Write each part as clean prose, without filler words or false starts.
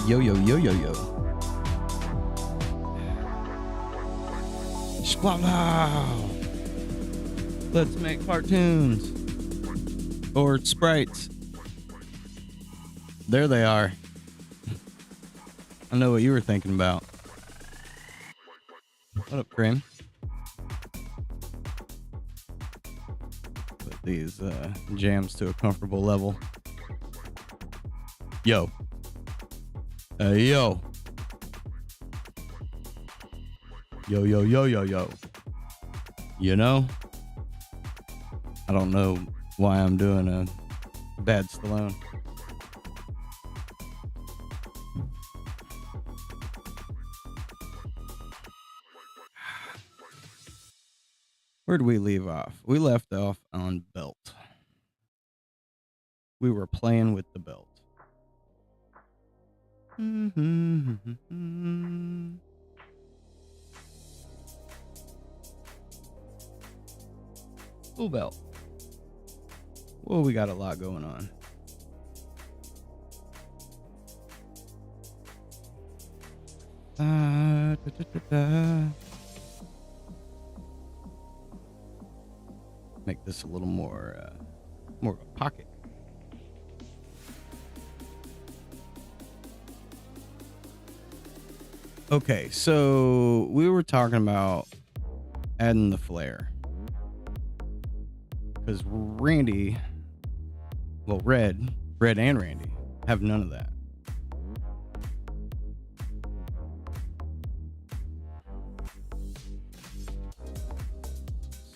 Yo, yo, yo, yo, yo. Squabble. Let's make cartoons. Or sprites. There they are. I know what you were thinking about. What up, Cream? Put these jams to a comfortable level. Yo. Yo. Yo, yo, yo, yo, yo. You know? I don't know why I'm doing a bad Stallone. Where did we leave off? We left off on belt. We were playing with the belt. Full belt. Well, we got a lot going on. Make this a little more of a pocket. Okay, so we were talking about adding the flare. Because Randy, well, Red and Randy have none of that.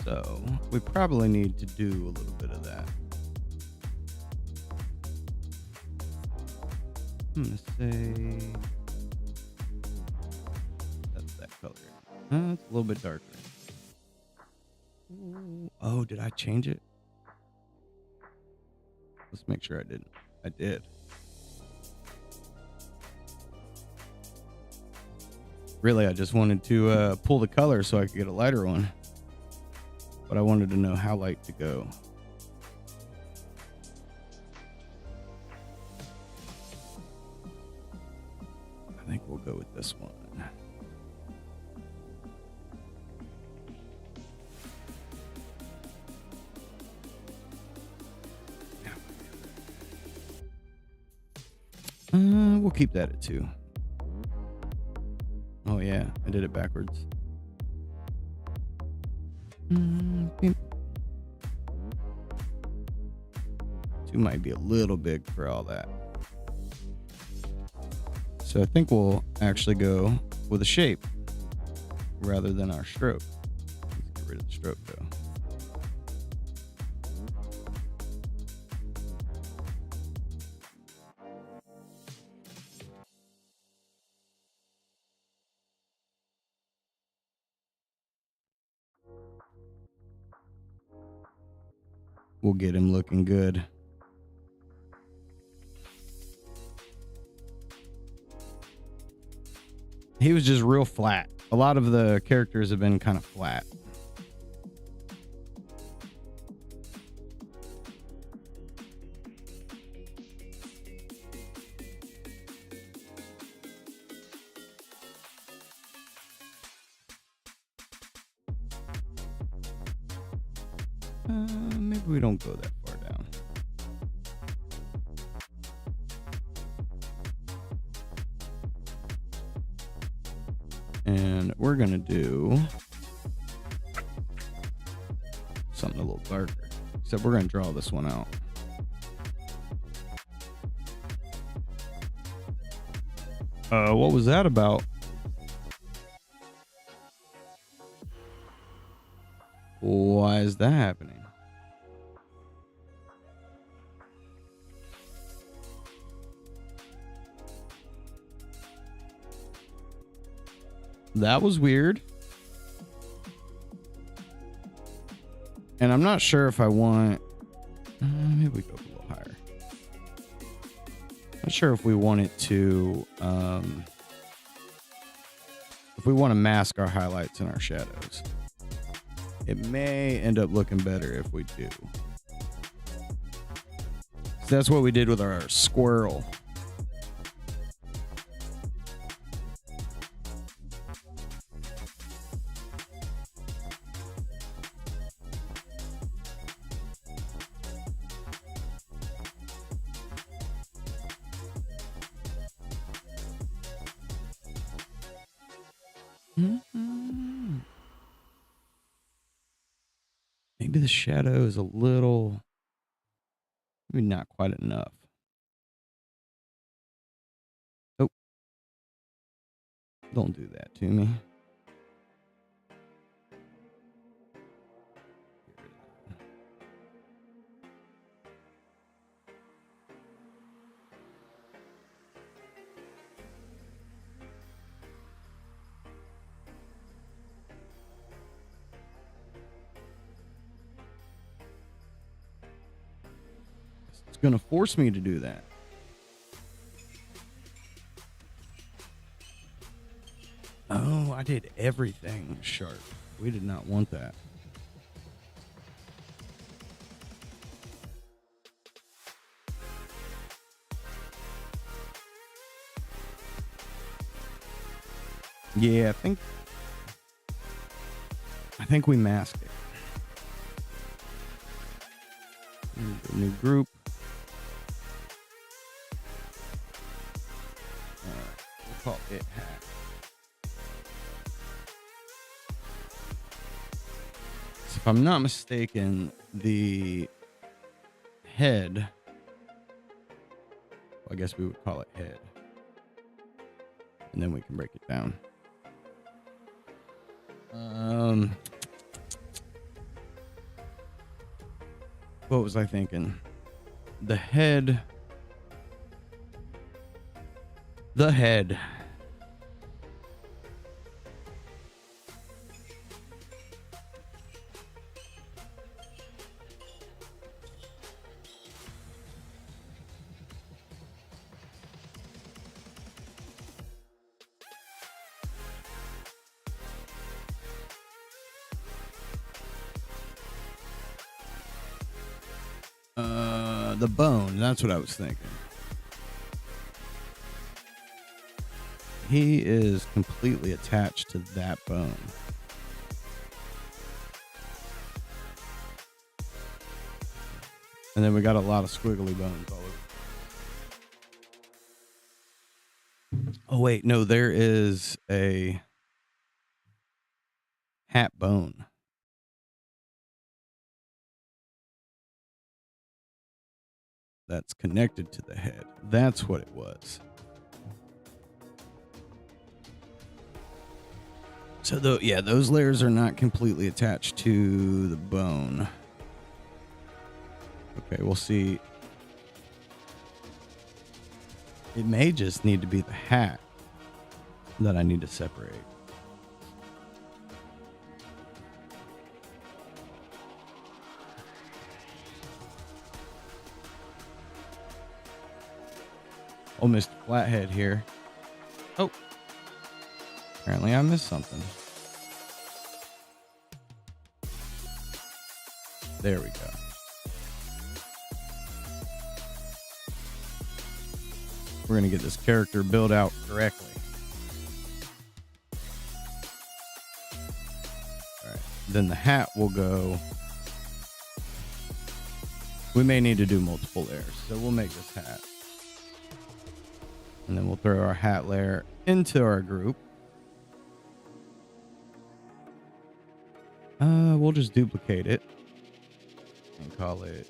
So we probably need to do a little bit of that. Let's say that's that color. It's a little bit darker. Oh, did I change it? Let's make sure I didn't. I did. Really, I just wanted to pull the color so I could get a lighter one. But I wanted to know how light to go. I think we'll go with this one. We'll keep that at 2. Oh yeah, I did it backwards. 2 might be a little big for all that. So I think we'll actually go with a shape rather than our stroke. Let's get rid of the stroke though. We'll get him looking good. He was just real flat. A lot of the characters have been kind of flat. Maybe we don't go that far down. And we're gonna do something a little darker. Except we're gonna draw this one out. What was that about? Why is that happening? That was weird. And I'm not sure if I want... maybe we go a little higher. Not sure if we want it to... if we want to mask our highlights and our shadows. It may end up looking better if we do. So that's what we did with our squirrel. Maybe the shadow is a little, maybe not quite enough. Oh, don't do that to me. It's going to force me to do that. Oh, I did everything sharp. We did not want that. Yeah, I think we masked it. New group. We'll call it hat. So if I'm not mistaken, the head, well, I guess we would call it head. And then we can break it down. What was I thinking? The head. The bone. That's what I was thinking. He is completely attached to that bone. And then we got a lot of squiggly bones all over. Oh, wait. No, there is a hat bone. That's connected to the head. That's what it was. So, those layers are not completely attached to the bone. Okay, we'll see. It may just need to be the hat that I need to separate. Oh, Mr. Flathead here. Oh. Apparently I missed something. There we go. We're going to get this character built out correctly. All right. Then the hat will go. We may need to do multiple layers, so we'll make this hat. And then we'll throw our hat layer into our group. We'll just duplicate it and call it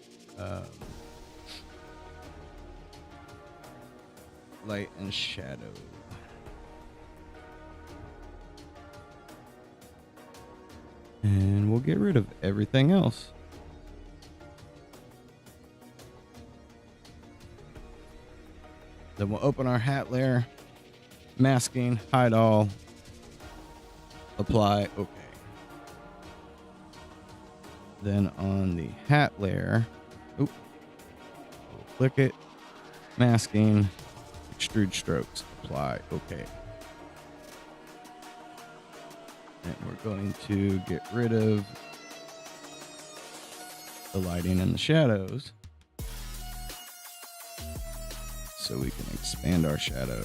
light and shadow. And we'll get rid of everything else. Then we'll open our hat layer, masking, hide all, apply, okay. Then on the hat layer, we'll click it, masking, extrude strokes, apply, okay. And we're going to get rid of the lighting and the shadows. so we can expand our shadow.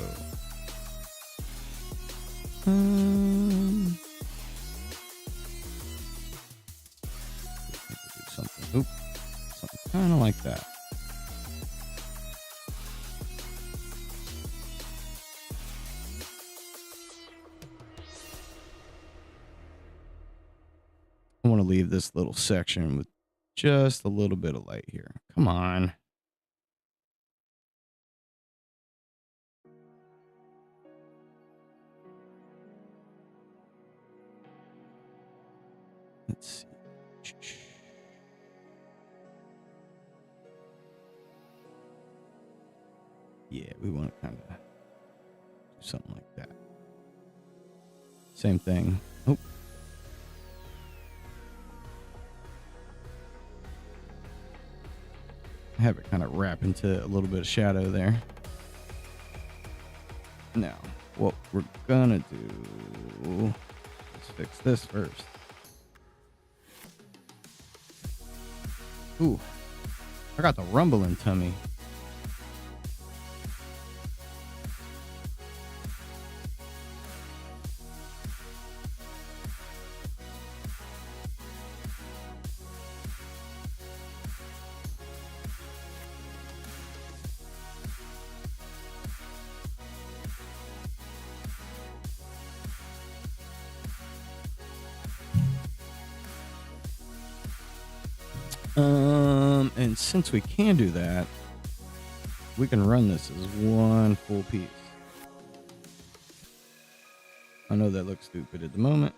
Something kind of like that. I want to leave this little section with just a little bit of light here. Come on. Let's see. Yeah, we want to kind of do something like that. Same thing. Oh. Have it kind of wrap into a little bit of shadow there. Now, what we're gonna do, let's fix this first. Ooh, I got the rumbling tummy. And since we can do that, we can run this as one full piece. I know that looks stupid at the moment.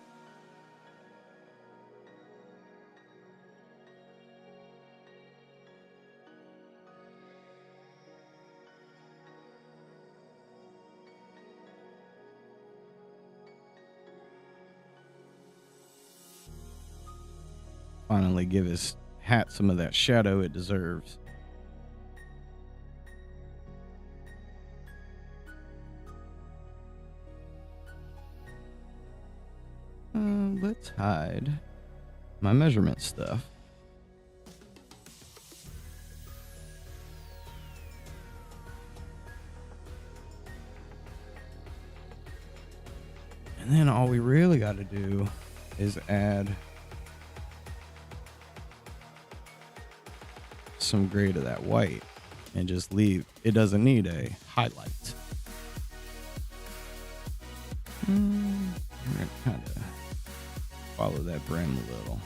Finally give his hat some of that shadow it deserves. Let's hide my measurement stuff. And then all we really got to do is add some gray to that white and just leave. It doesn't need a highlight. I'm gonna kind of follow that brim a little.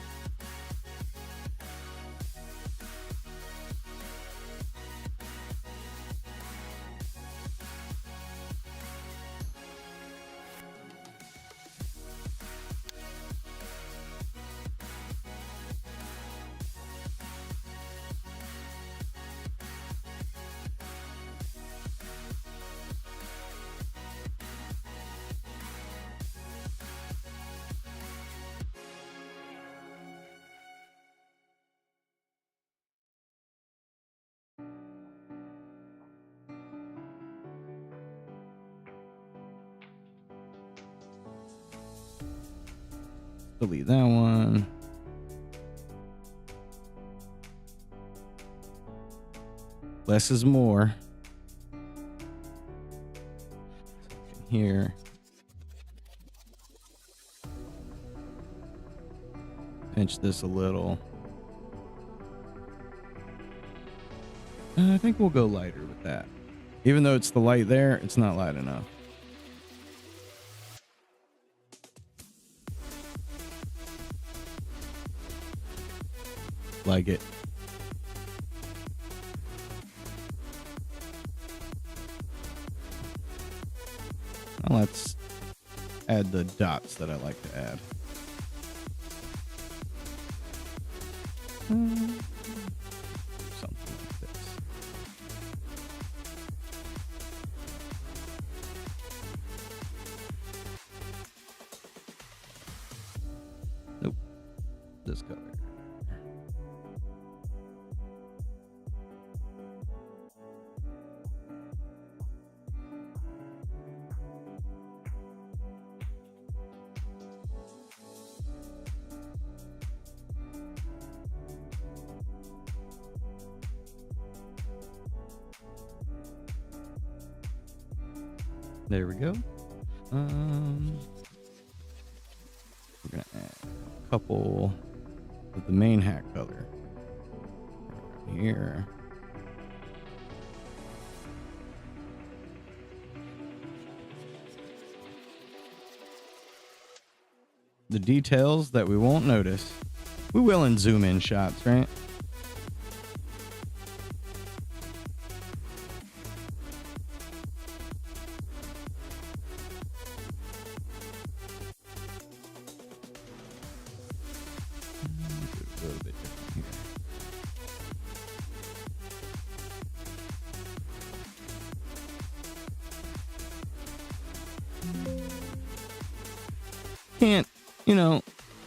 Delete that one. Less is more. Here. Pinch this a little. I think we'll go lighter with that. Even though it's the light there, it's not light enough. Like it. Now let's add the dots that I like to add. Something like this. Nope. This color. There we go. We're gonna add a couple of the main hat color here. The details that we won't notice, we will in zoom in shots, right? A little bit different here. Can't,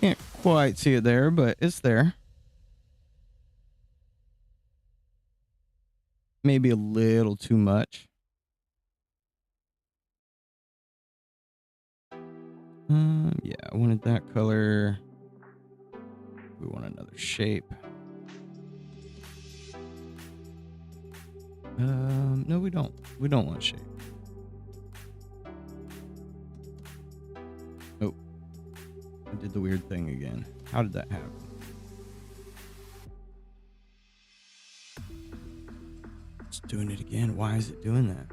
can't quite see it there, but it's there. Maybe a little too much. Yeah, I wanted that color. We want another shape. No, we don't. We don't want shape. Oh, I did the weird thing again. How did that happen? It's doing it again. Why is it doing that?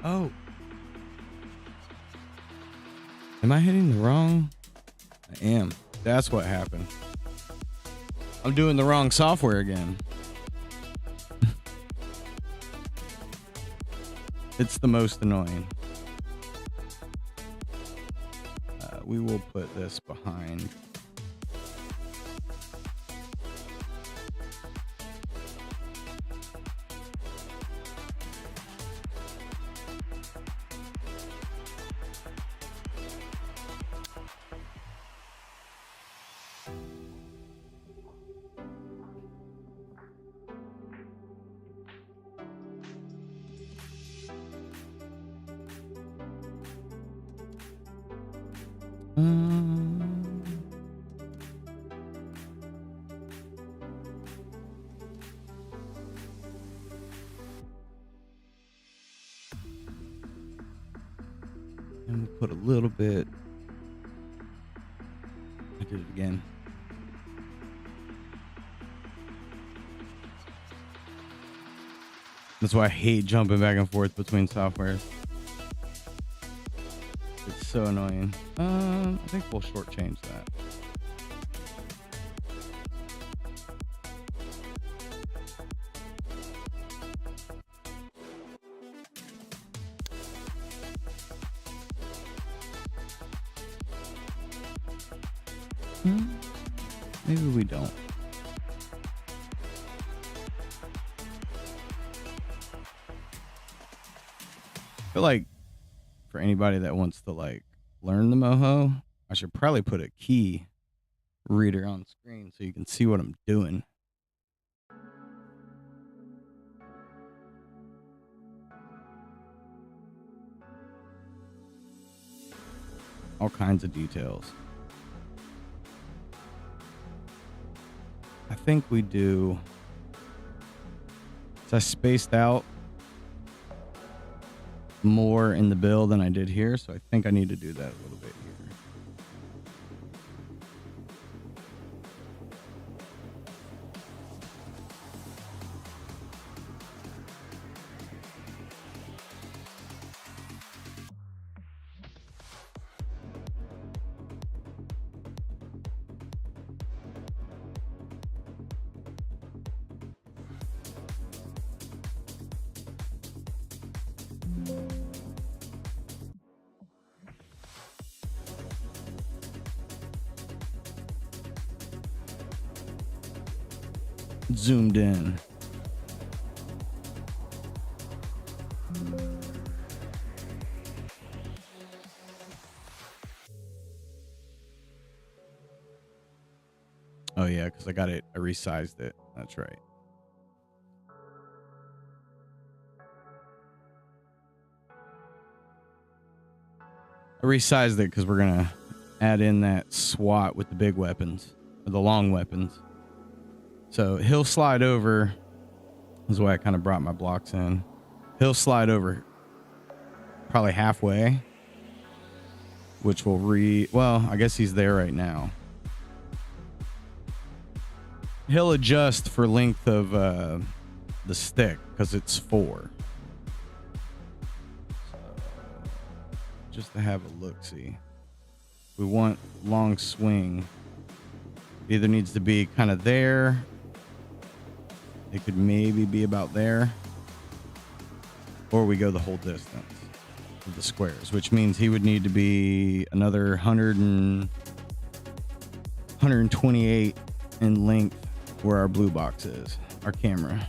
Oh. Am I hitting the wrong? I am. That's what happened. I'm doing the wrong software again. It's the most annoying. We will put this behind. And we'll put a little bit. I did it again. That's why I hate jumping back and forth between softwares. It's so annoying. I think we'll shortchange that. Maybe we don't. I feel like for anybody that wants to learn the Moho, I should probably put a key reader on screen so you can see what I'm doing. All kinds of details. I think we do. So I spaced out more in the bill than I did here, so I think I need to do that a little bit here. Zoomed in. Oh yeah, because I resized it. That's right. I resized it because we're gonna add in that SWAT with the big weapons, or the long weapons. So he'll slide over That's why I kind of brought my blocks in. He'll slide over probably halfway, which will well, I guess he's there right now. He'll adjust for length of the stick because it's 4. So, just to have a look-see. We want long swing. Either needs to be kind of there. It could maybe be about there. Or we go the whole distance of the squares, which means he would need to be another 128 in length where our blue box is, our camera.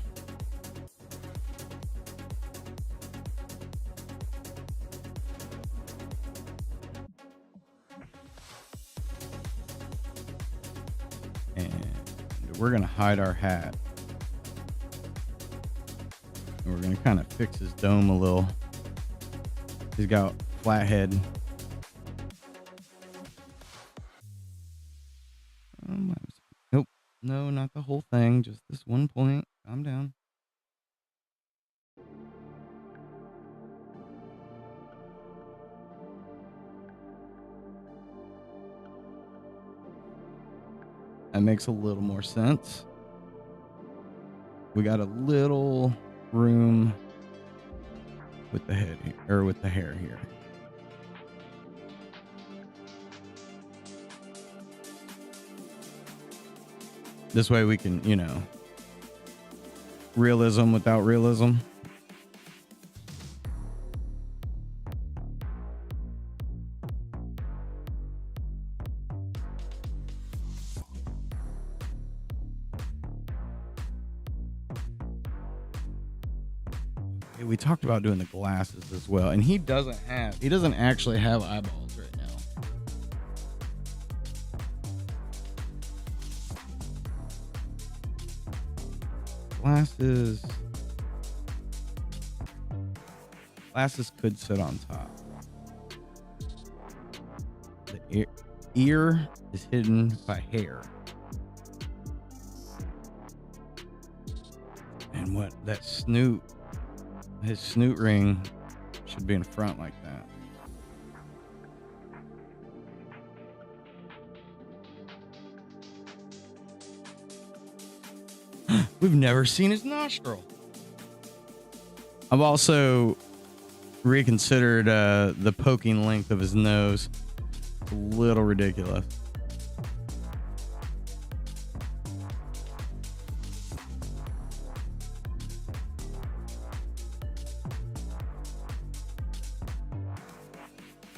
And we're going to hide our hat. And we're going to kind of fix his dome a little. He's got flat head. Nope. No, not the whole thing. Just this one point. Calm down. That makes a little more sense. We got a little room with the head here, or with the hair here. This way we can, realism without realism. We talked about doing the glasses as well, and he doesn't actually have eyeballs right now. Glasses could sit on top. The ear is hidden by hair. And what that snoot, his snoot ring should be in front like that. We've never seen his nostril. I've also reconsidered the poking length of his nose. It's a little ridiculous.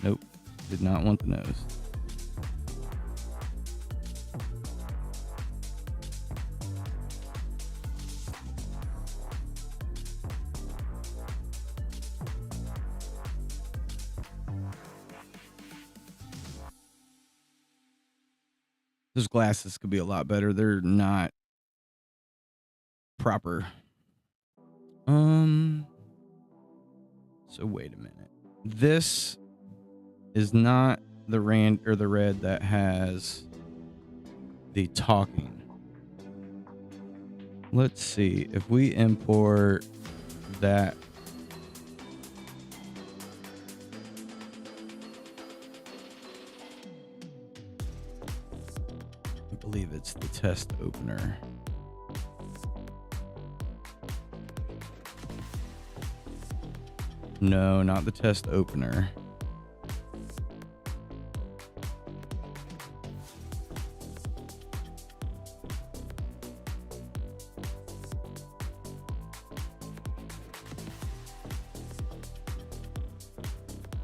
Nope. Did not want the nose. Those glasses could be a lot better. They're not proper. So wait a minute. This is not the red that has the talking. Let's see if we import that. I believe it's the test opener. No, not the test opener.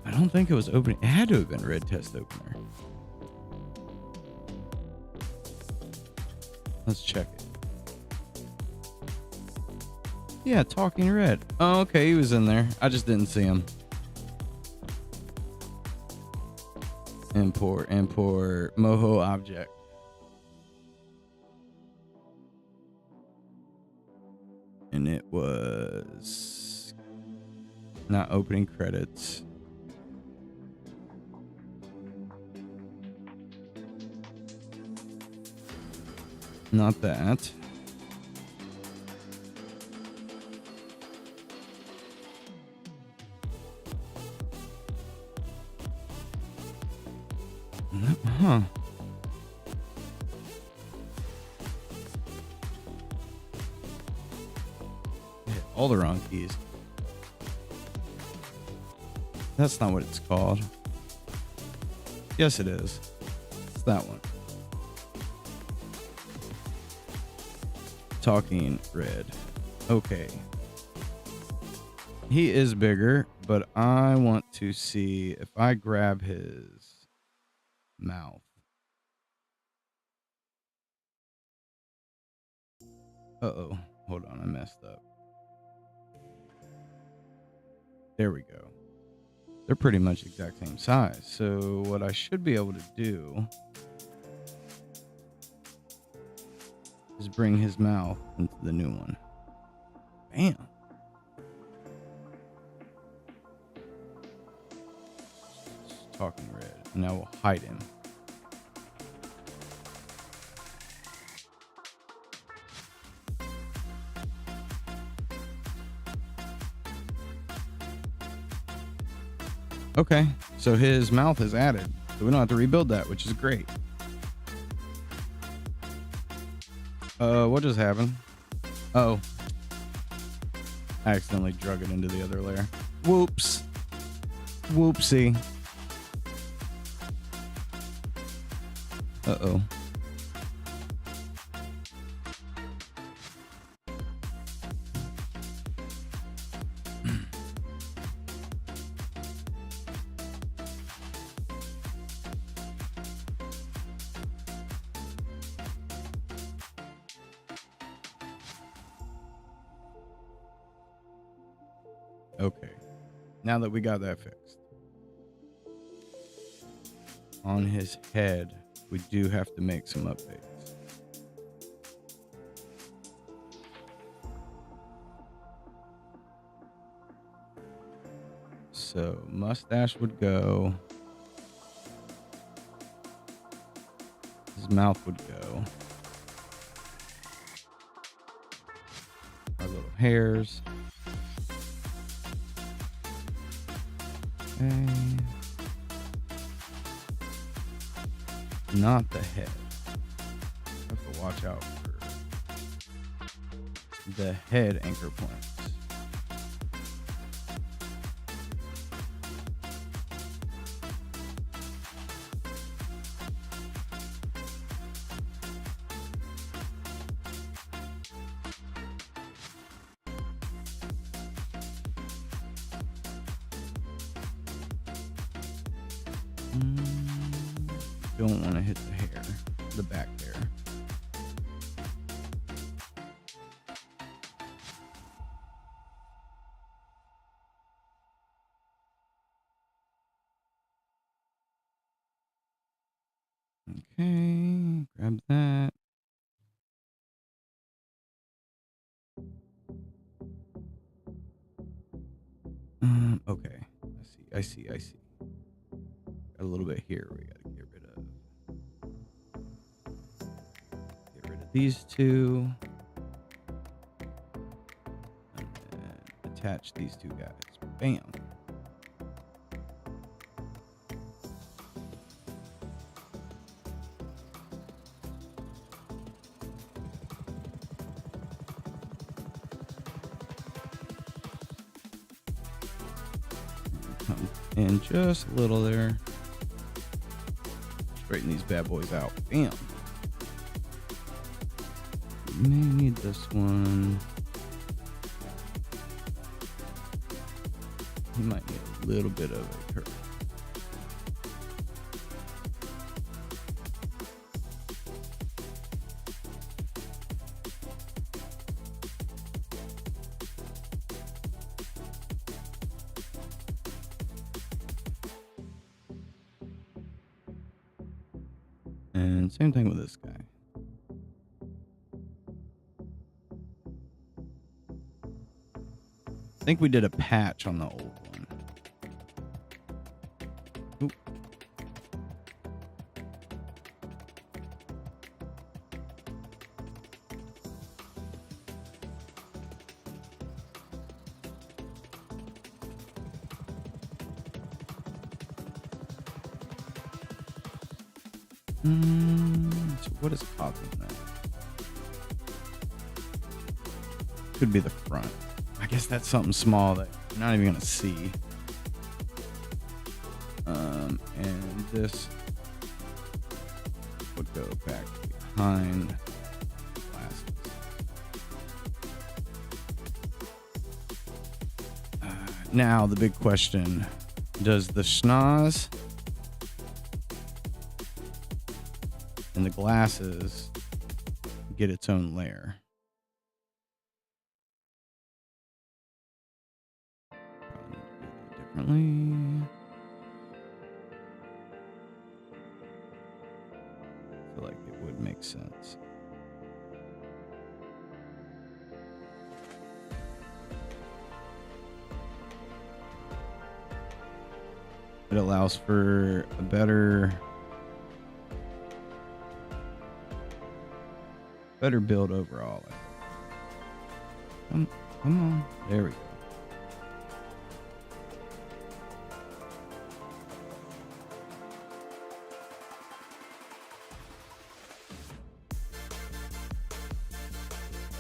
I don't think it was opening. It had to have been red test opener. Let's check it. Yeah, talking red. Oh, okay, he was in there. I just didn't see him. Import Moho object. And it was not opening credits. Not that. Huh. Hit all the wrong keys. That's not what it's called. Yes, it is. It's that one. Talking red. Okay. He is bigger, but I want to see if I grab his mouth. Uh-oh. Hold on, I messed up. There we go. They're pretty much exact same size. So what I should be able to do is bring his mouth into the new one. Bam. Talking red. Now we'll hide him. Okay, so his mouth is added, so we don't have to rebuild that, which is great. What just happened? Oh, I accidentally drug it into the other layer. Whoops. Whoopsie. Uh-oh. Okay, now that we got that fixed. On his head, we do have to make some updates. So mustache would go. His mouth would go. Our little hairs. Okay. Not the head. Have to watch out for the head anchor points. Don't want to hit the hair, the back hair. Okay, grab that. Okay, I see. Got a little bit here we gotta get rid of. Get rid of these two. And then attach these two guys. Bam. Come in just a little there. Straighten these bad boys out. Bam. You may need this one. You might need a little bit of a curve. And same thing with this guy. I think we did a patch on the old one. Oop. So what is causing that? Could be the front. I guess that's something small that you're not even gonna see. And this would go back behind the glasses. Now the big question, does the schnoz and the glasses get its own layer? Probably need to do that differently. I feel like it would make sense. It allows for a better build overall. Come on. There we go.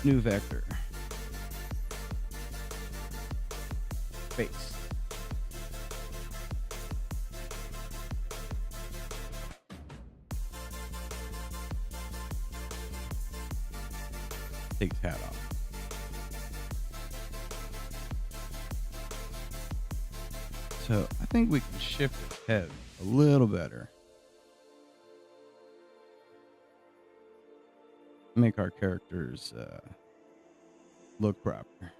New vector. Face. Take his hat off. So I think we can shift his head a little better. Make our characters look proper.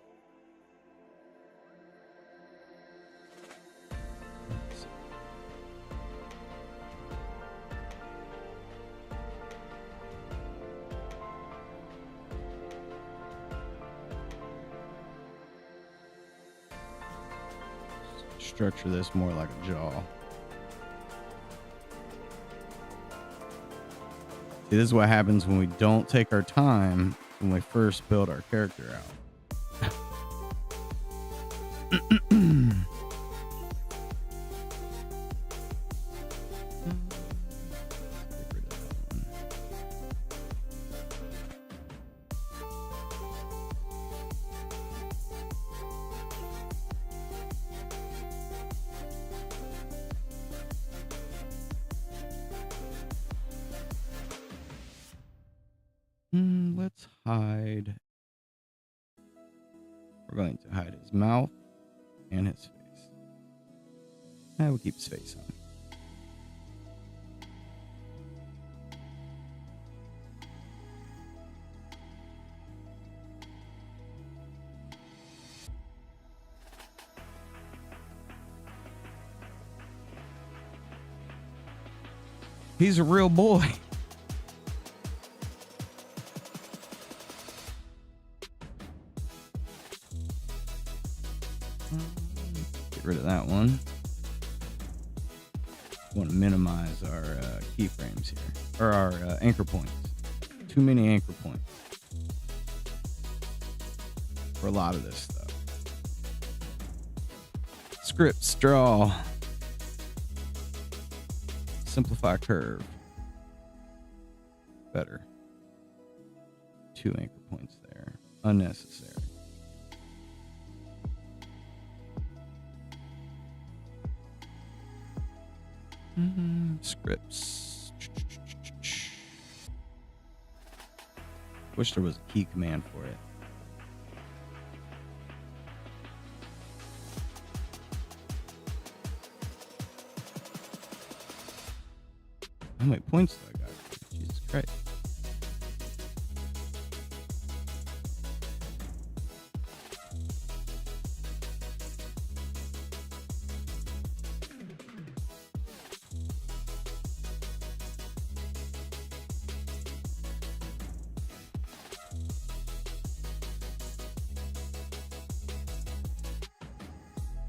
Structure this more like a jaw. See, this is what happens when we don't take our time when we first build our character out. Let's hide. We're going to hide his mouth and his face. And we'll keep his face on. He's a real boy. Get rid of that one. Want to minimize our keyframes here, or our anchor points. Too many anchor points for a lot of this stuff. Scripts, draw, simplify curve. Better. 2 anchor points there. Unnecessary. Scripts. Wish there was a key command for it. How many points do I got? Jesus Christ.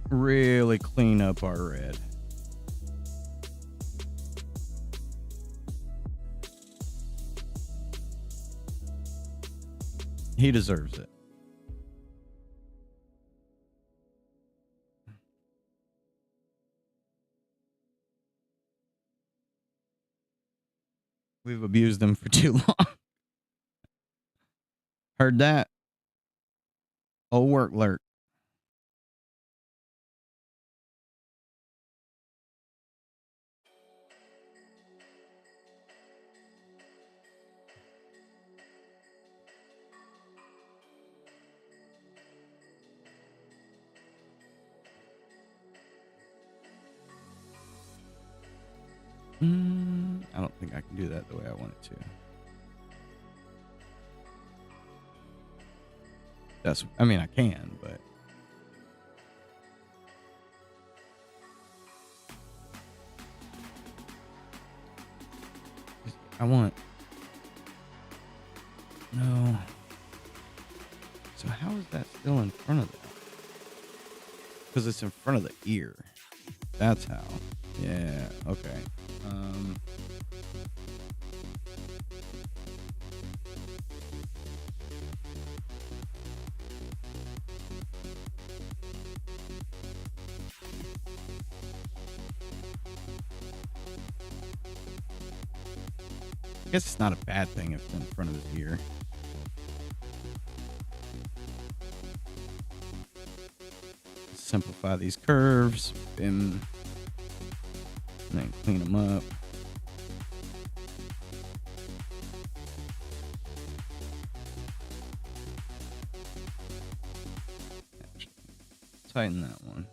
Really clean up our red. He deserves it. We've abused them for too long. Heard that? Oh, work lurk. I don't think I can do that the way I want it to. I mean, I can, but I want. No. So how is that still in front of that? Because it's in front of the ear. That's how. Yeah. Okay. I guess it's not a bad thing if it's in front of his ear. Simplify these curves, and then clean them up. Tighten that one.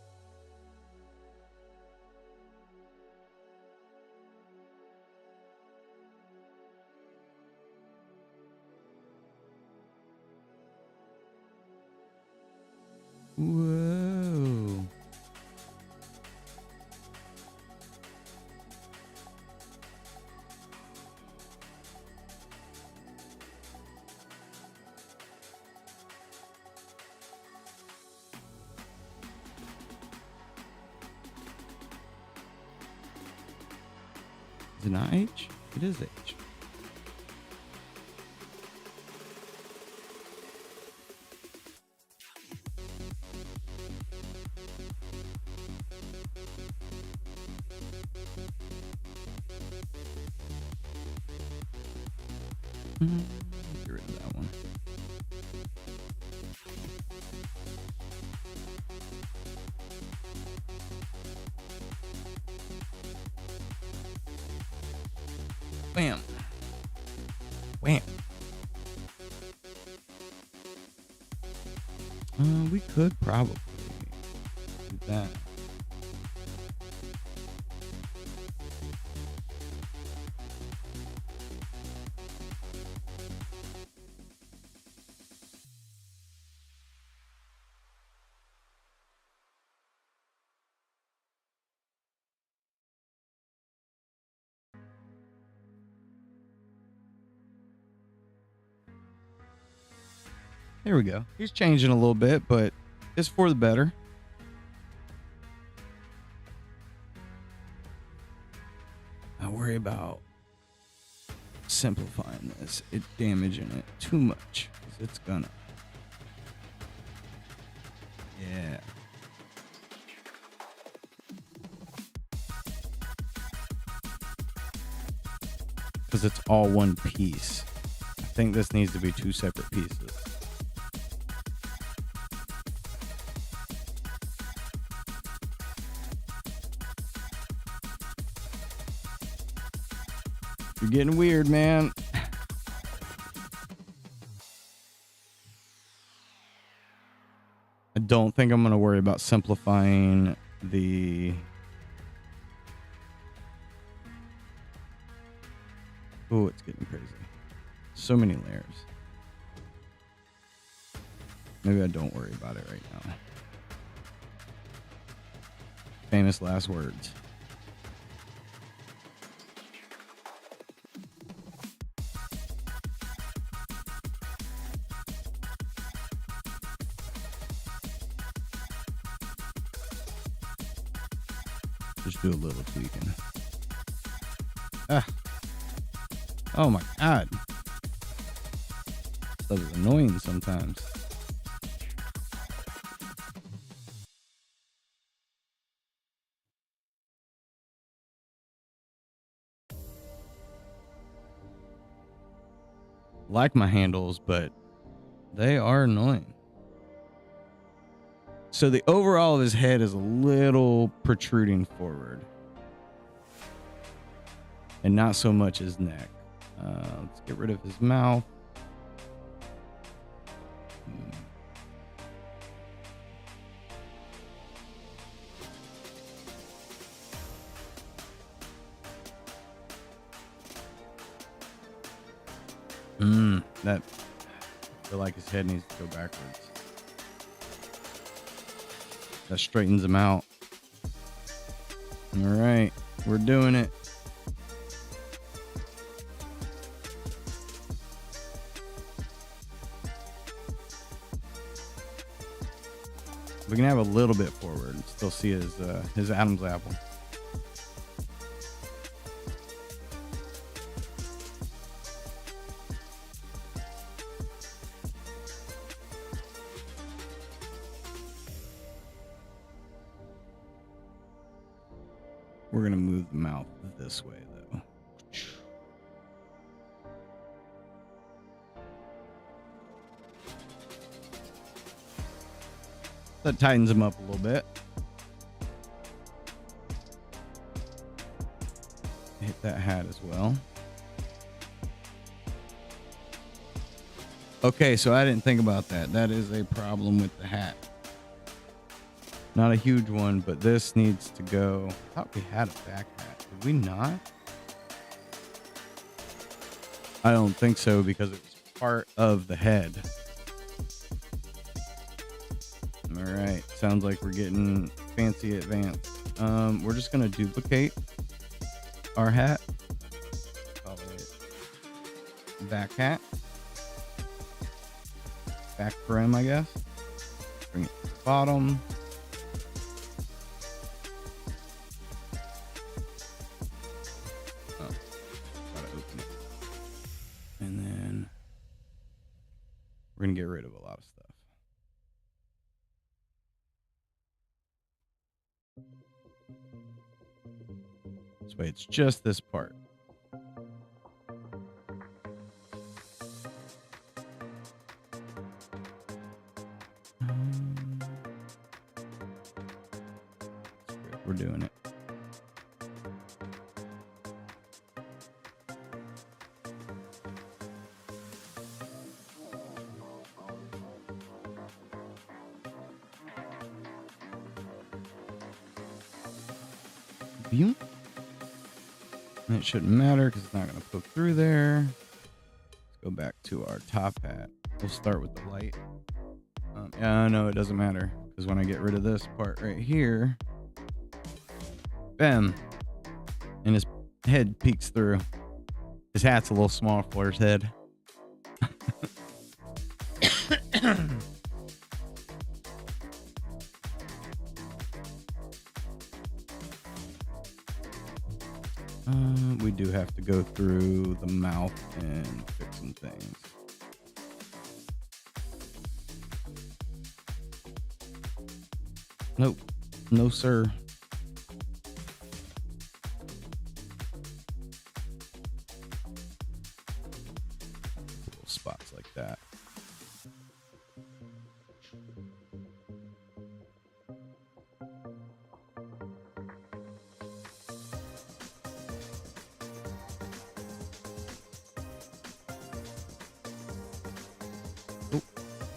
Whoa. Is it not H? It is H. Get rid of that one. Bam. Wham. We could probably do that. There we go. He's changing a little bit, but it's for the better. I worry about simplifying this. It damaging it too much. It's gonna. Yeah. Because it's all one piece. I think this needs to be two separate pieces. You're getting weird, man. I don't think I'm going to worry about simplifying the... Oh, it's getting crazy. So many layers. Maybe I don't worry about it right now. Famous last words. Just do a little tweaking. Ah. Oh my God. Stuff is annoying sometimes. like my handles, but they are annoying. So the overall of his head is a little protruding forward. And not so much his neck. Let's get rid of his mouth. That, I feel like his head needs to go backwards. That straightens him out. All right, we're doing it. We can have a little bit forward and still see his Adam's apple. We're going to move the mouth this way, though. That tightens him up a little bit. Hit that hat as well. Okay, so I didn't think about that. That is a problem with the hat. Not a huge one, but this needs to go. I thought we had a back hat. Did we not? I don't think so because it was part of the head. All right. Sounds like we're getting fancy advanced. We're just going to duplicate our hat. Call it back hat. Back brim, I guess. Bring it to the bottom. We're going to get rid of a lot of stuff. This way, it's just this part. We're doing it. And it shouldn't matter because it's not going to poke through there. Let's go back to our top hat. We'll start with the light. Yeah, no, it doesn't matter because when I get rid of this part right here, bam, and his head peeks through. His hat's a little small for his head. We do have to go through the mouth and fix some things. Nope. No, sir. Little spots like that.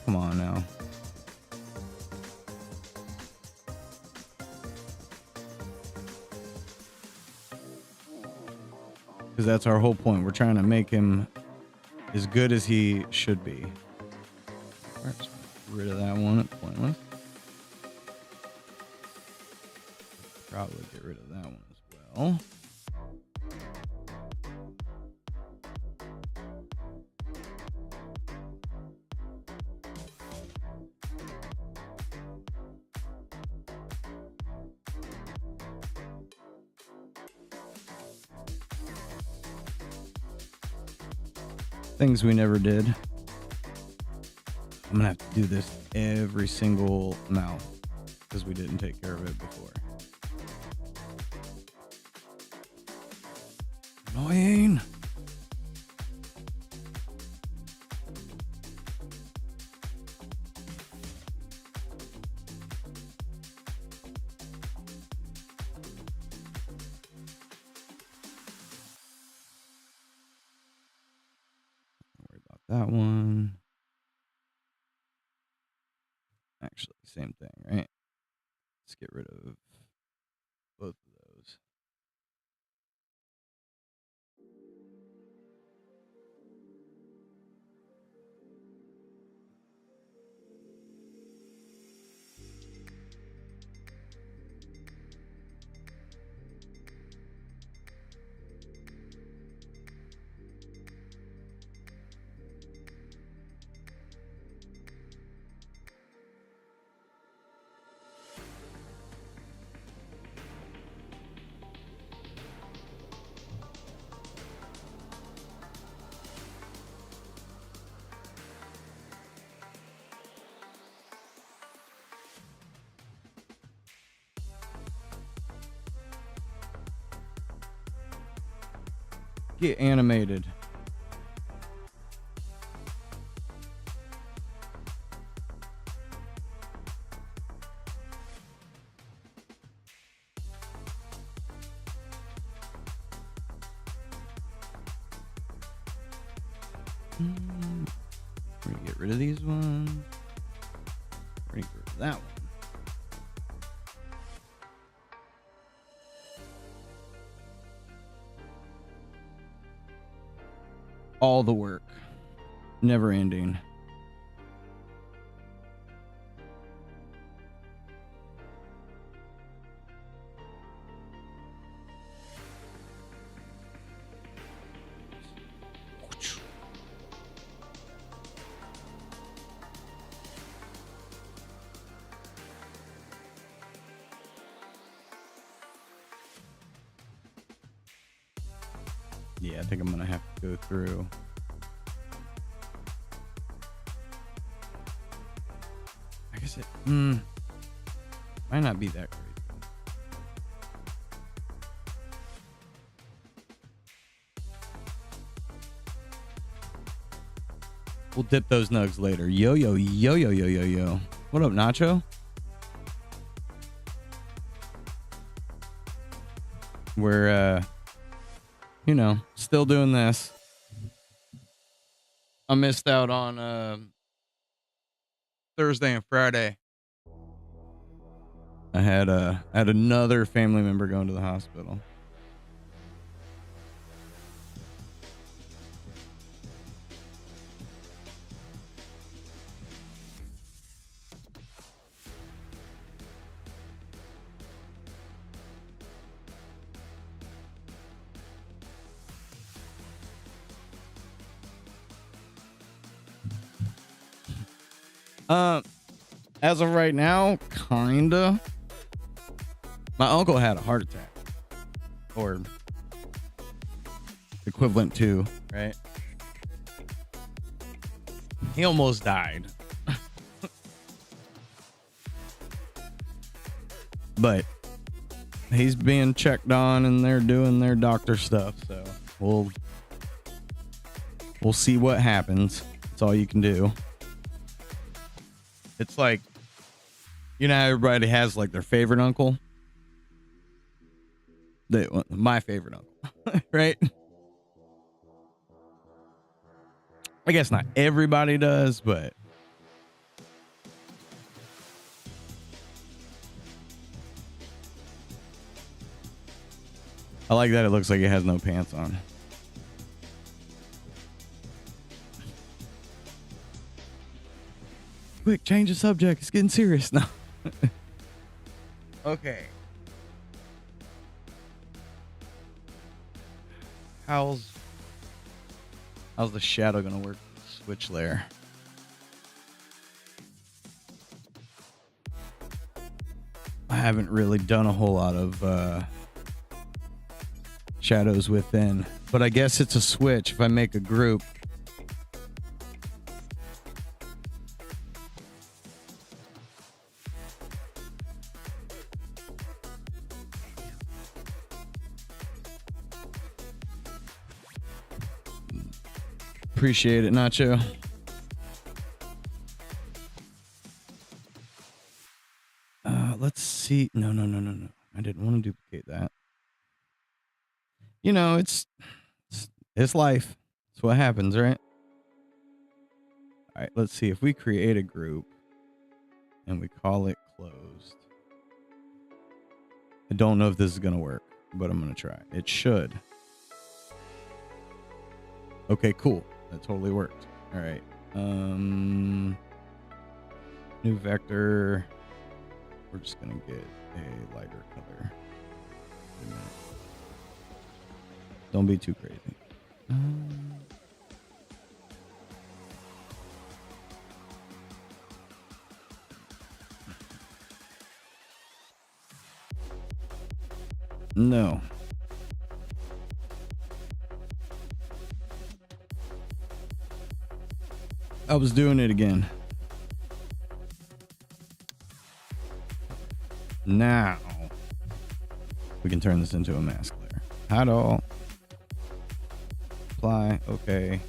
Come on now. Because that's our whole point. We're trying to make him as good as he should be. All right, get rid of that one. It's pointless. Probably get rid of that one as well. Things we never did. I'm gonna have to do this every single mouth because we didn't take care of it before. Annoying. that one. Actually, same thing, right? Let's get rid of both of those. Get animated. We're gonna get rid of these ones. We're gonna get rid of that one. All the work. Never ending. Yeah, I think I'm gonna have to go through. I guess it might not be that crazy. We'll dip those nugs later. Yo, yo, yo, yo, yo, yo, yo. What up, Nacho? We're, you know, still doing this. I missed out on Thursday and Friday. I had another family member going to the hospital. As of right now, kinda. My uncle had a heart attack, or equivalent to, right? He almost died. But he's being checked on and they're doing their doctor stuff, so we'll see what happens. That's all you can do. It's like, you know how everybody has like their favorite uncle? My favorite uncle, right? I guess not everybody does, but I like that it looks like it has no pants on. Quick, change the subject. It's getting serious now. Okay. How's the shadow gonna work with the switch layer? I haven't really done a whole lot of shadows within, but I guess it's a switch. If I make a group, appreciate it, Nacho. Let's see. No. I didn't want to duplicate that. You know, it's life. It's what happens, right? All right, let's see if we create a group and we call it closed. I don't know if this is going to work, but I'm going to try. It should. Okay, cool. That totally worked. All right. New vector. We're just going to get a lighter color. Don't be too crazy. No. I was doing it again. Now we can turn this into a mask layer. Hide all. Apply. Okay.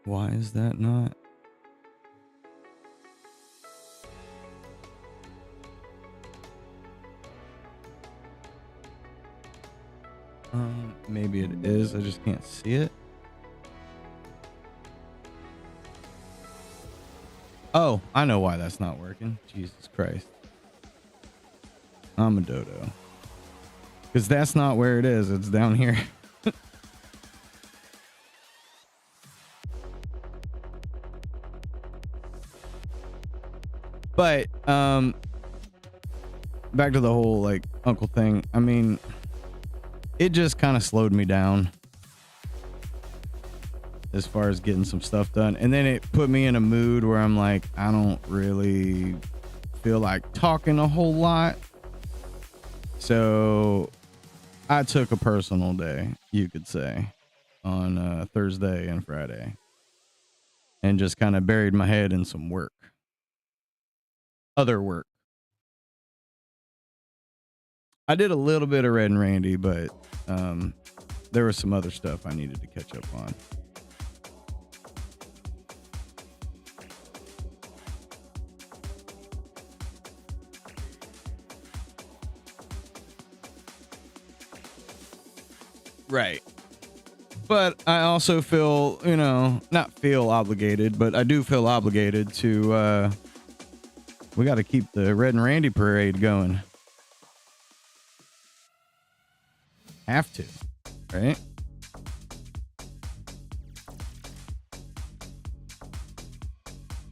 Why is that not? Maybe it is. I just can't see it. Oh, I know why that's not working. Jesus Christ. I'm a dodo. Because that's not where it is. It's down here. But, back to the whole, like, uncle thing. I mean, it just kind of slowed me down as far as getting some stuff done. And then it put me in a mood where I'm like, I don't really feel like talking a whole lot. So I took a personal day, you could say, on Thursday and Friday, and just kind of buried my head in some work. Other work. I did a little bit of Red and Randy, but there was some other stuff I needed to catch up on. Right. But I also feel, not feel obligated, but I do feel obligated to, we got to keep the Red and Randy parade going. Have to, right?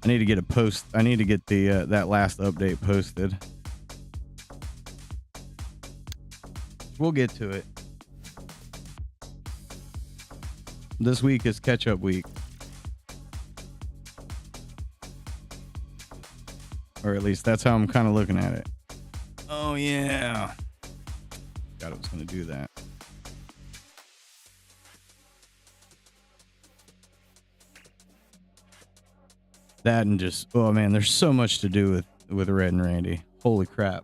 I need to get a post. I need to get the that last update posted. We'll get to it. This week is catch-up week. Or at least that's how I'm kind of looking at it. Oh, yeah. God, I was going to do that. That and just, oh man, there's so much to do with Red and Randy. Holy crap.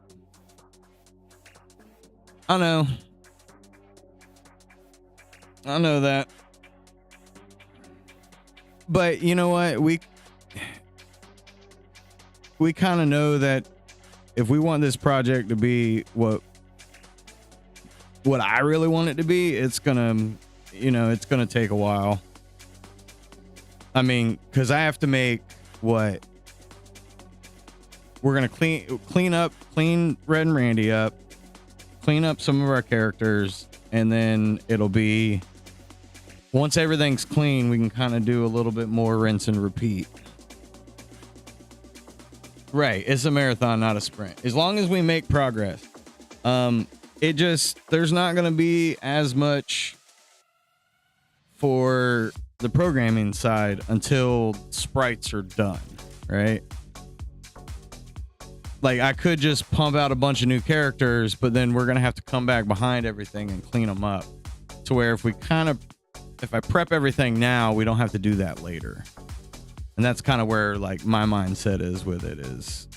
I know that. But you know what? We kind of know that if we want this project to be what I really want it to be, it's gonna take a while. I mean, because I have to make what we're gonna clean Red and Randy up, clean up some of our characters, and then it'll be, once everything's clean, we can kind of do a little bit more rinse and repeat. Right, it's a marathon, not a sprint. As long as we make progress, there's not gonna be as much for the programming side until sprites are done, right? Like, I could just pump out a bunch of new characters, but then we're gonna have to come back behind everything and clean them up to where if I prep everything now, we don't have to do that later. And that's kind of where, like, my mindset is with it is,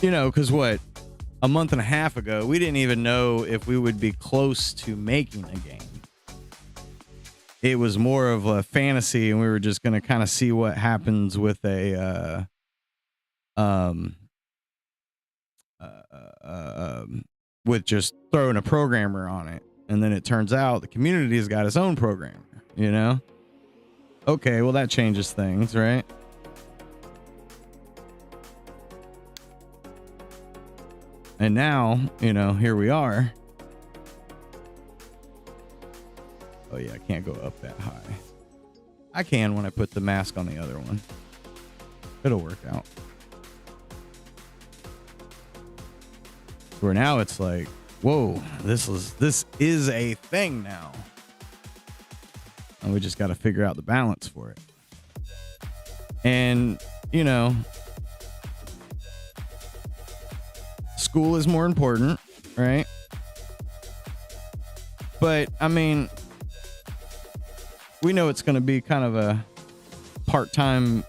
because a month and a half ago, we didn't even know if we would be close to making a game. It was more of a fantasy, and we were just going to kind of see what happens with a um, with just throwing a programmer on it. And then it turns out the community has got its own programmer, you know? Okay, well, that changes things, right? And now, you know, here we are. Oh, yeah, I can't go up that high. I can when I put the mask on the other one. It'll work out. Where now it's like, whoa, this is a thing now. And we just got to figure out the balance for it. And, you know, school is more important, right? But, I mean, we know it's going to be kind of a part-time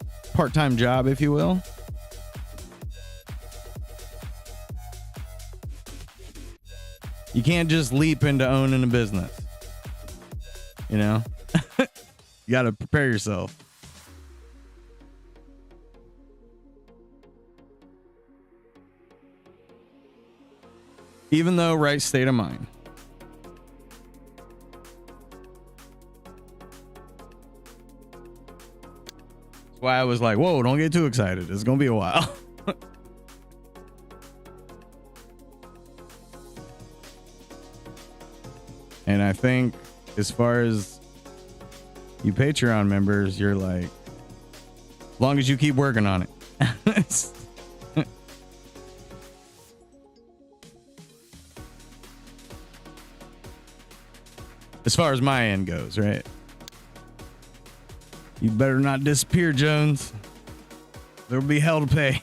job, if you will. You can't just leap into owning a business. You know? You got to prepare yourself. Even though, right state of mind. That's why I was like, whoa, don't get too excited. It's going to be a while. And I think as far as you Patreon members, you're like, as long as you keep working on it. As far as my end goes, right? You better not disappear, Jones. There'll be hell to pay.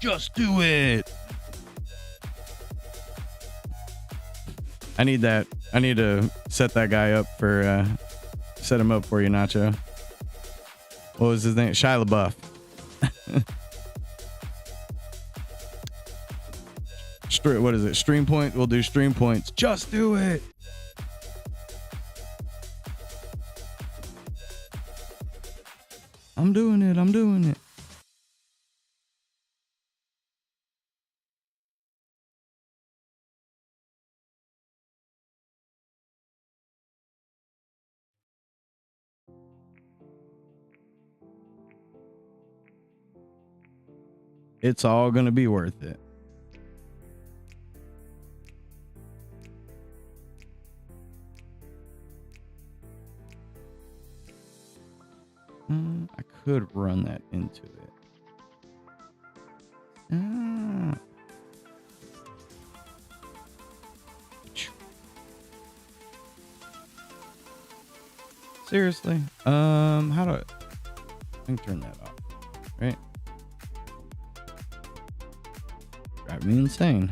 Just do it. I need that. I need to set that guy up for, set him up for you, Nacho. What was his name? Shia LaBeouf. What is it? Stream point? We'll do stream points. Just do it. I'm doing it. I'm doing it. It's all going to be worth it. I could run that into it. Seriously? How do I can turn that off, right? Drive me insane.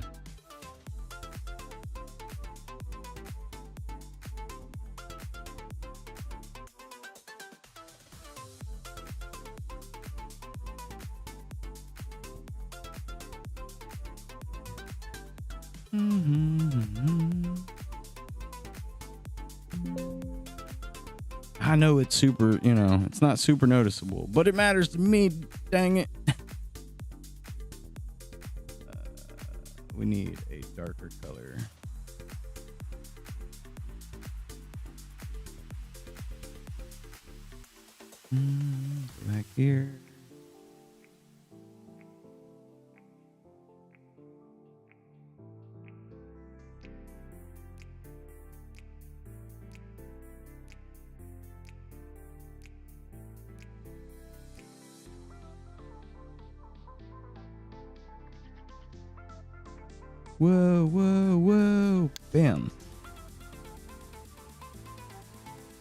I know it's super, you know, it's not super noticeable, but it matters to me, dang it. We need a darker color. Back here. Whoa, whoa, whoa. Bam.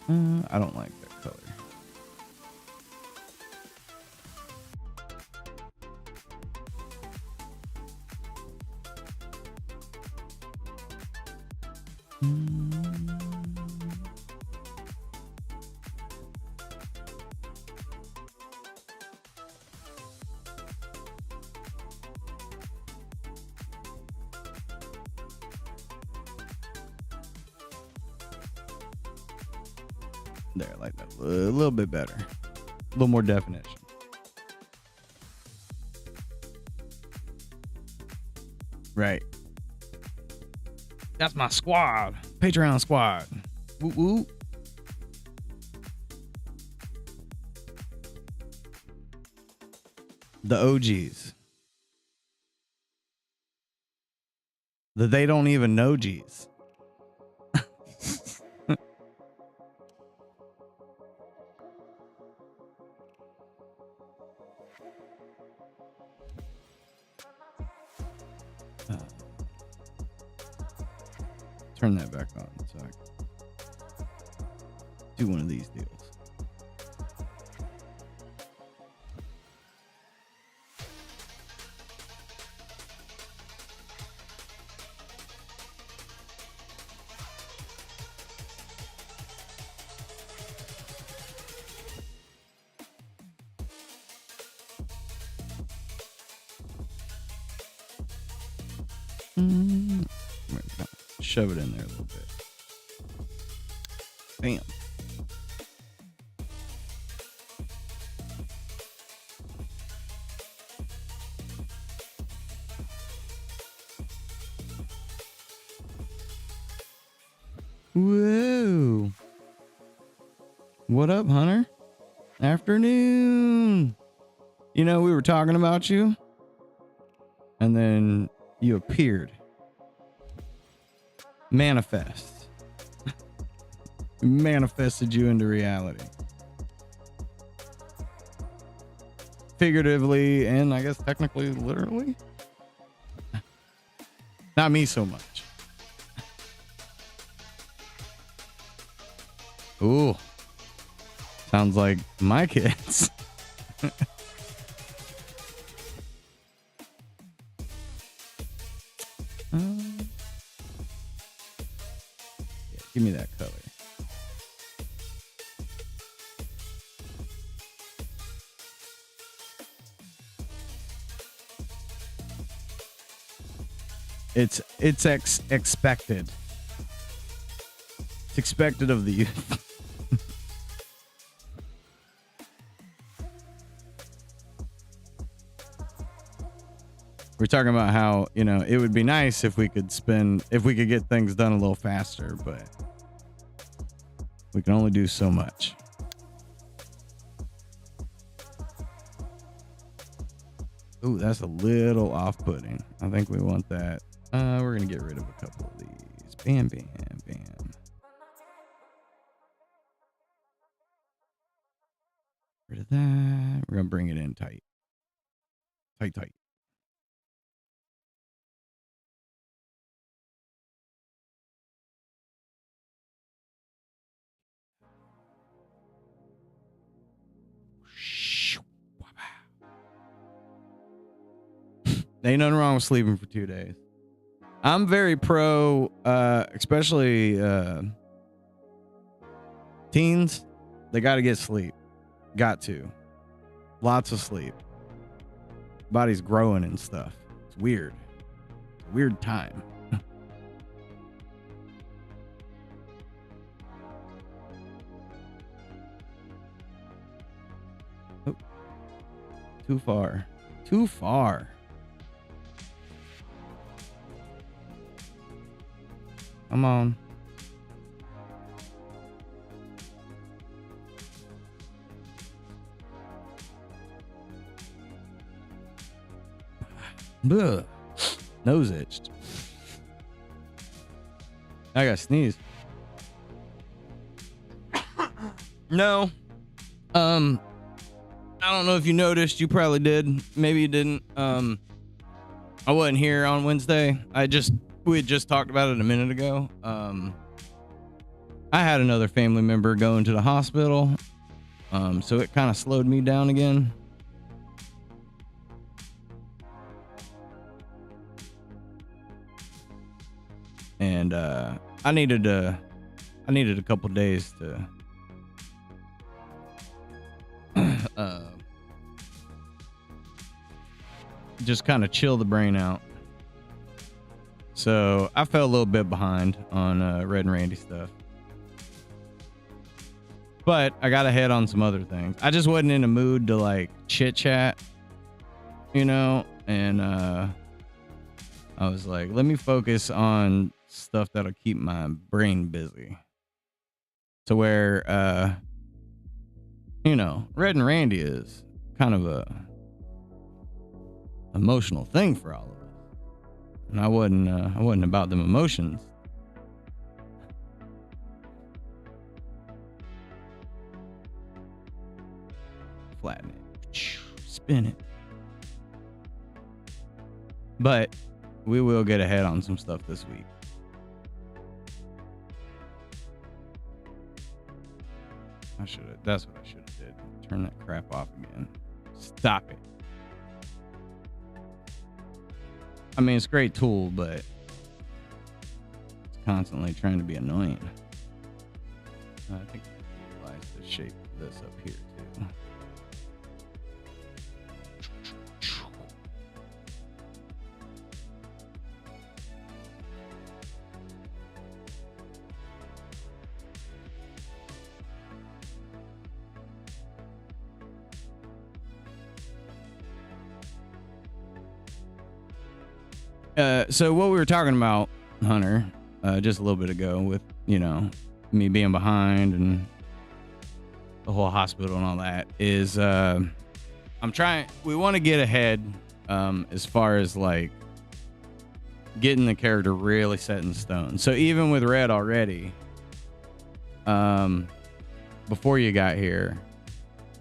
I don't like that color. There, like little bit better, a little more definition. Right. That's my squad. Patreon squad. Woo woo. The OGs. They don't even know G's. Turn that back on so I can do one of these deals. Shove it in there a little bit. Bam. Whoa. What up, Hunter? Afternoon. You know, we were talking about you, and then you appeared. Manifest. Manifested you into reality. Figuratively and I guess technically, literally. Not me so much. Ooh. Sounds like my kids. Give me that color. It's expected. It's expected of the youth. We're talking about how, you know, it would be nice if we could get things done a little faster, but we can only do so much. Ooh, that's a little off-putting. I think we want that. We're going to get rid of a couple of these. Bam, bam, bam. Rid of that. We're going to bring it in tight. Tight, tight. Ain't nothing wrong with sleeping for 2 days. I'm very pro, especially teens. They got to get sleep. Got to. Lots of sleep. Body's growing and stuff. It's weird. It's a weird time. Oh. Too far. Too far. Come on. Ugh. Nose itched. I got sneezed. No. I don't know if you noticed. You probably did. Maybe you didn't. I wasn't here on Wednesday. We had just talked about it a minute ago. I had another family member go into the hospital. So it kind of slowed me down again. And I needed a couple days to just kind of chill the brain out. So I fell a little bit behind on Red and Randy stuff. But I got ahead on some other things. I just wasn't in a mood to like chit chat, you know, and I was like, let me focus on stuff that'll keep my brain busy. To where you know, Red and Randy is kind of a emotional thing for all of us. And I wasn't about them emotions. Flatten it. Spin it. But we will get ahead on some stuff this week. That's what I should have did. Turn that crap off again. Stop it. I mean, it's a great tool, but it's constantly trying to be annoying. I think I realized to shape this up here too. So what we were talking about, Hunter, just a little bit ago with, you know, me being behind and the whole hospital and all that is, we want to get ahead, as far as like getting the character really set in stone. So even with Red already, before you got here,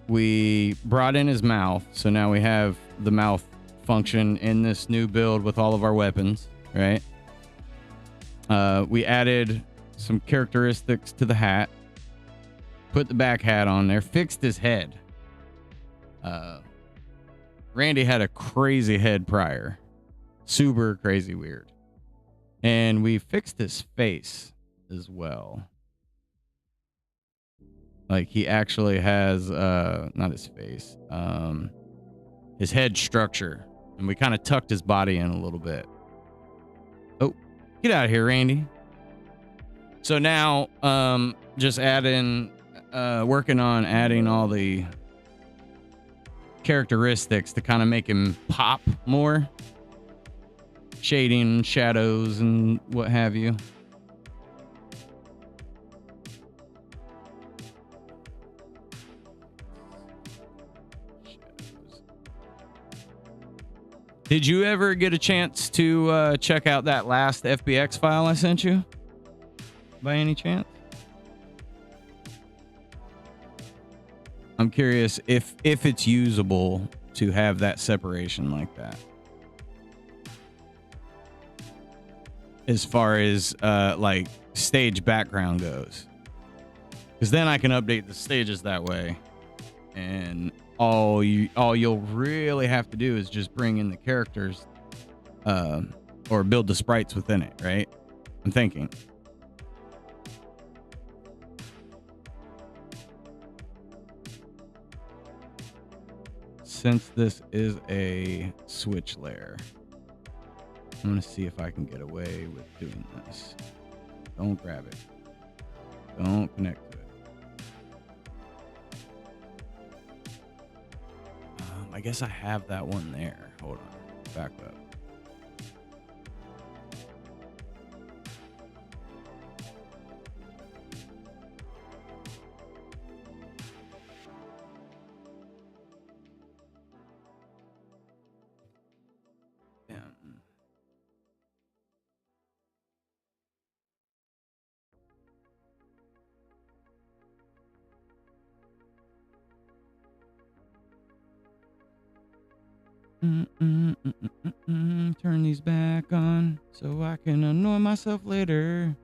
we brought in his mouth. So now we have the mouth function in this new build with all of our weapons, right? We added some characteristics to the hat, put the back hat on there, fixed his head. Randy had a crazy head prior, super crazy weird, and we fixed his face as well. Like he actually has not his face, his head structure. And we kind of tucked his body in a little bit. Oh, get out of here, Randy. So now, just working on adding all the characteristics to kind of make him pop more. Shading, shadows, and what have you. Did you ever get a chance to check out that last FBX file I sent you? By any chance? I'm curious if it's usable to have that separation like that. As far as like stage background goes. Because then I can update the stages that way. And all you'll really have to do is just bring in the characters or build the sprites within it, right? I'm thinking. Since this is a switch layer, I'm going to see if I can get away with doing this. Don't grab it. Don't connect to it. I guess I have that one there. Hold on. Back up. Turn these back on so I can annoy myself later.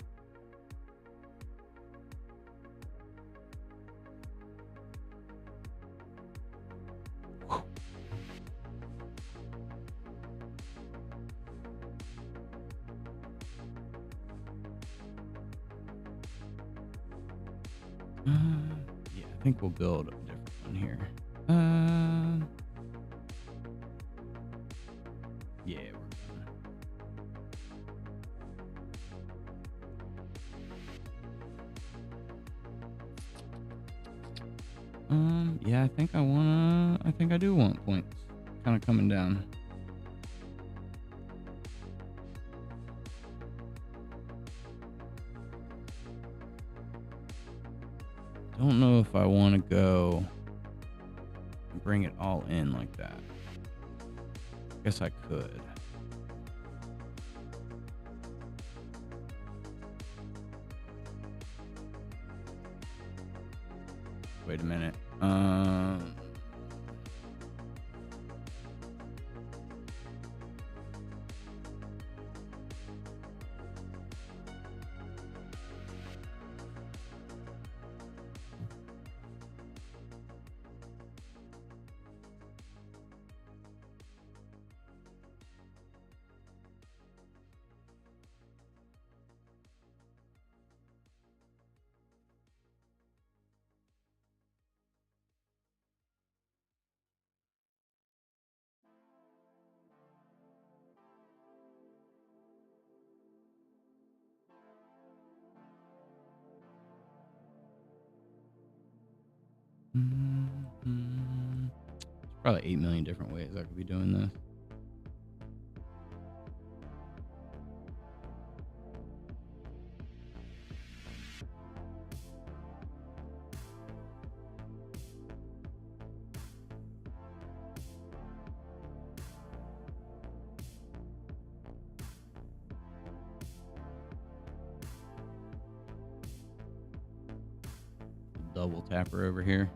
Yeah, I think we'll build a different one here. Yeah, we're gonna. Yeah, I think I do want points. Kind of coming down. Don't know if I want to go and bring it all in like that. Guess I could. Wait a minute. There's probably 8 million different ways I could be doing this. Double tapper over here.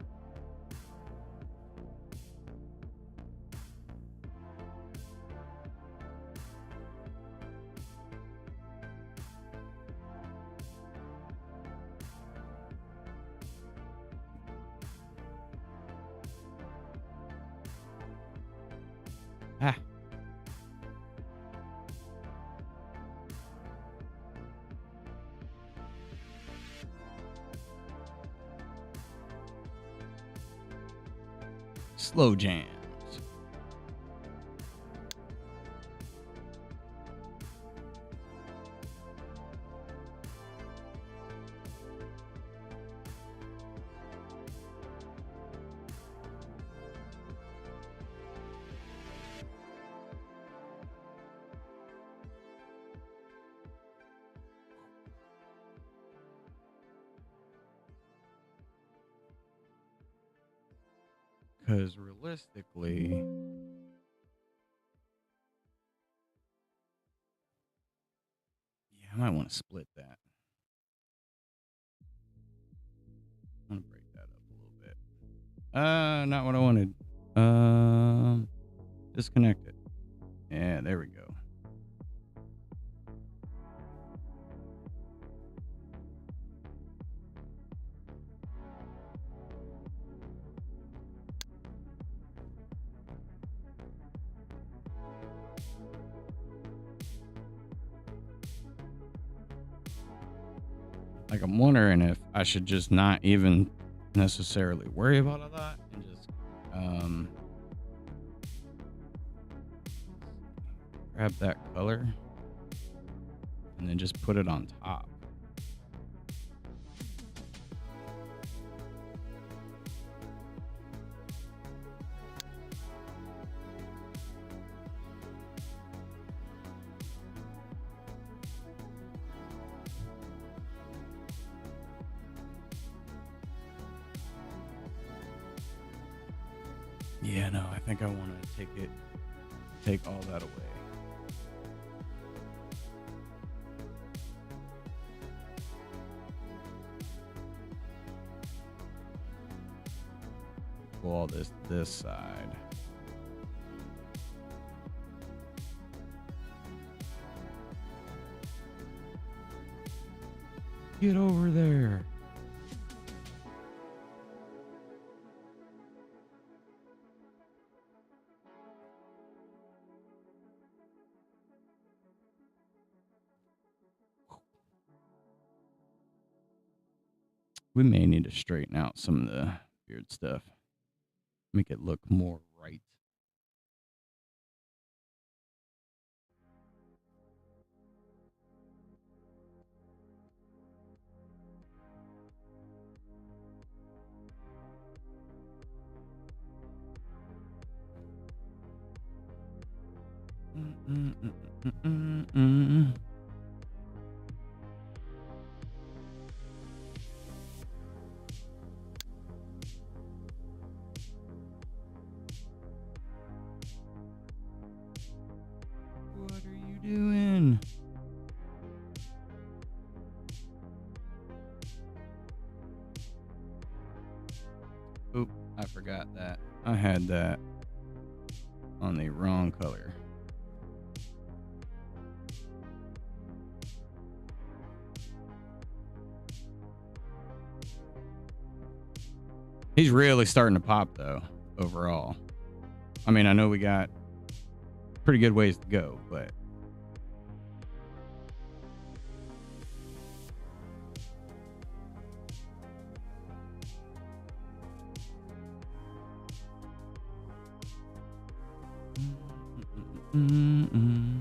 Ah. Slow jams. Because realistically, yeah, I might want to split that. I want to break that up a little bit. Not what I wanted. Disconnect it. Yeah, there we go. Like, I'm wondering if I should just not even necessarily worry about all that and just grab that color and then just put it on top. Yeah, no, I think I want to take all that away. Pull all this side. Get over there. We may need to straighten out some of the weird stuff. Make it look more right. Mm-mm-mm-mm. What are you doing? Oop, I forgot that. I had that on the wrong color. He's really starting to pop, though, overall. I mean, I know we got pretty good ways to go, but mm-mm.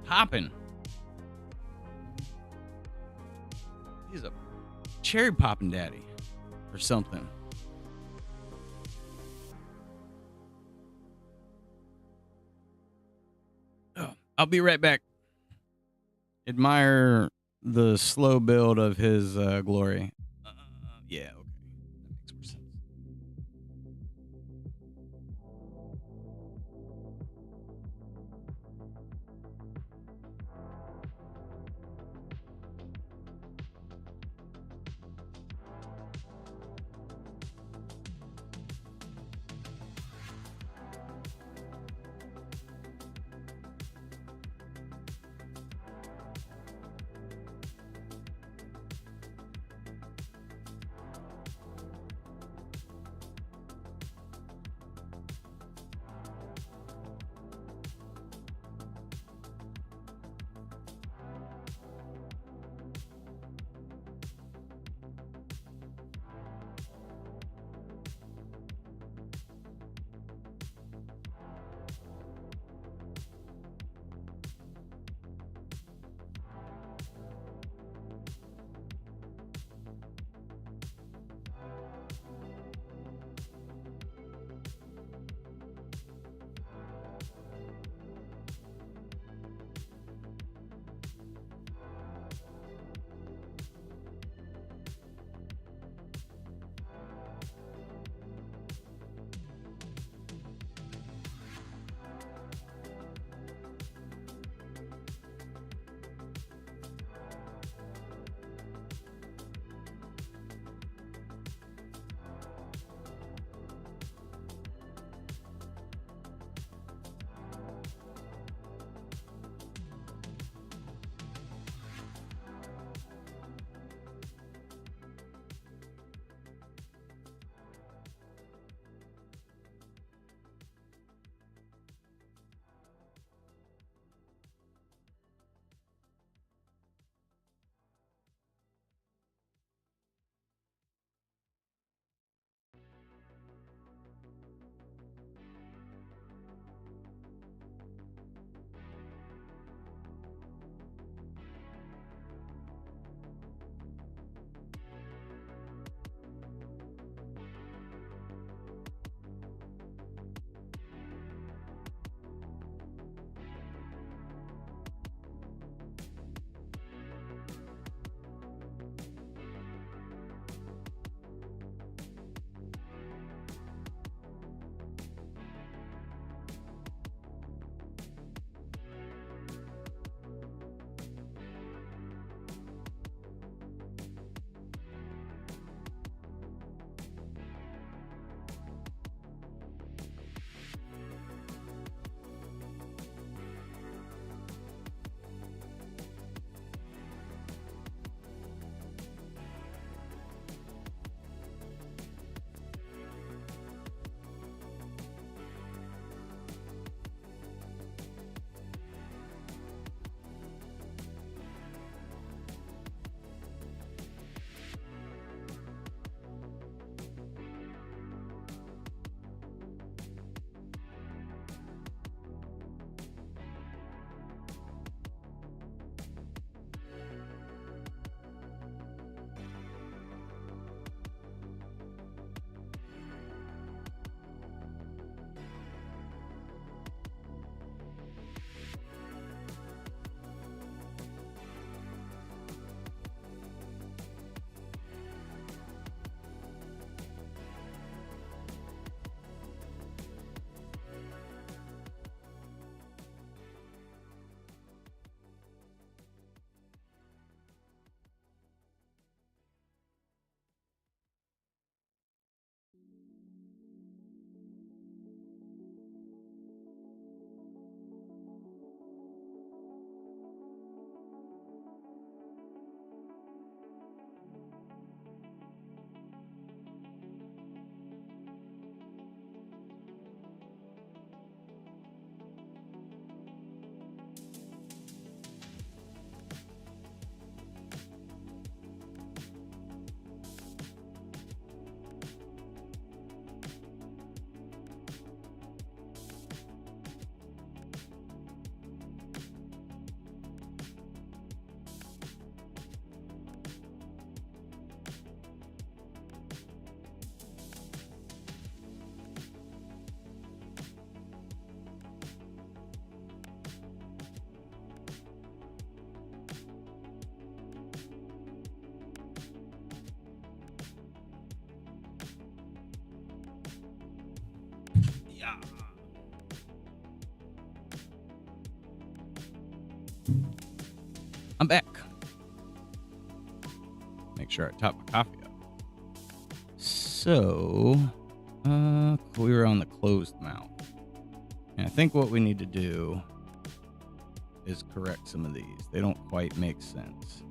Popping. He's a cherry popping daddy or something. Oh, I'll be right back. Admire the slow build of his glory. Yeah, okay. That makes more sense. I'm back. Make sure I top my coffee up. So, we were on the closed mouth. And I think what we need to do is correct some of these. They don't quite make sense.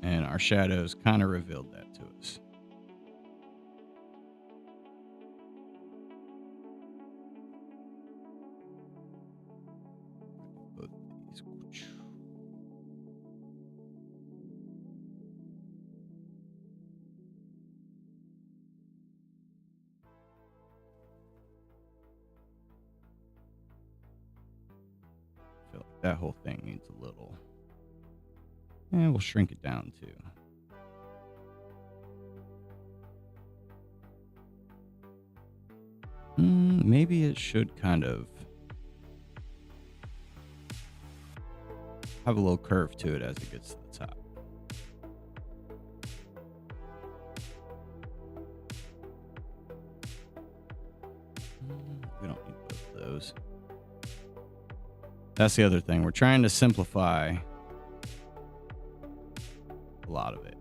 And our shadows kind of revealed that to us. Both these. I feel like that whole thing needs a little. And we'll shrink it down too. Maybe it should kind of have a little curve to it as it gets to the top. We don't need both of those. That's the other thing. We're trying to simplify a lot of it.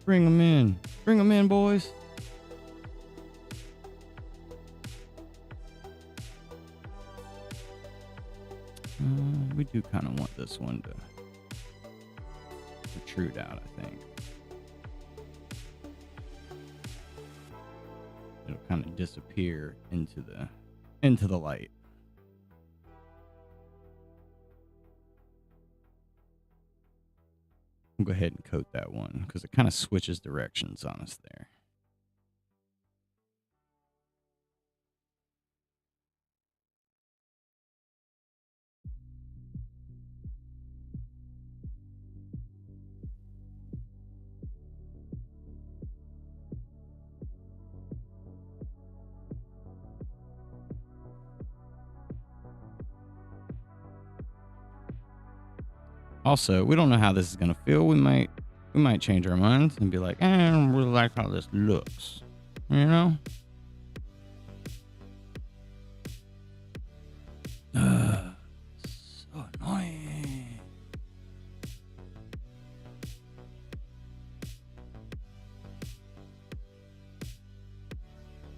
Bring them in. Bring them in, boys. We do kind of want this one to protrude out, I think. It'll kind of disappear into the light. We'll go ahead and coat that one because it kind of switches directions on us there. Also, we don't know how this is going to feel. We might change our minds and be like, I don't really like how this looks. You know? So annoying.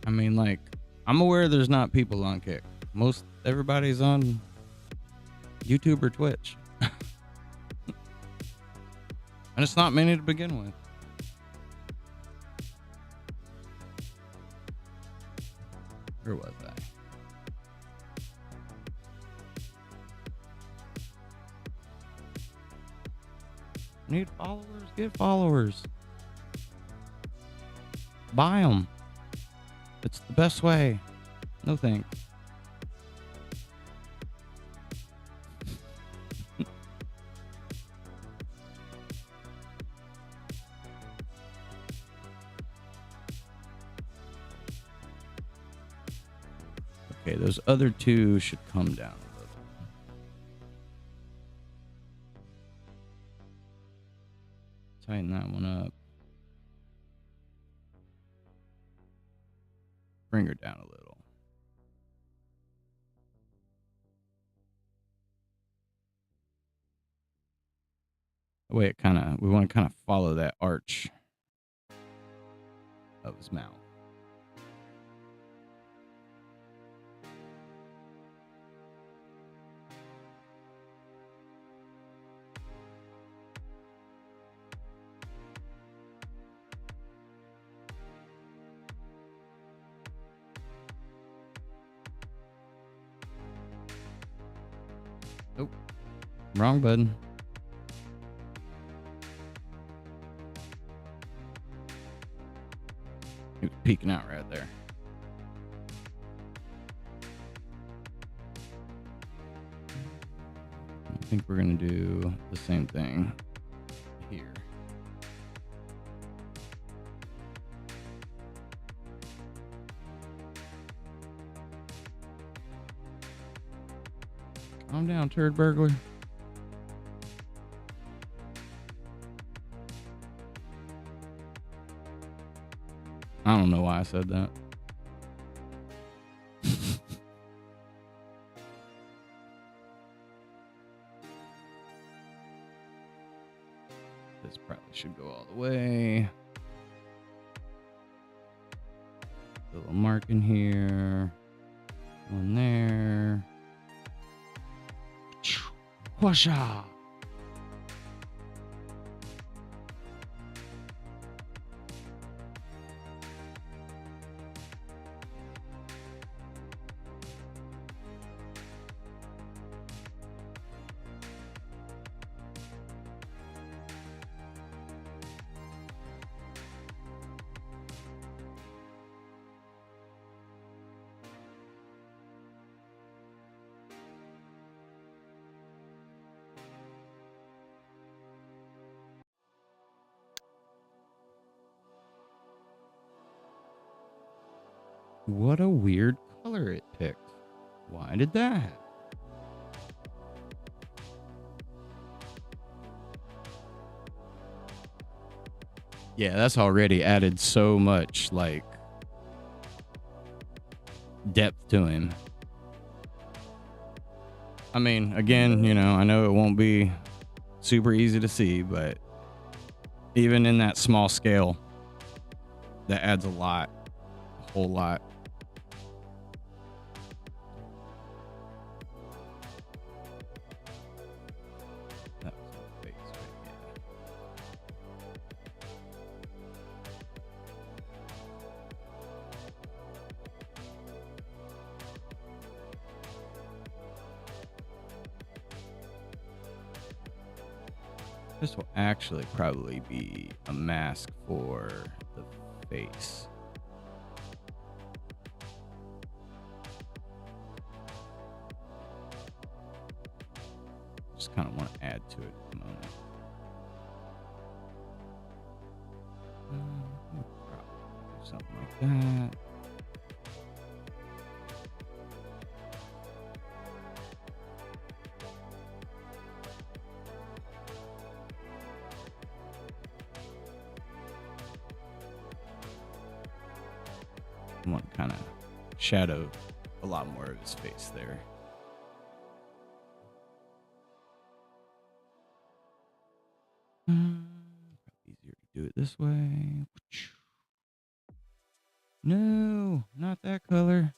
I mean, like, I'm aware there's not people on Kick. Everybody's on YouTube or Twitch. And it's not many to begin with. Where was I? Need followers? Get followers. Buy them. It's the best way. No thanks. Okay, those other two should come down a little. Tighten that one up. Bring her down a little. The way we want to kind of follow that arch of his mouth. Oh, wrong button. He was peeking out right there. I think we're going to do the same thing here. Calm down, turd burglar. I don't know why I said that. This probably should go all the way. A little mark in here. One there. Whoosha! What a weird color it picked. Why did that happen? Yeah, that's already added so much, like, depth to him. I mean, again, you know, I know it won't be super easy to see, but even in that small scale, that adds a lot, a whole lot. That was a face right here. This will actually probably be a mask for the face. Just kind of want to add to it at the moment. Probably do something like that. I want to kind of shadow a lot more of his face there. Easier to do it this way. No, not that color.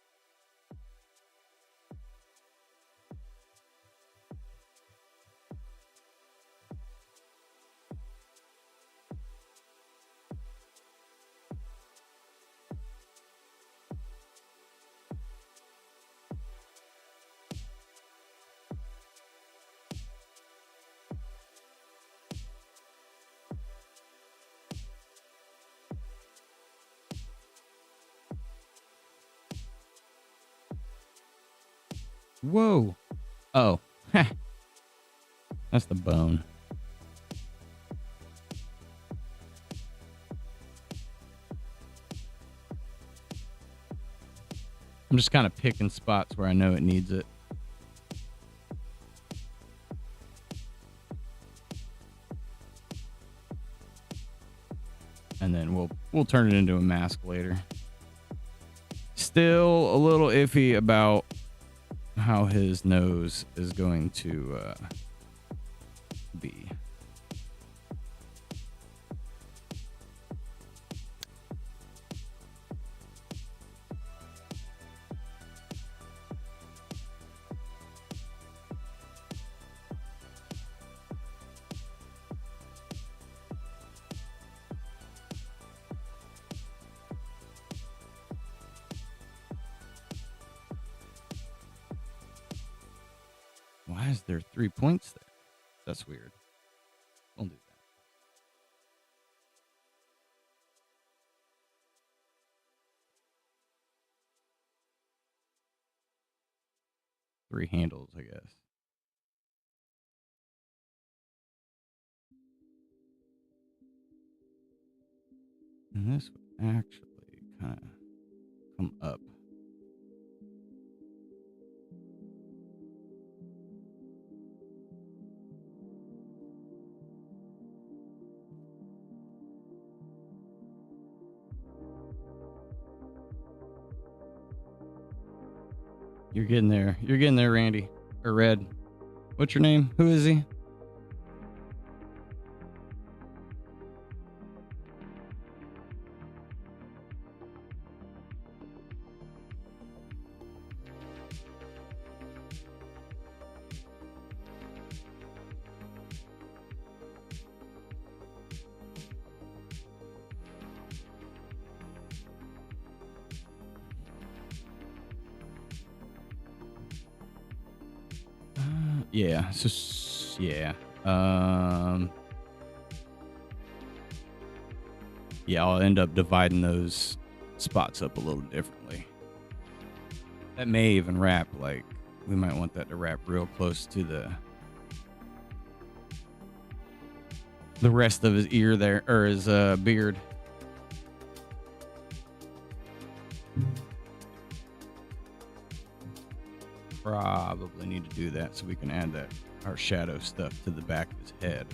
Whoa. Oh. That's the bone. I'm just kind of picking spots where I know it needs it. And then we'll turn it into a mask later. Still a little iffy about how his nose is going to be. Why is there 3 points there? That's weird. Don't do that. 3 handles, I guess. And this would actually kind of come up. You're getting there. You're getting there, Randy. Or Red. What's your name? Who is he? Yeah. So yeah. Yeah, I'll end up dividing those spots up a little differently. That may even wrap, like, we might want that to wrap real close to the rest of his ear there, or his beard. Probably need to do that so we can add that our shadow stuff to the back of his head.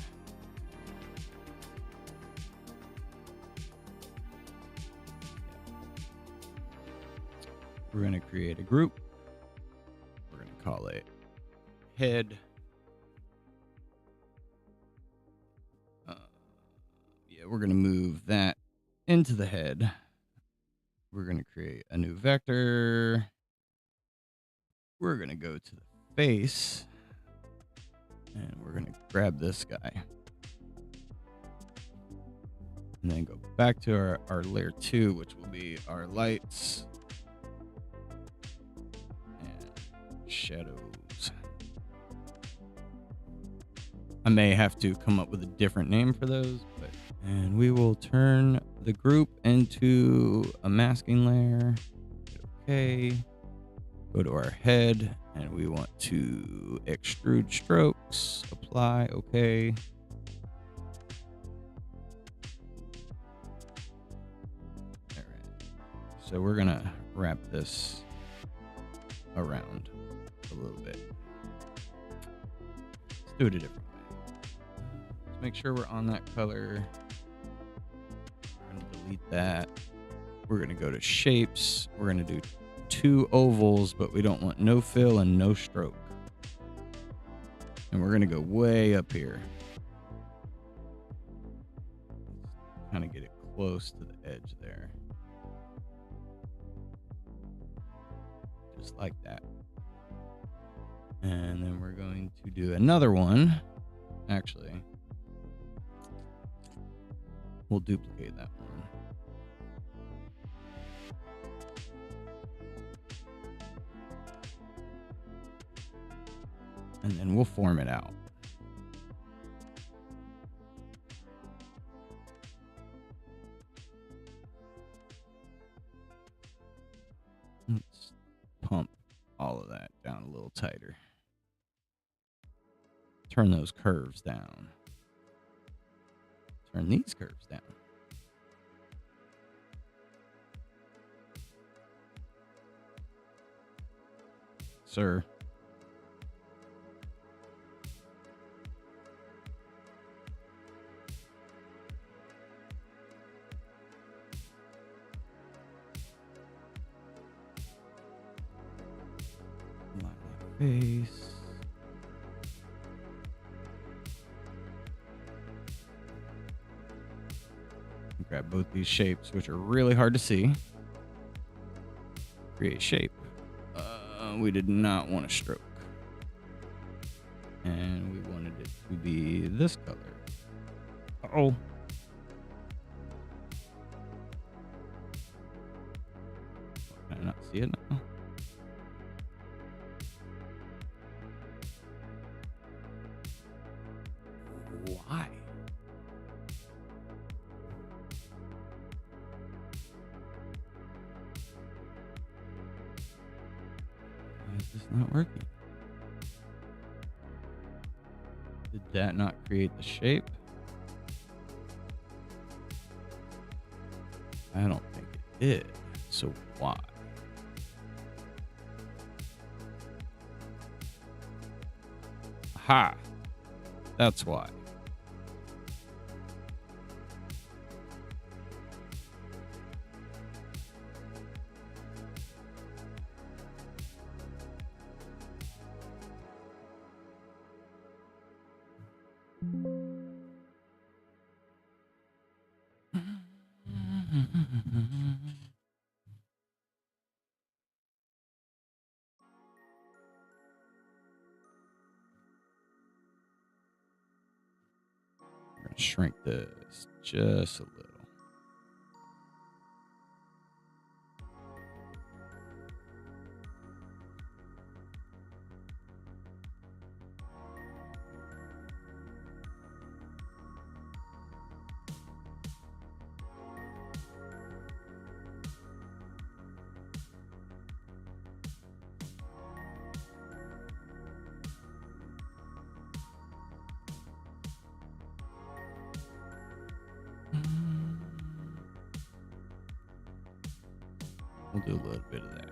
We're going to create a group. We're going to call it head. Yeah, we're going to move that into the head. We're going to create a new vector. We're going to go to the face. And we're going to grab this guy. And then go back to our layer 2, which will be our lights. And shadows. I may have to come up with a different name for those, but and we will turn the group into a masking layer. Okay. Go to our head and we want to extrude strokes. Apply. Okay. All right. So we're going to wrap this around a little bit. Let's do it a different way. Let's make sure we're on that color. We're going to delete that. We're going to go to shapes. We're going to do 2 ovals, but we don't want no fill and no stroke. And we're going to go way up here. Kind of get it close to the edge there. Just like that. And then we're going to do another one. Actually, we'll duplicate that one. And then we'll form it out. Let's pump all of that down a little tighter. Turn those curves down. Turn these curves down. Sir. Line my face. Grab both these shapes, which are really hard to see. Create shape. We did not want a stroke. And we wanted it to be this color. Uh-oh. Can I not see it now? Why? Why is this not working? Did that not create the shape? I don't think it did. So why? Ha! That's why. We're going to shrink this just a little. We'll do a little bit of that.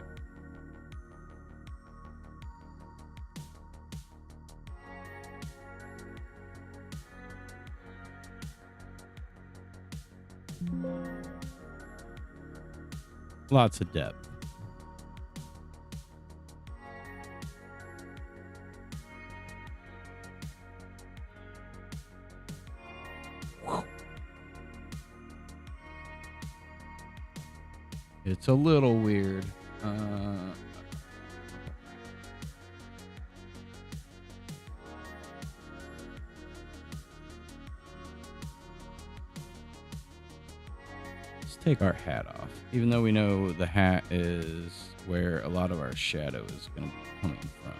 Lots of depth. It's a little weird. Let's take our hat off, even though we know the hat is where a lot of our shadow is going to be coming from.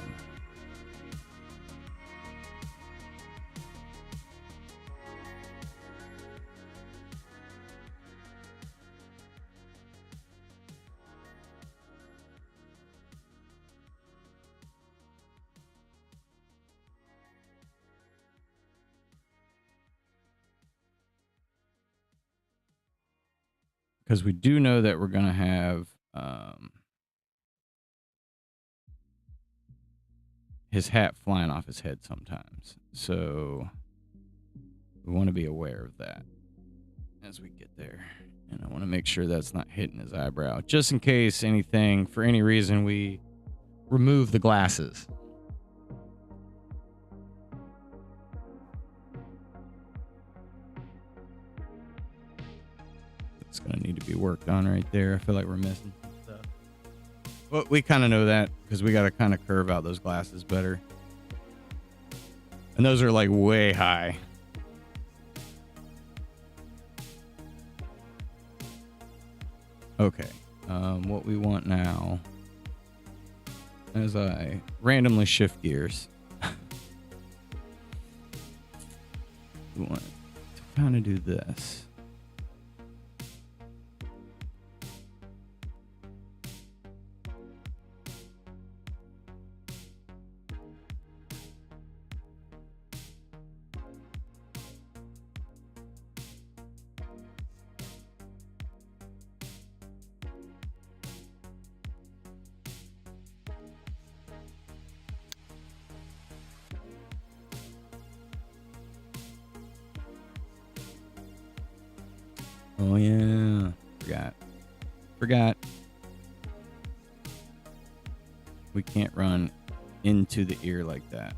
Because we do know that we're going to have his hat flying off his head sometimes. So we want to be aware of that as we get there. And I want to make sure that's not hitting his eyebrow. Just in case anything, for any reason, we remove the glasses. It's going to need to be worked on right there. I feel like we're missing some stuff. But we kind of know that because we got to kind of curve out those glasses better. And those are like way high. Okay. What we want now, as I randomly shift gears, we want to kind of do this. Oh, yeah. Forgot. We can't run into the ear like that.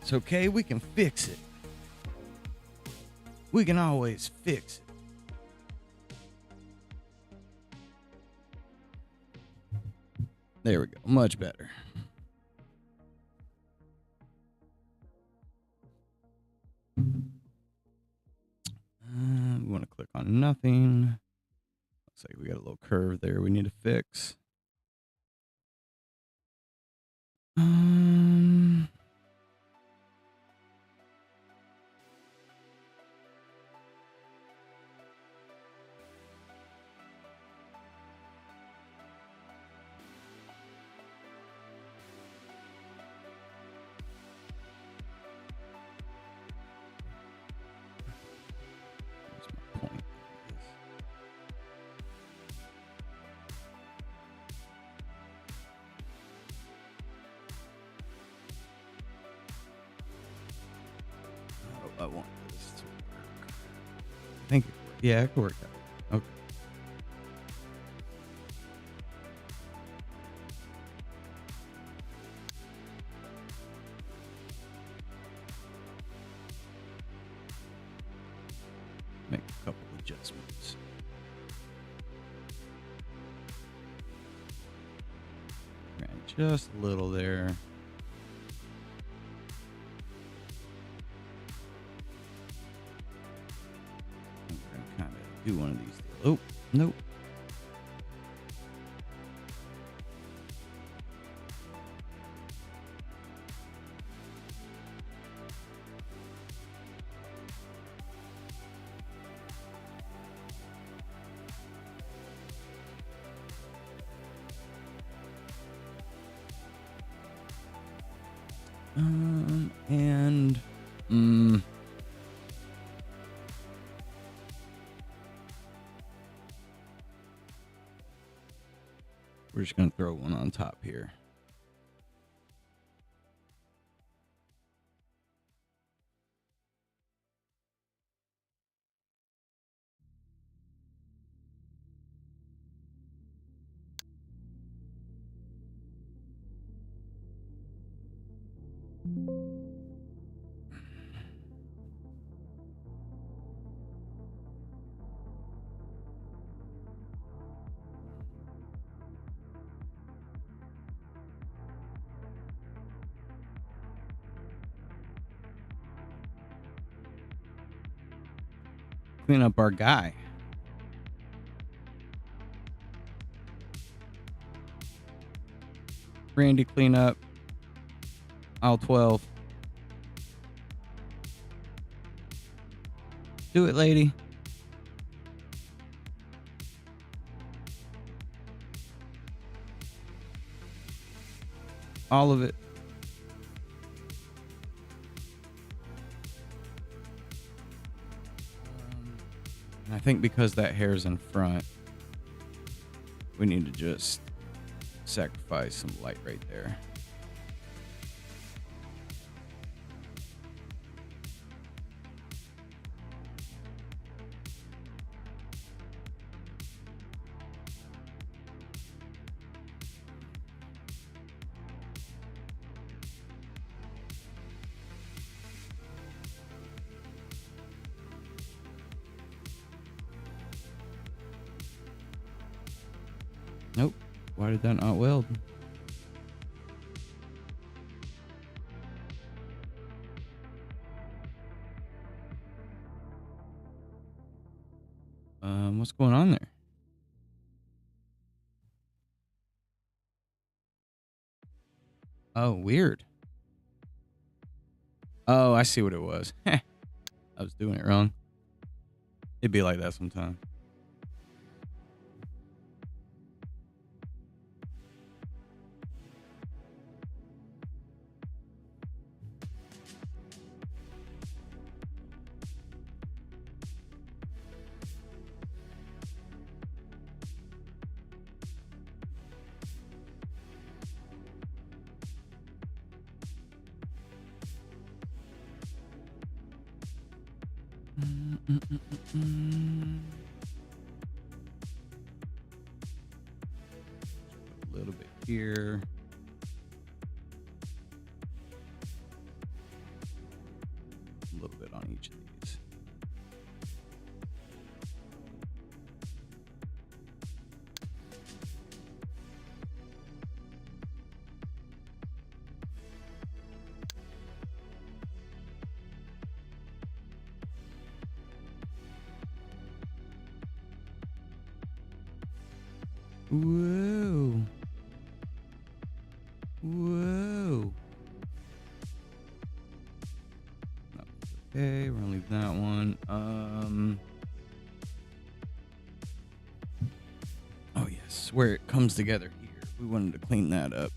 It's okay. We can fix it. We can always fix it. There we go. Much better. We want to click on nothing. Looks like we got a little curve there we need to fix. Where's my point? Oh, I want this to work. I think it worked. Yeah, it could work out. Okay. Make a couple adjustments. Ran just a little there. I'm gonna kind of do one of these. Oh, nope. And we're just gonna throw one on top here. Clean up our guy. Randy, clean up. Aisle 12. Do it, lady. All of it. And I think because that hair's in front, we need to just sacrifice some light right there. Nope. Why did that not weld? What's going on there? Oh, weird. Oh, I see what it was. I was doing it wrong. It'd be like that sometimes. A little bit here. A little bit on each of these. Whoa. Whoa. Okay, we're gonna leave that one. Oh yes, where it comes together here. We wanted to clean that up.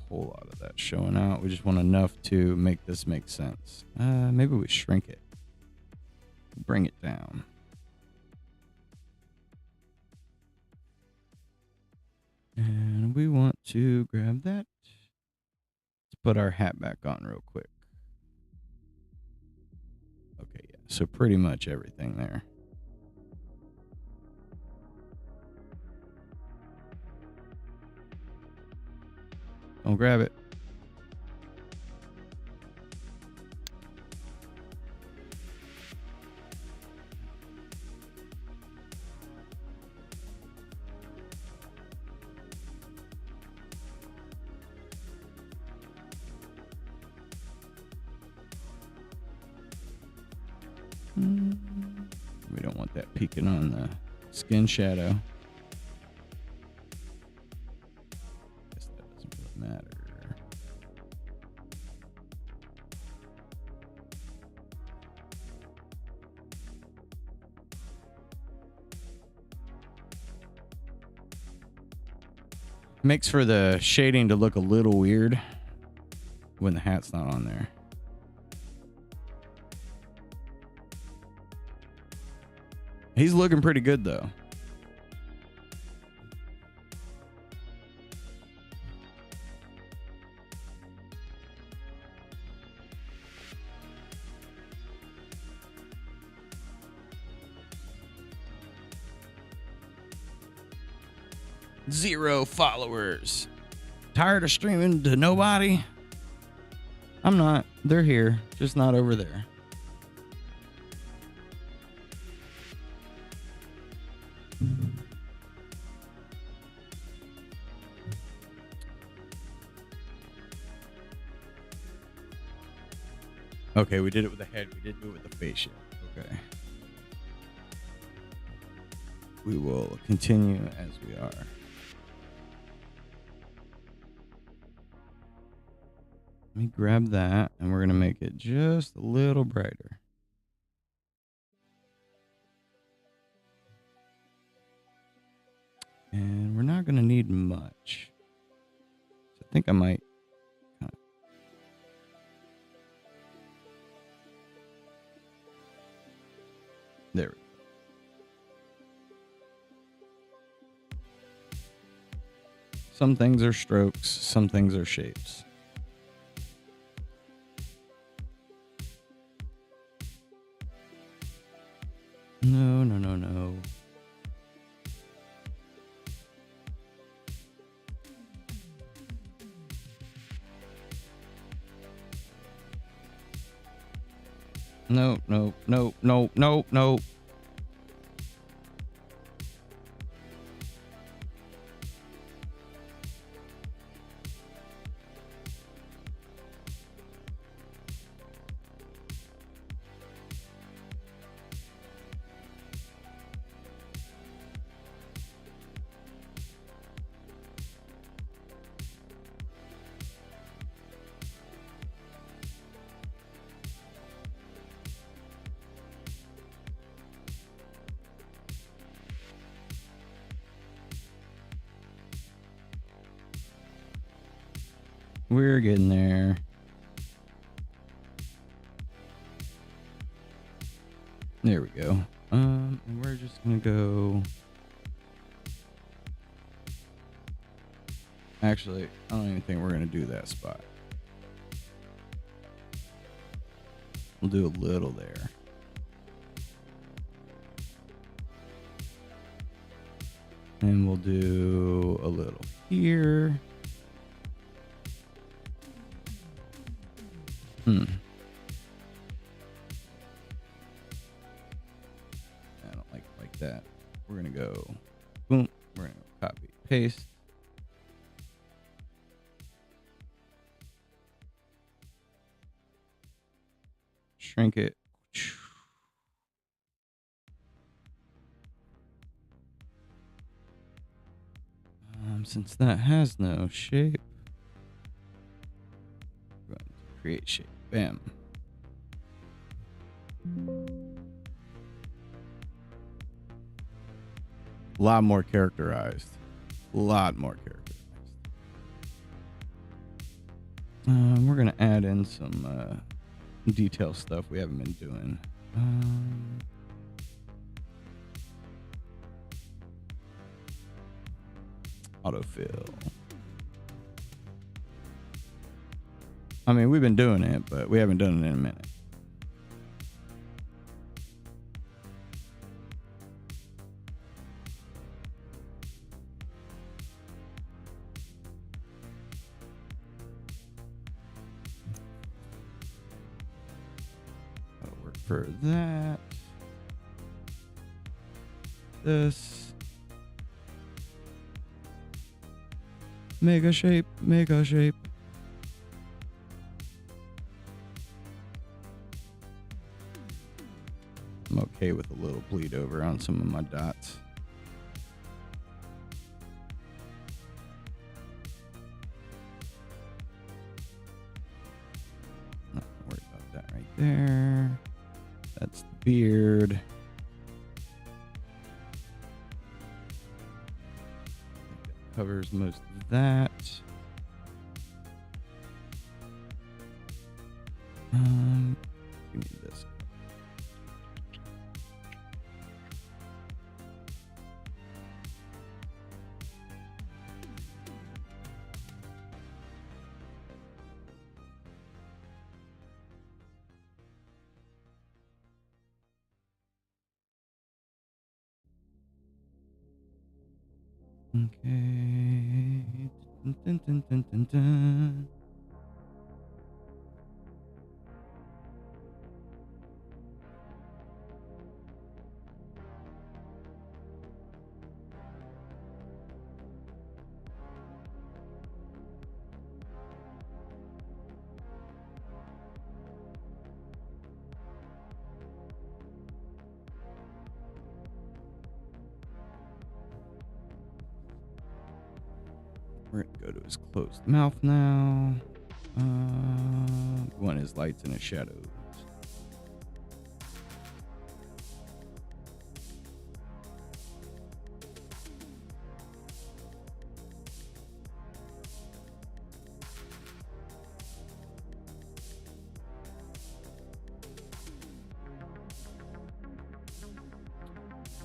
Whole lot of that showing out. We just want enough to make this make sense. Maybe we shrink it. Bring it down. And we want to grab that. Let's put our hat back on real quick. Okay, yeah. So pretty much everything there. Don't grab it. We don't want that peeking on the skin shadow. Guess that doesn't really matter. Makes for the shading to look a little weird when the hat's not on there. He's looking pretty good though. Zero followers. Tired of streaming to nobody? I'm not. They're here, just not over there. Okay, we did it with the head. We didn't do it with the face yet. Okay. We will continue as we are. Let me grab that, and we're going to make it just a little brighter. And we're not going to need much. So I think I might kind of... There we go. Some things are strokes, some things are shapes. No, no, no, no. No, no, no, no, no, no. We're getting there. There we go. And we're just gonna go. Actually, I don't even think we're gonna do that spot. We'll do a little there. And we'll do a little here. Hmm. I don't like that. We're gonna go boom. We're gonna go copy, paste. Shrink it. Since that has no shape, we're going to create shape. Bam. A lot more characterized. A lot more characterized. We're gonna add in some detail stuff we haven't been doing. Autofill. I mean, we've been doing it, but we haven't done it in a minute. That'll work for that. This. Mega shape, mega shape. I'm okay with a little bleed over on some of my dots. Not worried about that right there. That's the beard. Covers most of that. Give me this. Okay. Dun, dun, dun, dun, dun. We're gonna go to his closed mouth now. We want his lights and his shadows.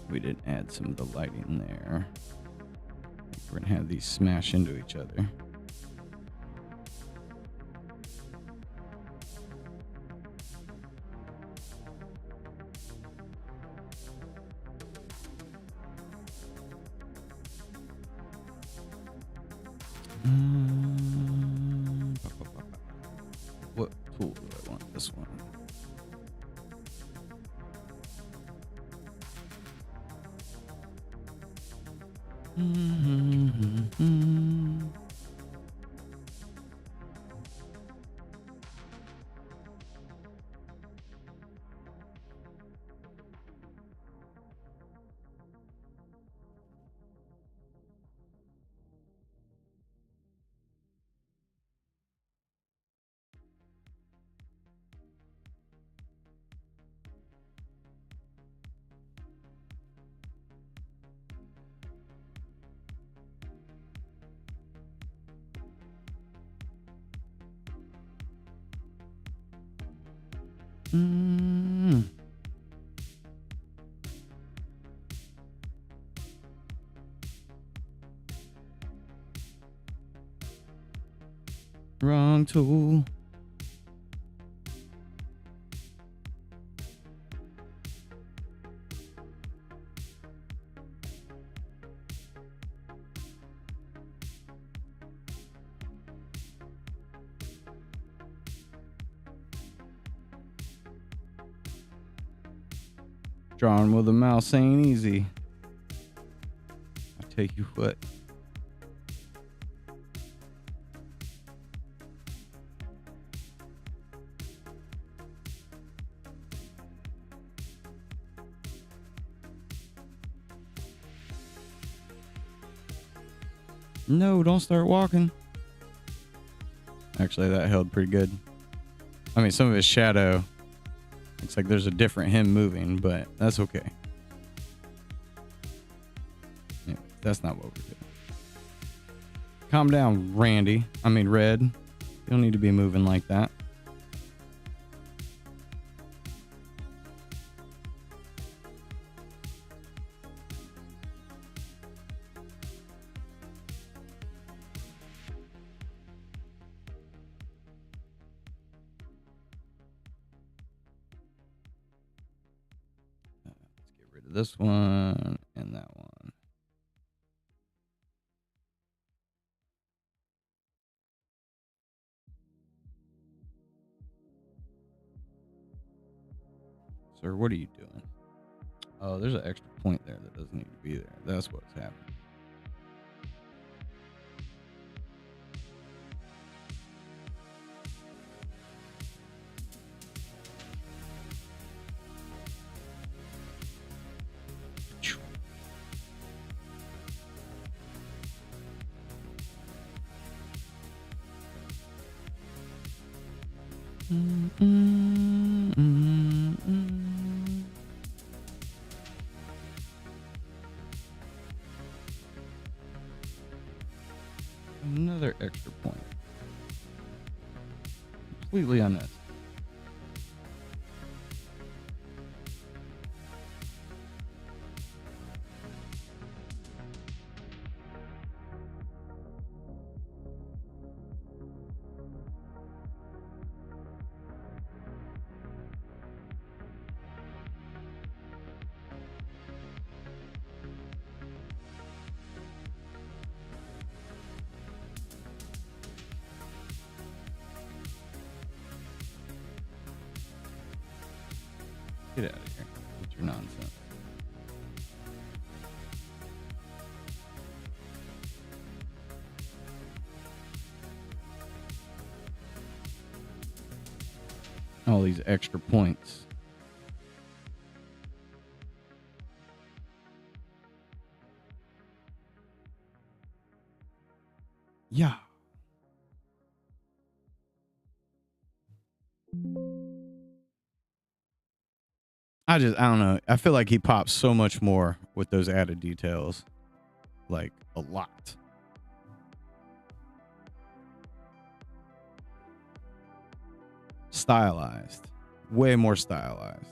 We did add some of the lighting there. We're gonna have these smash into each other. What tool do I want? This one. Wrong tool. Drawing with a mouse ain't easy. I tell you what. No, don't start walking. Actually, that held pretty good. I mean, some of his shadow looks like there's a different him moving, but that's okay. Yeah, that's not what we're doing. Calm down, Randy. I mean, Red. You don't need to be moving like that. Let's get rid of this one and that one. Sir, what are you doing? Oh, there's an extra point there that doesn't need to be there. That's what's happening. Another extra point. Completely unnecessary. Get out of here with your nonsense. All these extra points. Yeah. I don't know. I feel like he pops so much more with those added details. Like, a lot. Stylized. Way more stylized.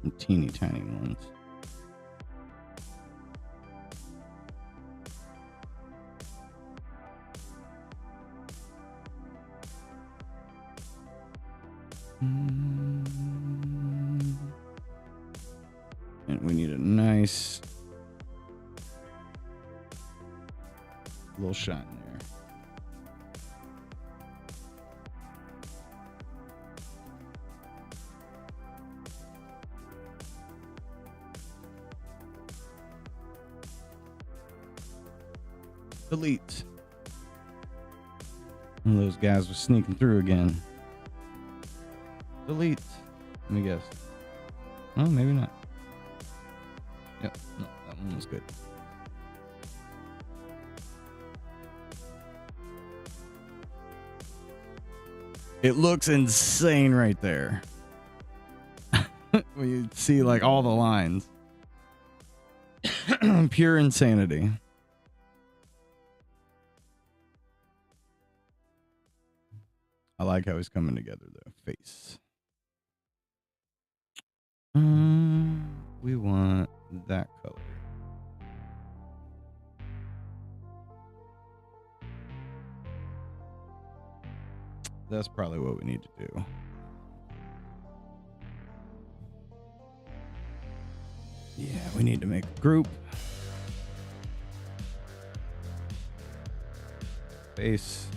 Some teeny tiny ones. And we need a nice little shine there. Delete. One of those guys was sneaking through again. Delete. Let me guess. Oh, maybe not. Yep. No, that one was good. It looks insane right there. When you see like all the lines. Pure insanity. I like how he's coming together though. Face. We want that color. That's probably what we need to do. Yeah, we need to make a group. Face.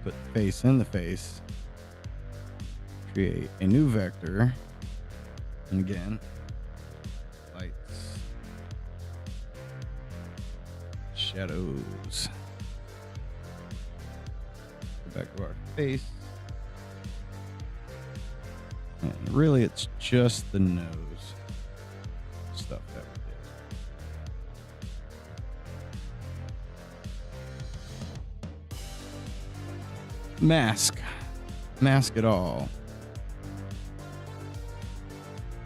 Put face in the face. Create a new vector. And again, lights. Shadows. Go back to our face. And really, it's just the nose stuff that we did. Mask it all,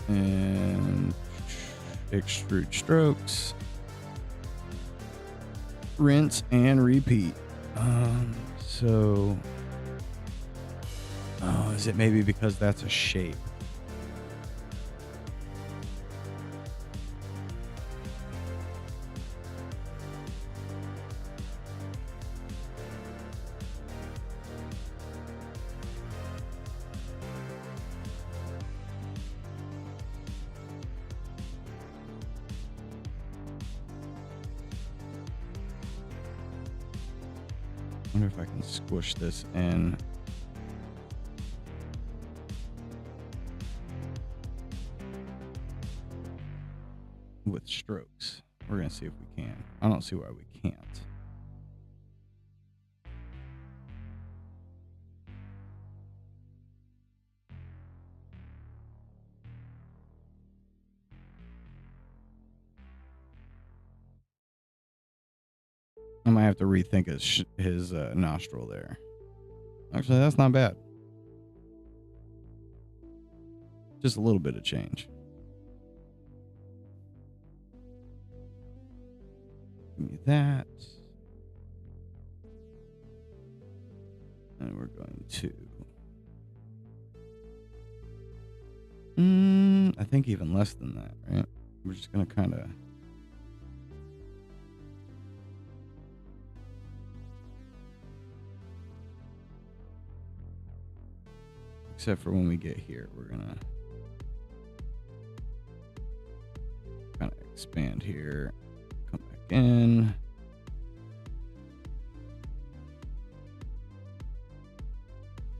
and extrude strokes, rinse and repeat. So is it maybe because that's a shape? I wonder if I can squish this in. With strokes. We're going to see if we can. I don't see why we can't. I might have to rethink his nostril there. Actually, that's not bad. Just a little bit of change. Give me that. And we're going to... I think even less than that, right? We're just going to kind of... Except for when we get here, we're going to kind of expand here. Come back in.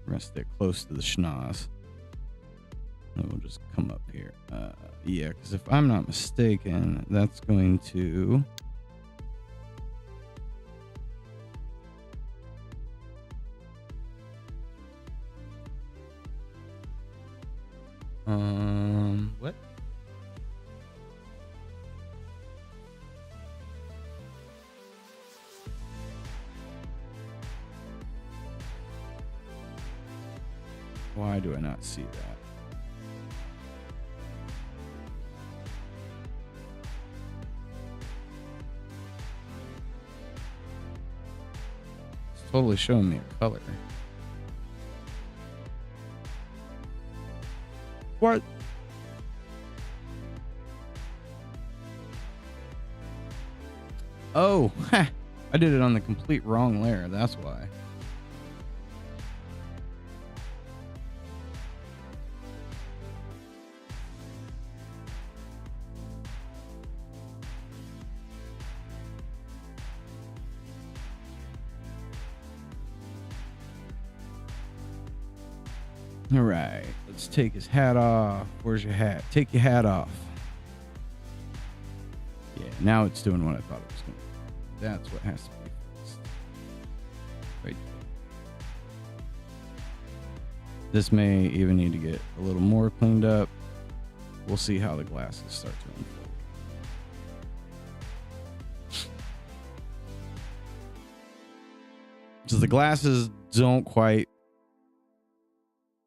We're going to stay close to the schnoz. And we'll just come up here. Yeah, because if I'm not mistaken, that's going to... What? Why do I not see that? It's totally showing me a color. What? Oh, I did it on the complete wrong layer. That's why. All right, let's take his hat off. Where's your hat? Take your hat off. Yeah, now it's doing what I thought it was going to do. That's what has to be fixed. Right. This may even need to get a little more cleaned up. We'll see how the glasses start to unfold. So the glasses don't quite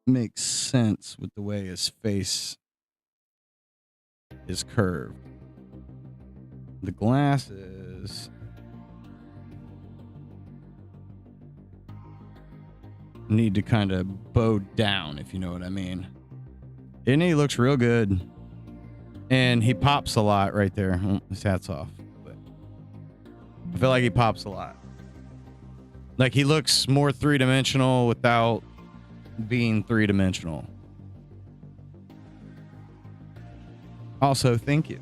make sense with the way his face is curved. The glasses need to kind of bow down, if you know what I mean. And he looks real good. And he pops a lot right there. Oh, his hat's off. But I feel like he pops a lot. Like he looks more three-dimensional without being three-dimensional. Also, thank you.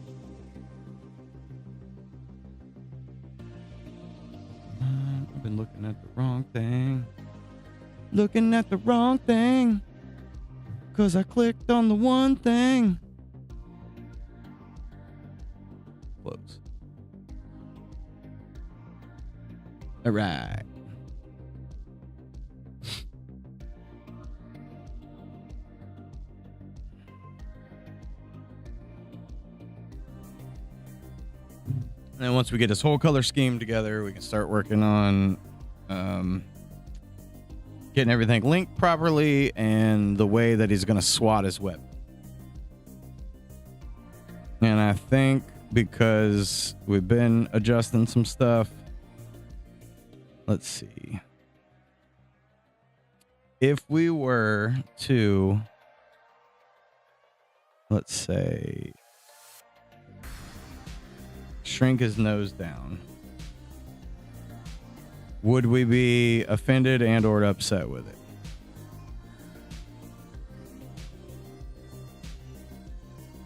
I've been looking at the wrong thing. Looking at the wrong thing. 'Cause I clicked on the one thing. Close. All right. And then once we get this whole color scheme together, we can start working on getting everything linked properly and the way that he's going to swat his weapon. And I think because we've been adjusting some stuff, let's see. If we were to, let's say, shrink his nose down, would we be offended and or upset with it?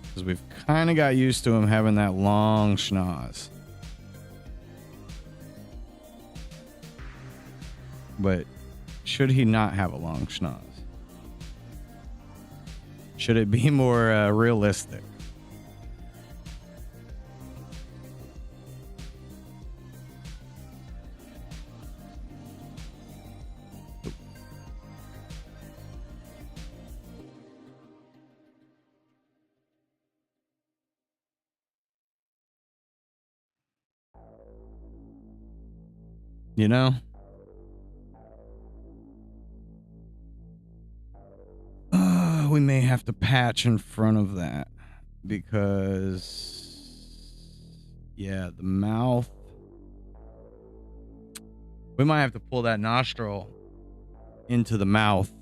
Because we've kind of got used to him having that long schnoz. But should he not have a long schnoz? Should it be more realistic? You know? We may have to patch in front of that because, yeah, the mouth. We might have to pull that nostril into the mouth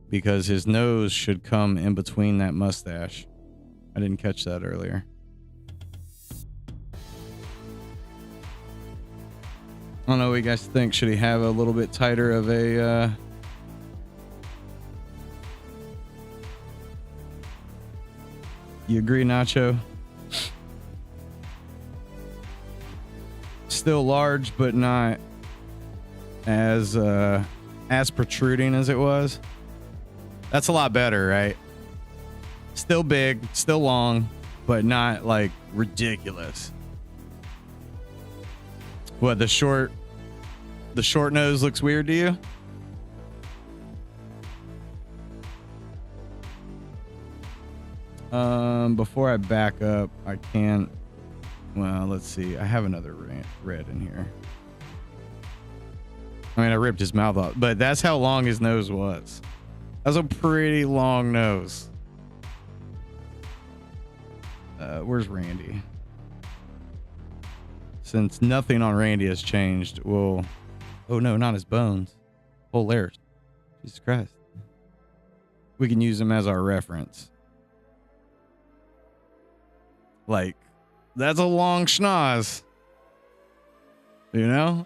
because his nose should come in between that mustache. I didn't catch that earlier. I don't know what you guys think. Should he have a little bit tighter of a you agree, Nacho? Still large, but not as protruding as it was. That's a lot better, right? Still big, still long, but not like ridiculous. What, the short nose looks weird to you? Before I back up, I can't. Well, let's see. I have another red in here. I mean, I ripped his mouth off, but that's how long his nose was. That's a pretty long nose. Where's Randy? Since nothing on Randy has changed, we'll... Oh, no, not his bones. Whole layers. Jesus Christ. We can use him as our reference. Like, that's a long schnoz. You know?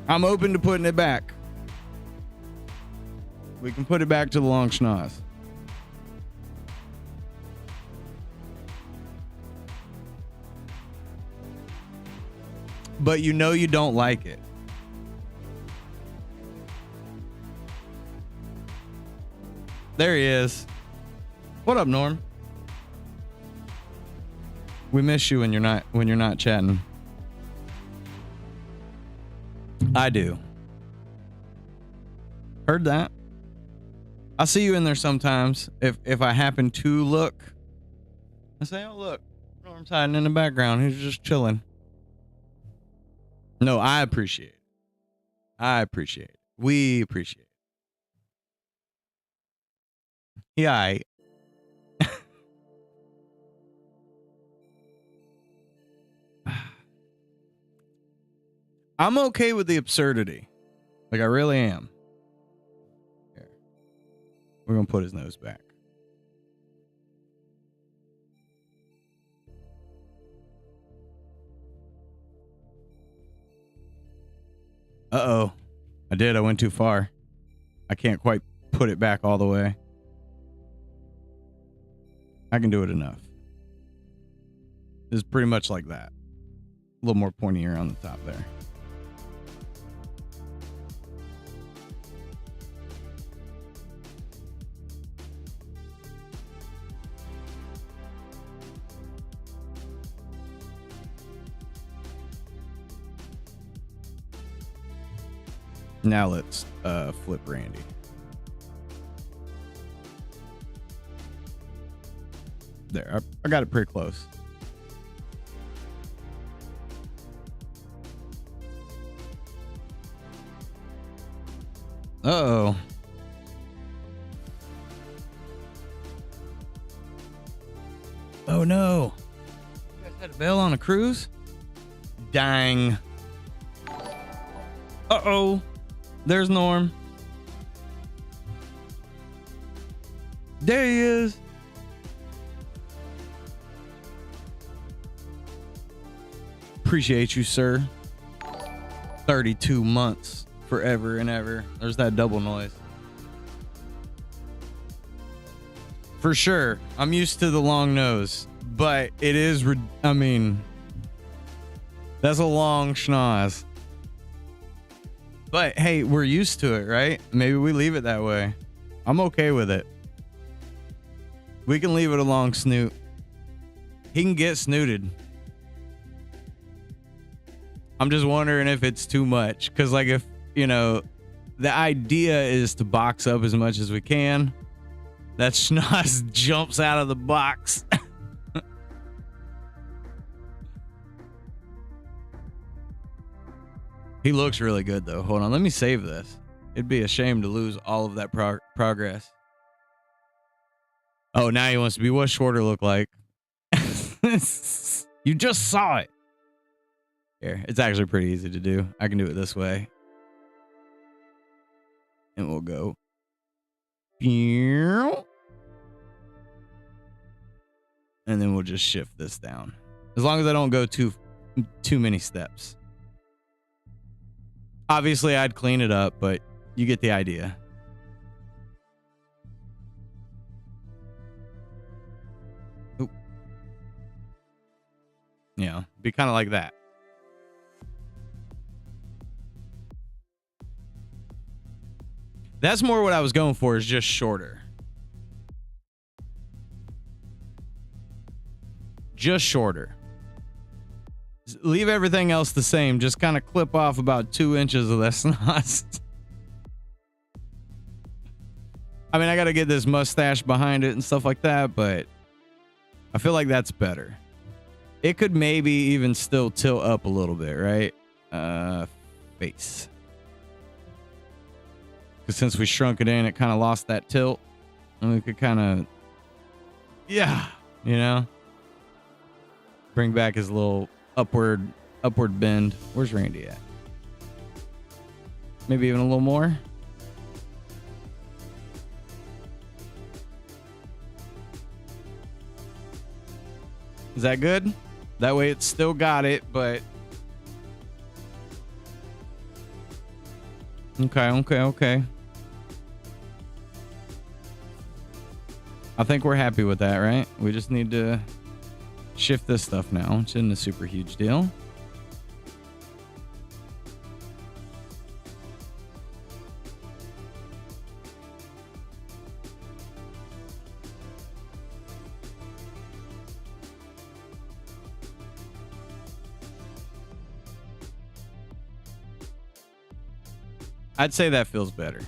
I'm open to putting it back. We can put it back to the long schnoz. But you know you don't like it. There he is. What up, Norm? We miss you when you're not chatting. I do. Heard that. I see you in there sometimes. If I happen to look, I say, "Oh, look, Norm's hiding in the background. He's just chilling." No, I appreciate it. I appreciate it. We appreciate it. Yeah, I'm okay with the absurdity. Like, I really am. Here. We're going to put his nose back. Uh-oh. I did. I went too far. I can't quite put it back all the way. I can do it enough. It's pretty much like that. A little more pointier on the top there. Now let's flip Randy. There, I got it pretty close. Uh-oh. Oh no. You guys had to bail on a cruise? Dang. Uh-oh. There's Norm. There he is. Appreciate you, sir. 32 months. Forever and ever. There's that double noise. For sure. I'm used to the long nose. But it is... I mean... That's a long schnoz. But hey, we're used to it, right? Maybe we leave it that way. I'm okay with it. We can leave it a long snoot. He can get snooted. I'm just wondering if it's too much. Because, like, if, you know, the idea is to box up as much as we can. That schnoz jumps out of the box. He looks really good, though. Hold on. Let me save this. It'd be a shame to lose all of that progress. Oh, now he wants to be what shorter look like. You just saw it. Here, it's actually pretty easy to do. I can do it this way. And we'll go. And then we'll just shift this down. As long as I don't go too many steps. Obviously, I'd clean it up, but you get the idea. Oop. You know, be kind of like that. That's more what I was going for, is just shorter. Just shorter. Leave everything else the same. Just kind of clip off about 2 inches of that snot. I mean, I got to get this mustache behind it and stuff like that, but I feel like that's better. It could maybe even still tilt up a little bit, right? Face. Because since we shrunk it in, it kind of lost that tilt. And we could kind of, yeah, you know, bring back his little upward bend. Where's Randy at? Maybe even a little more. Is that good? That way it's still got it, but okay. I think we're happy with that, right? We just need to shift this stuff now. It's in a super huge deal. I'd say that feels better.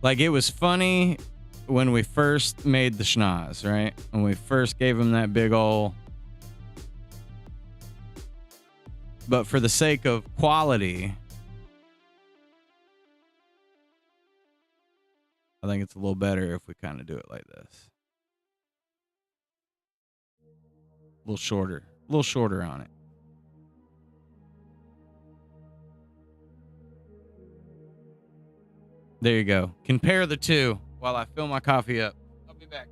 Like, it was funny when we first made the schnoz, right? When we first gave him that big ol'. But for the sake of quality, I think it's a little better if we kind of do it like this. A little shorter on it. There you go. Compare the two while I fill my coffee up. I'll be back.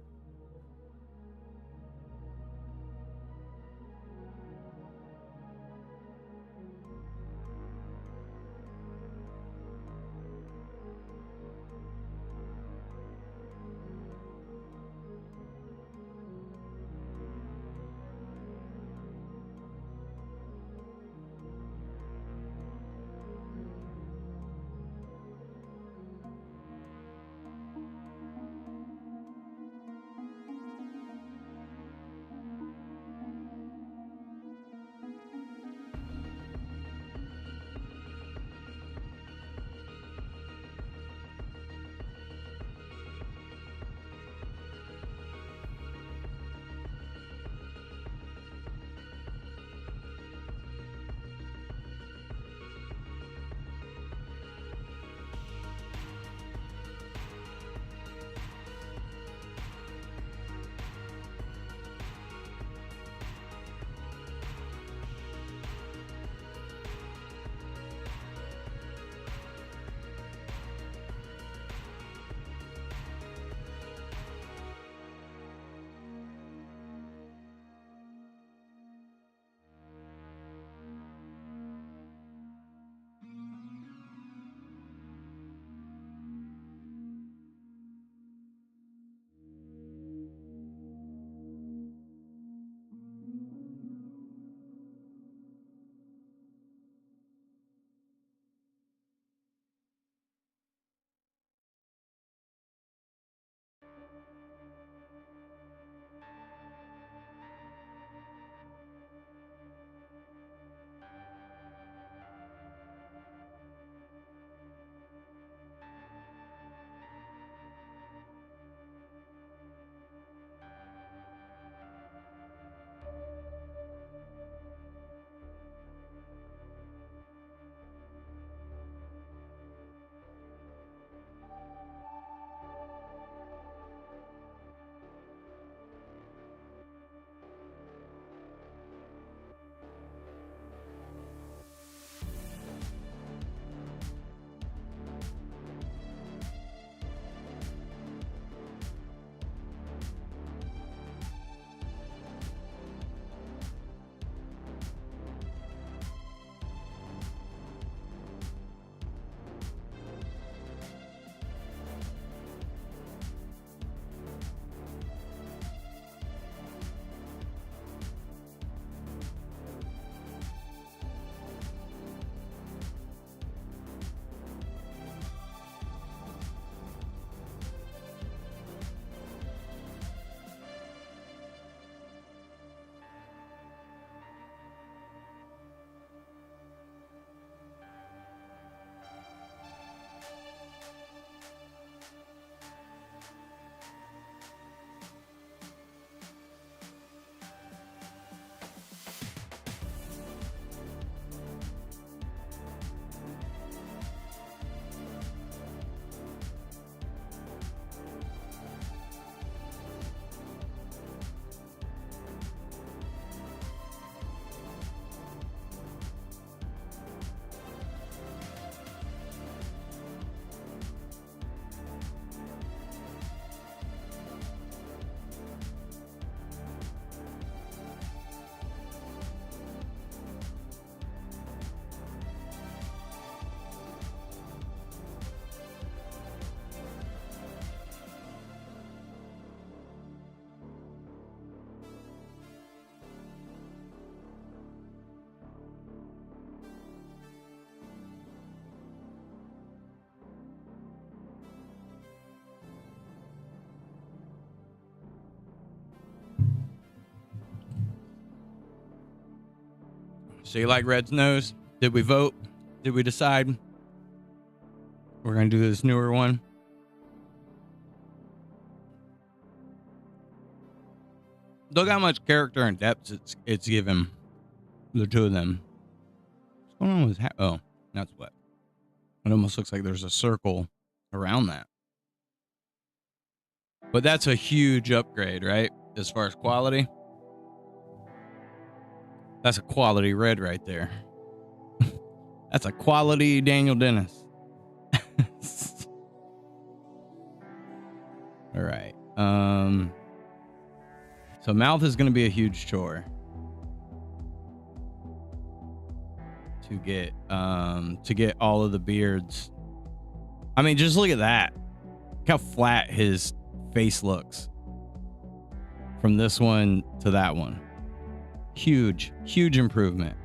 So you like Red's nose? Did we vote? Did we decide we're going to do this newer one? Look how much character and depth it's given the two of them. What's going on with oh, that's what. It almost looks like there's a circle around that. But that's a huge upgrade, right? As far as quality. That's a quality red right there. That's a quality Daniel Dennis. All right. So mouth is going to be a huge chore to get all of the beards. I mean, just look at that. Look how flat his face looks from this one to that one. Huge improvement.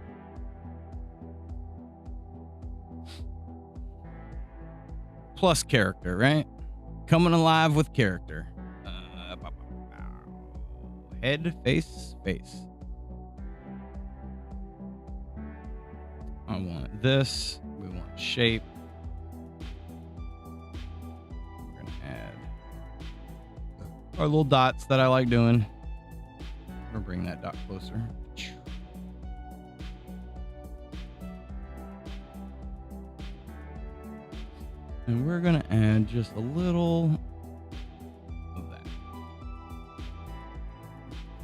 Plus character, right? Coming alive with character. Head, face. I want this. We want shape. We're going to add our little dots that I like doing. We're going to bring that dot closer. And we're going to add just a little of that.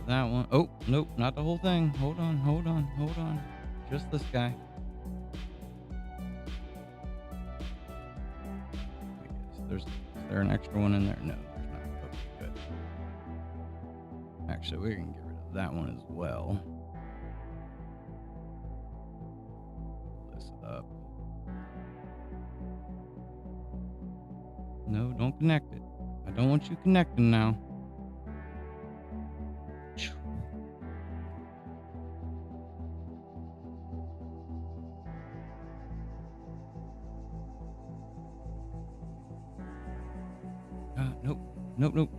That one. Oh, nope, not the whole thing. Hold on. Just this guy. Is there an extra one in there? No, there's not. Okay, good. Actually, we can get rid of that one as well. Pull this up. No, don't connect it. I don't want you connecting now. Nope.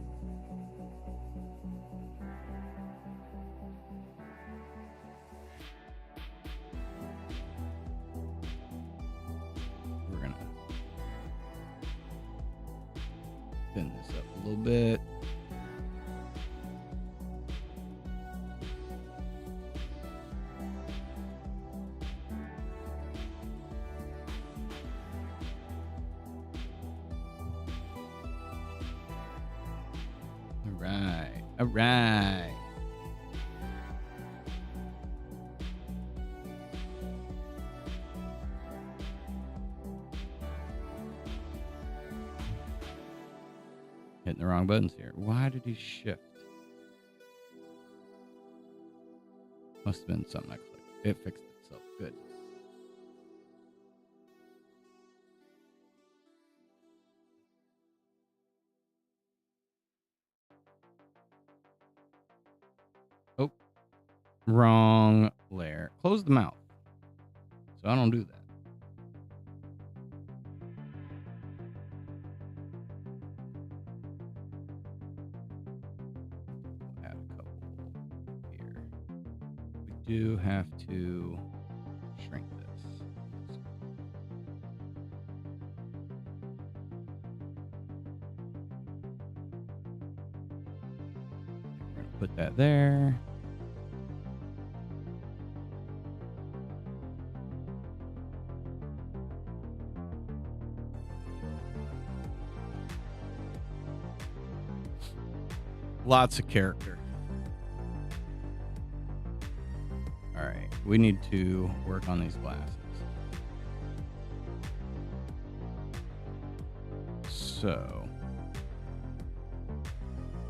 We're gonna thin this up a little bit. All right. Hitting the wrong buttons here. Why did he shift? Must have been something I clicked. It fixed itself. Good. Oh, wrong layer. Close the mouth. So I don't do that. Add a couple here. We do have to shrink this. We're going to put that there. Lots of character. All right, we need to work on these glasses. So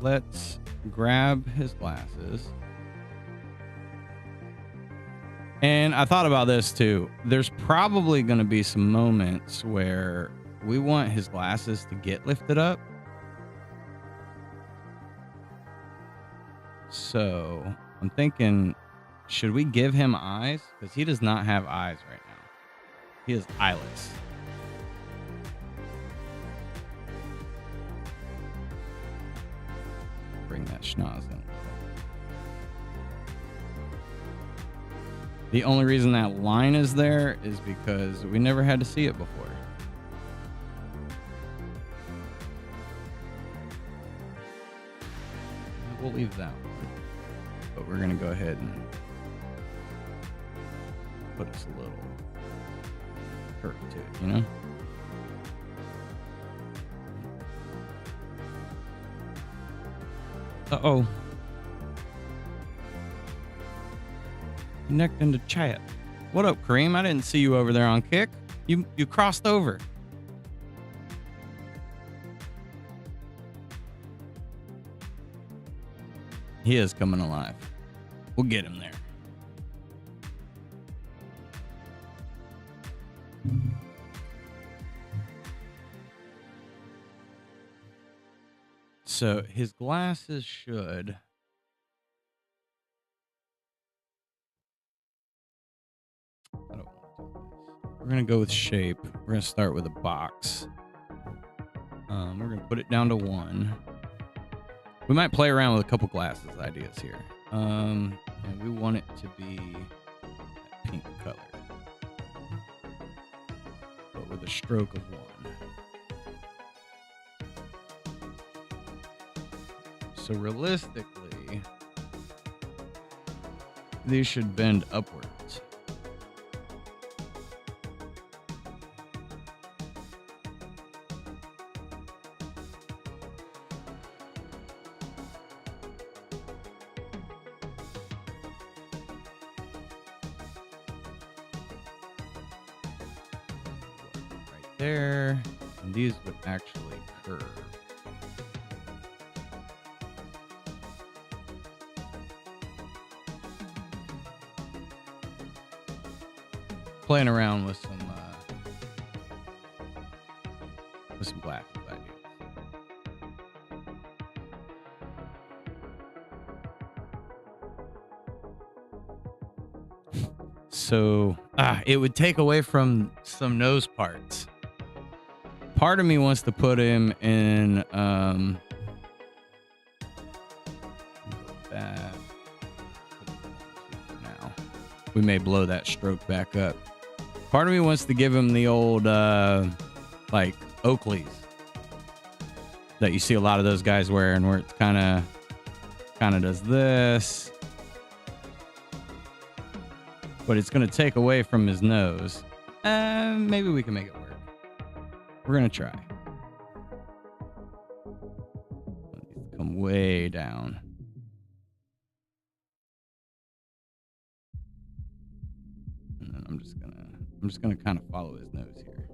let's grab his glasses. And I thought about this too. There's probably going to be some moments where we want his glasses to get lifted up. So I'm thinking, should we give him eyes? Because he does not have eyes right now. He is eyeless. Bring that schnoz in. The only reason that line is there is because we never had to see it before. We'll leave that one. But we're going to go ahead and put us a little perk to it, you know? Uh-oh. Connecting to chat. What up, Kareem? I didn't see you over there on Kick. You crossed over. He is coming alive. We'll get him there. So his glasses should... I don't want to do this. We're going to go with shape. We're going to start with a box. We're going to put it down to 1. We might play around with a couple glasses ideas here. And we want it to be that pink color, but with a stroke of 1. So realistically, these should bend upwards. Right there, and these would actually curve. Playing around with some glasses ideas. So it would take away from some nose parts. Part of me wants to put him in that. Now we may blow that stroke back up. Part of me wants to give him the old, like, Oakleys that you see a lot of those guys wearing, where it's kind of does this. But it's going to take away from his nose. Maybe we can make it work. We're going to try. Come way down. And then I'm just gonna kind of follow his nose here.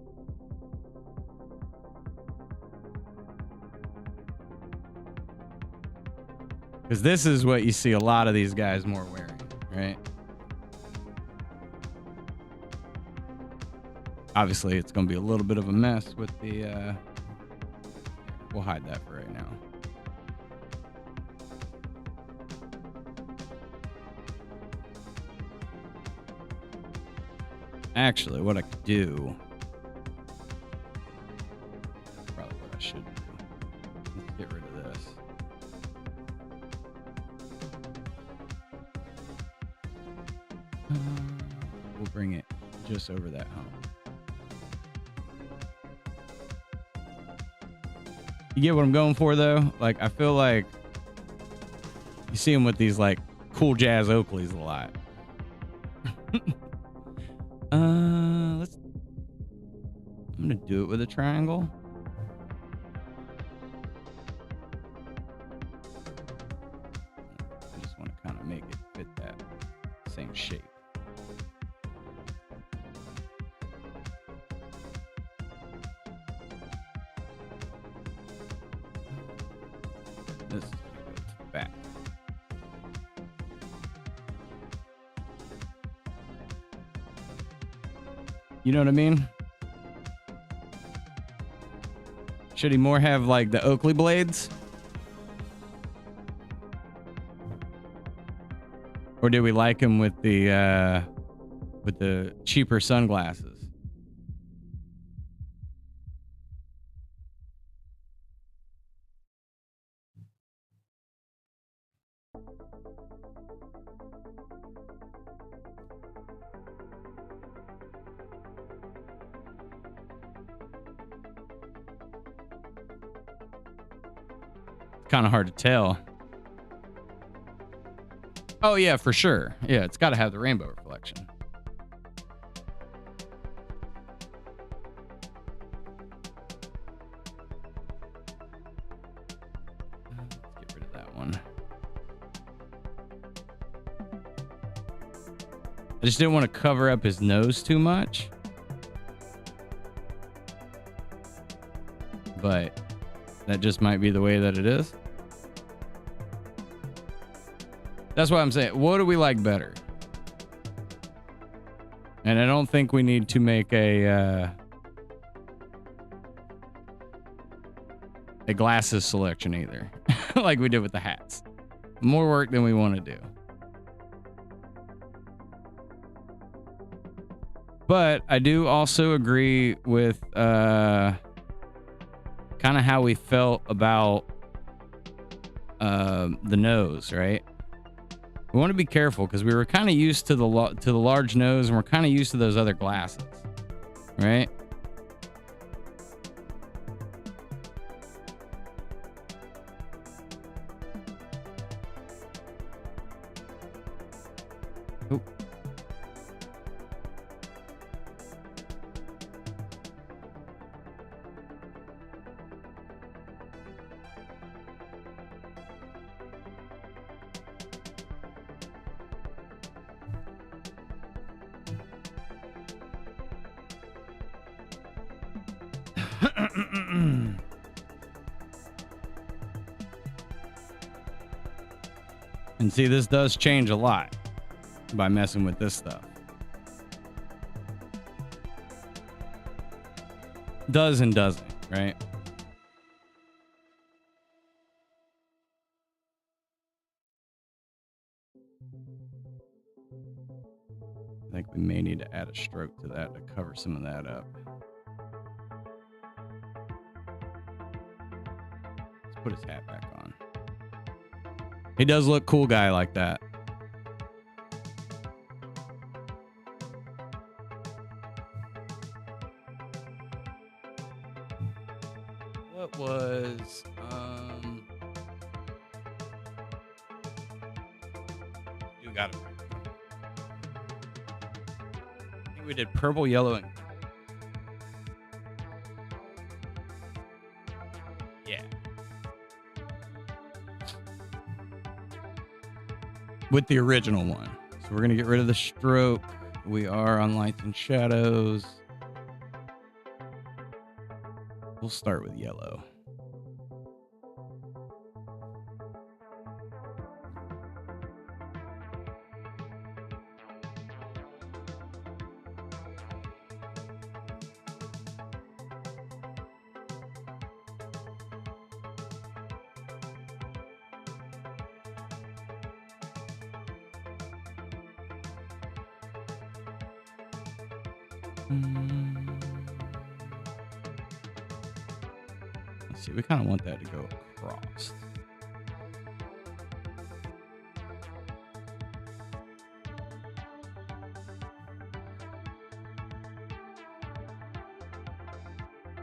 Because this is what you see a lot of these guys more wearing, right? Obviously, it's going to be a little bit of a mess with the... we'll hide that for right now. Actually, what I could do... That's probably what I should do. Let's get rid of this. We'll bring it just over that hump. You get what I'm going for, though? Like, I feel like you see him with these, like, cool jazz Oakleys a lot. I'm gonna do it with a triangle. I just want to kind of make it fit that same shape. This goes back. You know what I mean? Should he more have like the Oakley blades? Or do we like him with the cheaper sunglasses? kind of hard to tell. Oh yeah, for sure. Yeah, it's got to have the rainbow reflection. Let's get rid of that one. I just didn't want to cover up his nose too much. But that just might be the way that it is. That's what I'm saying. What do we like better? And I don't think we need to make a glasses selection either, like we did with the hats. More work than we want to do. But I do also agree with kind of how we felt about the nose, right? We want to be careful because we were kind of used to the large nose, and we're kind of used to those other glasses, right? Oh. And see, this does change a lot by messing with this stuff. Does and doesn't, right? I think we may need to add a stroke to that to cover some of that up. Let's put his hat back on. He does look cool guy like that. What was you got it. I think we did purple, yellow, and yeah. With the original one. So we're gonna get rid of the stroke. We are on lights and shadows. We'll start with yellow. Let's see, we kind of want that to go across.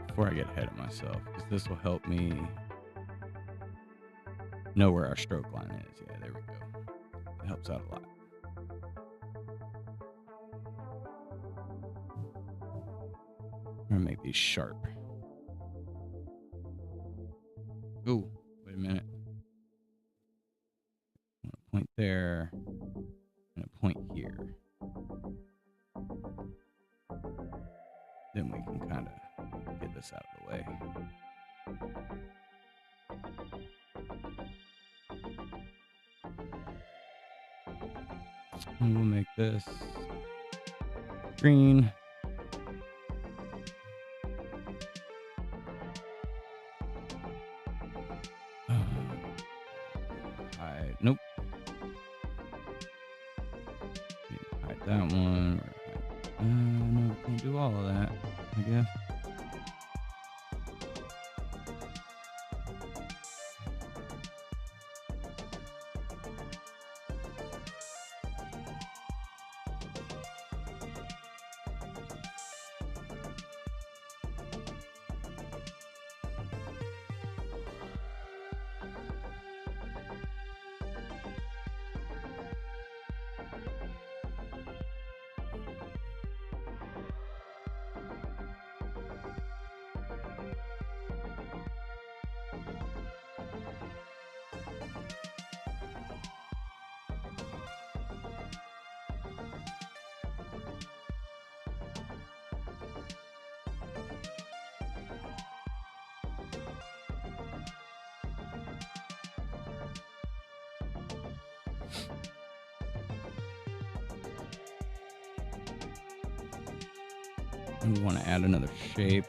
Before I get ahead of myself, because this will help me know where our stroke line is. Yeah, there we go. It helps out a lot. I'm gonna make these sharp. Ooh, wait a minute. I'm gonna point there. I'm gonna point here. Then we can kind of get this out of the way. And we'll make this green. Nope. Hide that one. No, can't do all of that, I guess. We want to add another shape.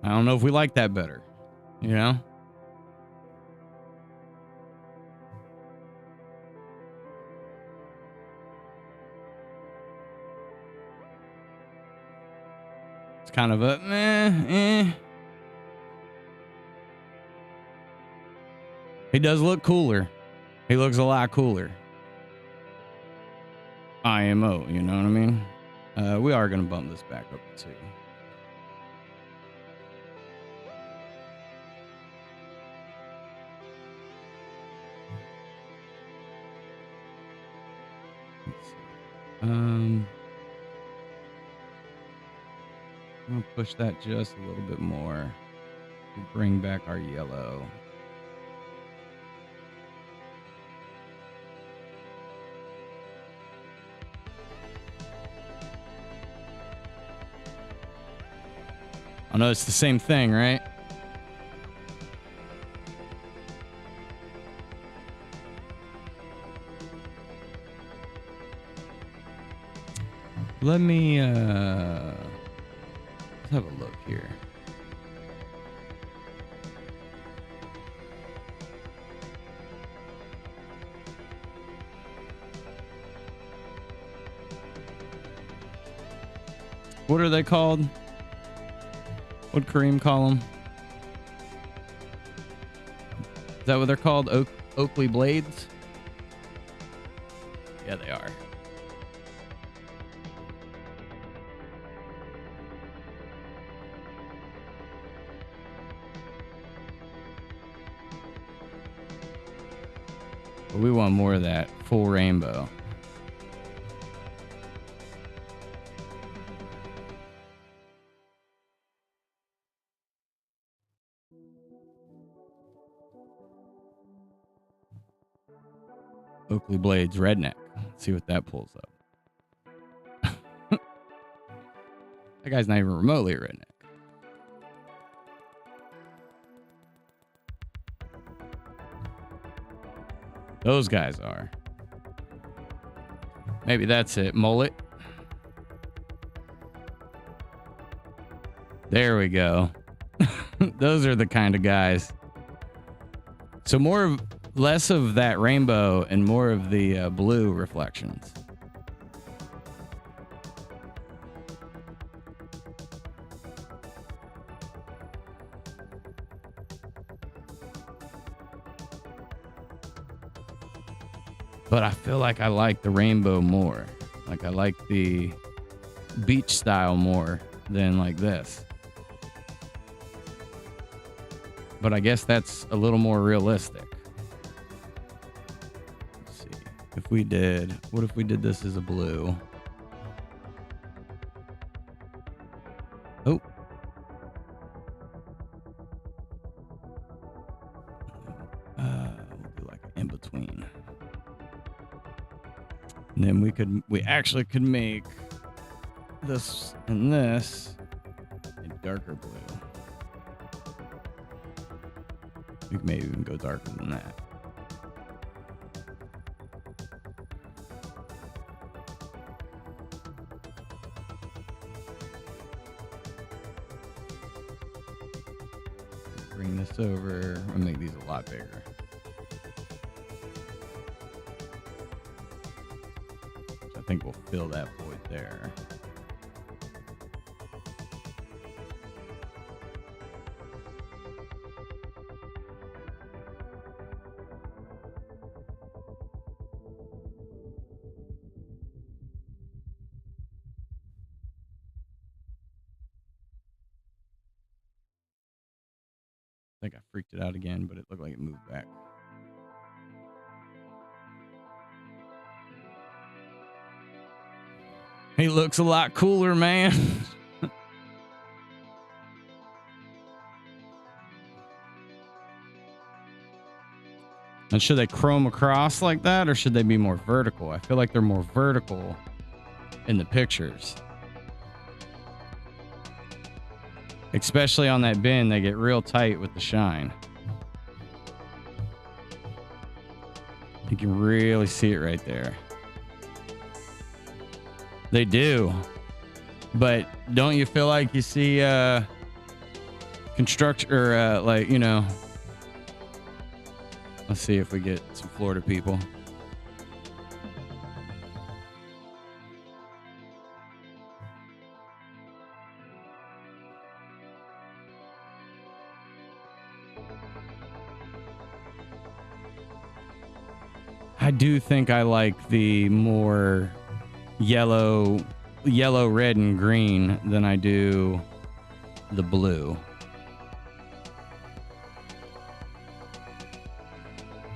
I don't know if we like that better, you know? It's kind of a meh. He does look cooler. He looks a lot cooler. IMO, you know what I mean? We are going to bump this back up to 2. Let's see. I'm going to push that just a little bit more. We'll bring back our yellow. I know it's the same thing, right? Let me let's have a look here. What are they called? What'd Kareem call them? Is that what they're called? Oakley blades? Yeah, they are. But we want more of that full rainbow. Oakley blades redneck. Let's see what that pulls up. That guy's not even remotely a redneck. Those guys are. Maybe that's it. Mullet. There we go. Those are the kind of guys. So less of that rainbow and more of the blue reflections. But I feel like I like the rainbow more. Like I like the beach style more than like this. But I guess that's a little more realistic. Let's see. What if we did this as a blue? Oh. We'll do like an in between. And then we actually could make this and this a darker blue. We could maybe even go darker than that. Bring this over and make these a lot bigger. I think we'll fill that void there. think I freaked it out again, but it looked like it moved back. He looks a lot cooler, man. And should they chrome across like that, or should they be more vertical? I feel like they're more vertical in the pictures. Especially on that bin, they get real tight with the shine. You can really see it right there. They do. But don't you feel like you see construction or like, you know, let's see if we get some Florida people. I do think I like the more yellow, red, and green than I do the blue.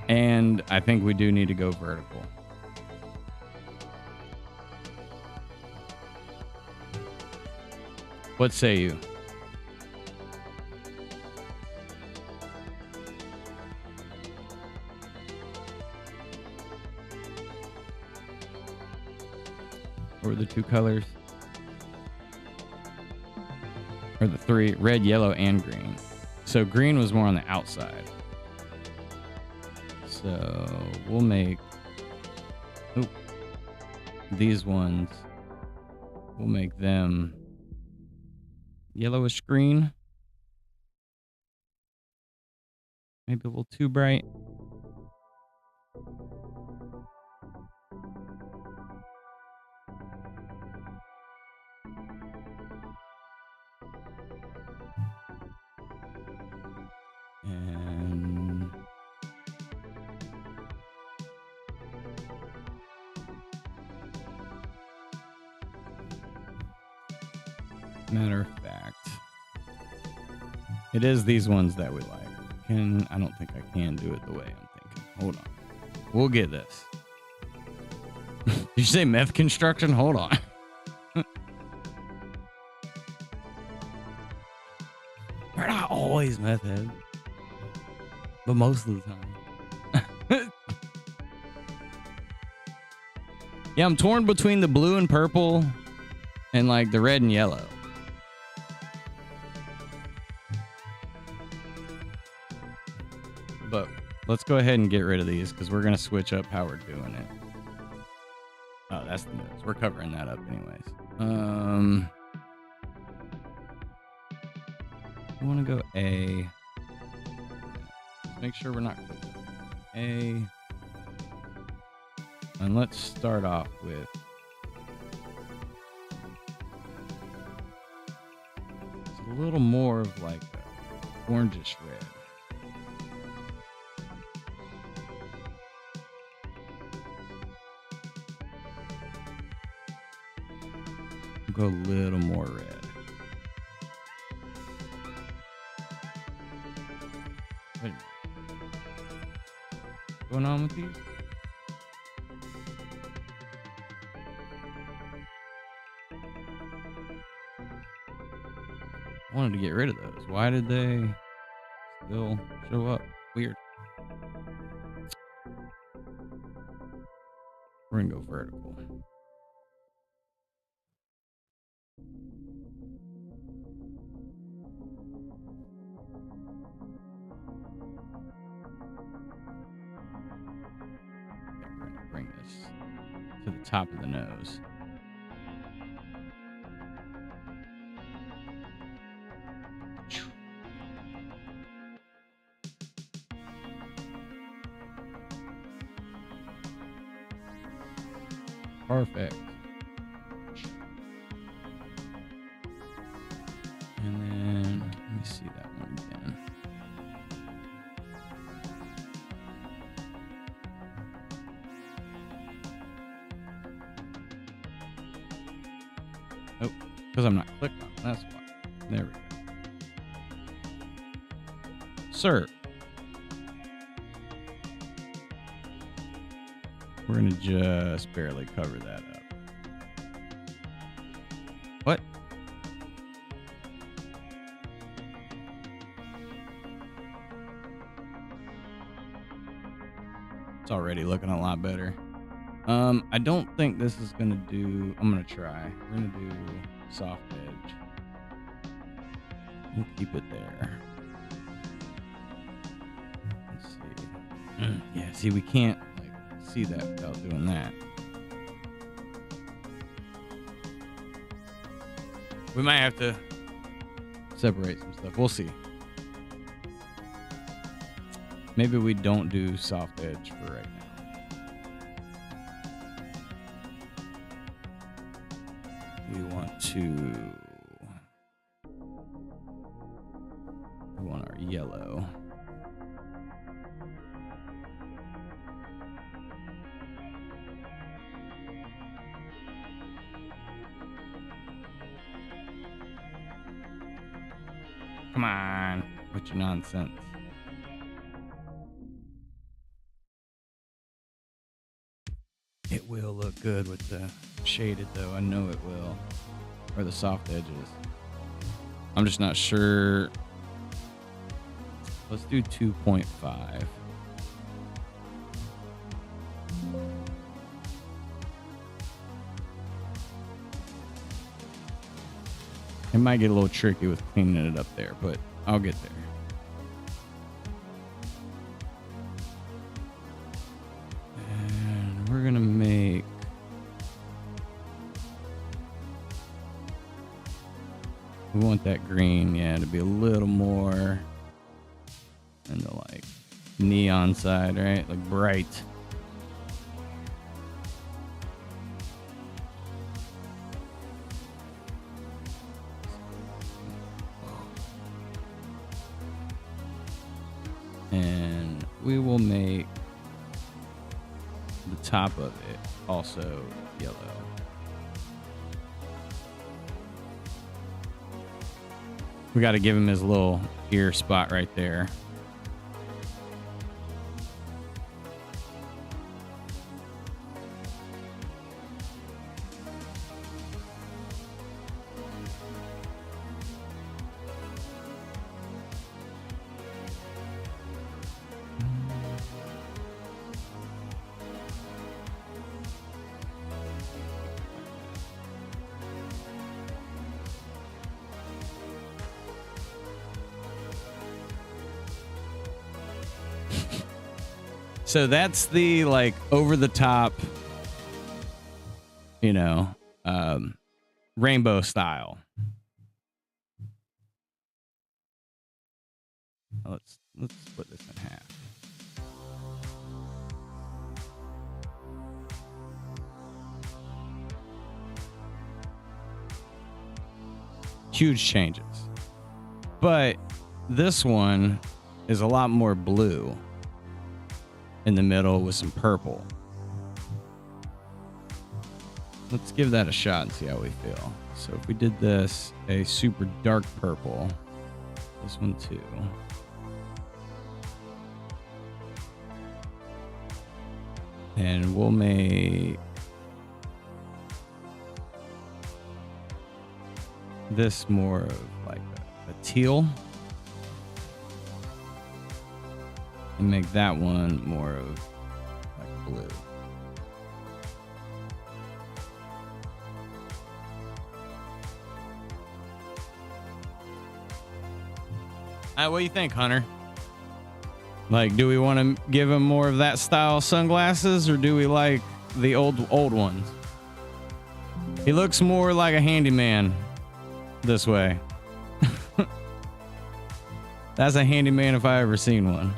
And I think we do need to go vertical. What say you? Or the two colors? Or the three, red, yellow, and green. So green was more on the outside. So we'll make these ones. We'll make them yellowish green. Maybe a little too bright. And matter of fact, it is these ones that we like. I don't think I can do it the way I'm thinking. Hold on. We'll get this. Did you say meth construction? Hold on. We're not always meth heads, but most of the time. Yeah, I'm torn between the blue and purple and like the red and yellow. But let's go ahead and get rid of these because we're going to switch up how we're doing it. Oh, that's the nose. We're covering that up anyways. I want to go A. Make sure we're not clicking. A. And let's start off with it's a little more of like a orangish red. Go a little more red. Wait a minute. What's going on with these? I wanted to get rid of those. Why did they still show up? Weird. We're gonna go vertical. Bring this to the top of the nose. Perfect. And then let me see that one again. Oh, because I'm not clicked on it. That's why. There we go. Sir. We're going to just barely cover that up. What? It's already looking a lot better. I don't think this is going to do... I'm going to try. We're going to do soft edge. We'll keep it there. Let's see. Yeah, see, we can't like see that without doing that. We might have to separate some stuff. We'll see. Maybe we don't do soft edge for right now. We want our yellow. Come on, what's your nonsense? It will look good with the shaded though. I know it will. Or the soft edges. I'm just not sure. Let's do 2.5. It might get a little tricky with cleaning it up there, but I'll get there. And we're gonna make we want that green, yeah, to be a little more in the like neon side, right? Like bright. And we will make the top of it also yellow. We got to give him his little ear spot right there. So that's the like over the top, you know, rainbow style. Let's split this in half. Huge changes. But this one is a lot more blue in the middle with some purple. Let's give that a shot and see how we feel. So if we did this a super dark purple, this one too. And we'll make this more of like a teal. And make that one more of like blue. What do you think, Hunter? Like, do we want to give him more of that style sunglasses, or do we like the old ones? He looks more like a handyman this way. That's a handyman if I ever seen one.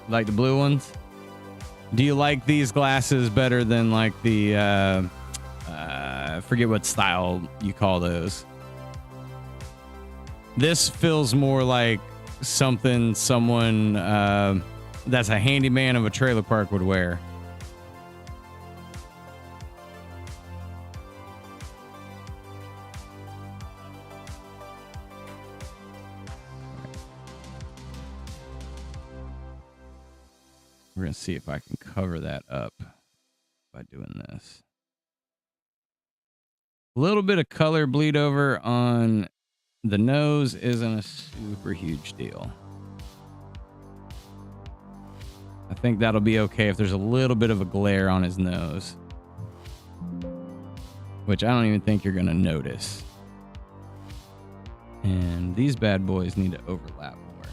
Like the blue ones? Do you like these glasses better than like the I forget what style you call those? This feels more like something someone that's a handyman of a trailer park would wear. We're going to see if I can cover that up by doing this. A little bit of color bleed over on the nose isn't a super huge deal. I think that'll be okay if there's a little bit of a glare on his nose, which I don't even think you're going to notice. And these bad boys need to overlap more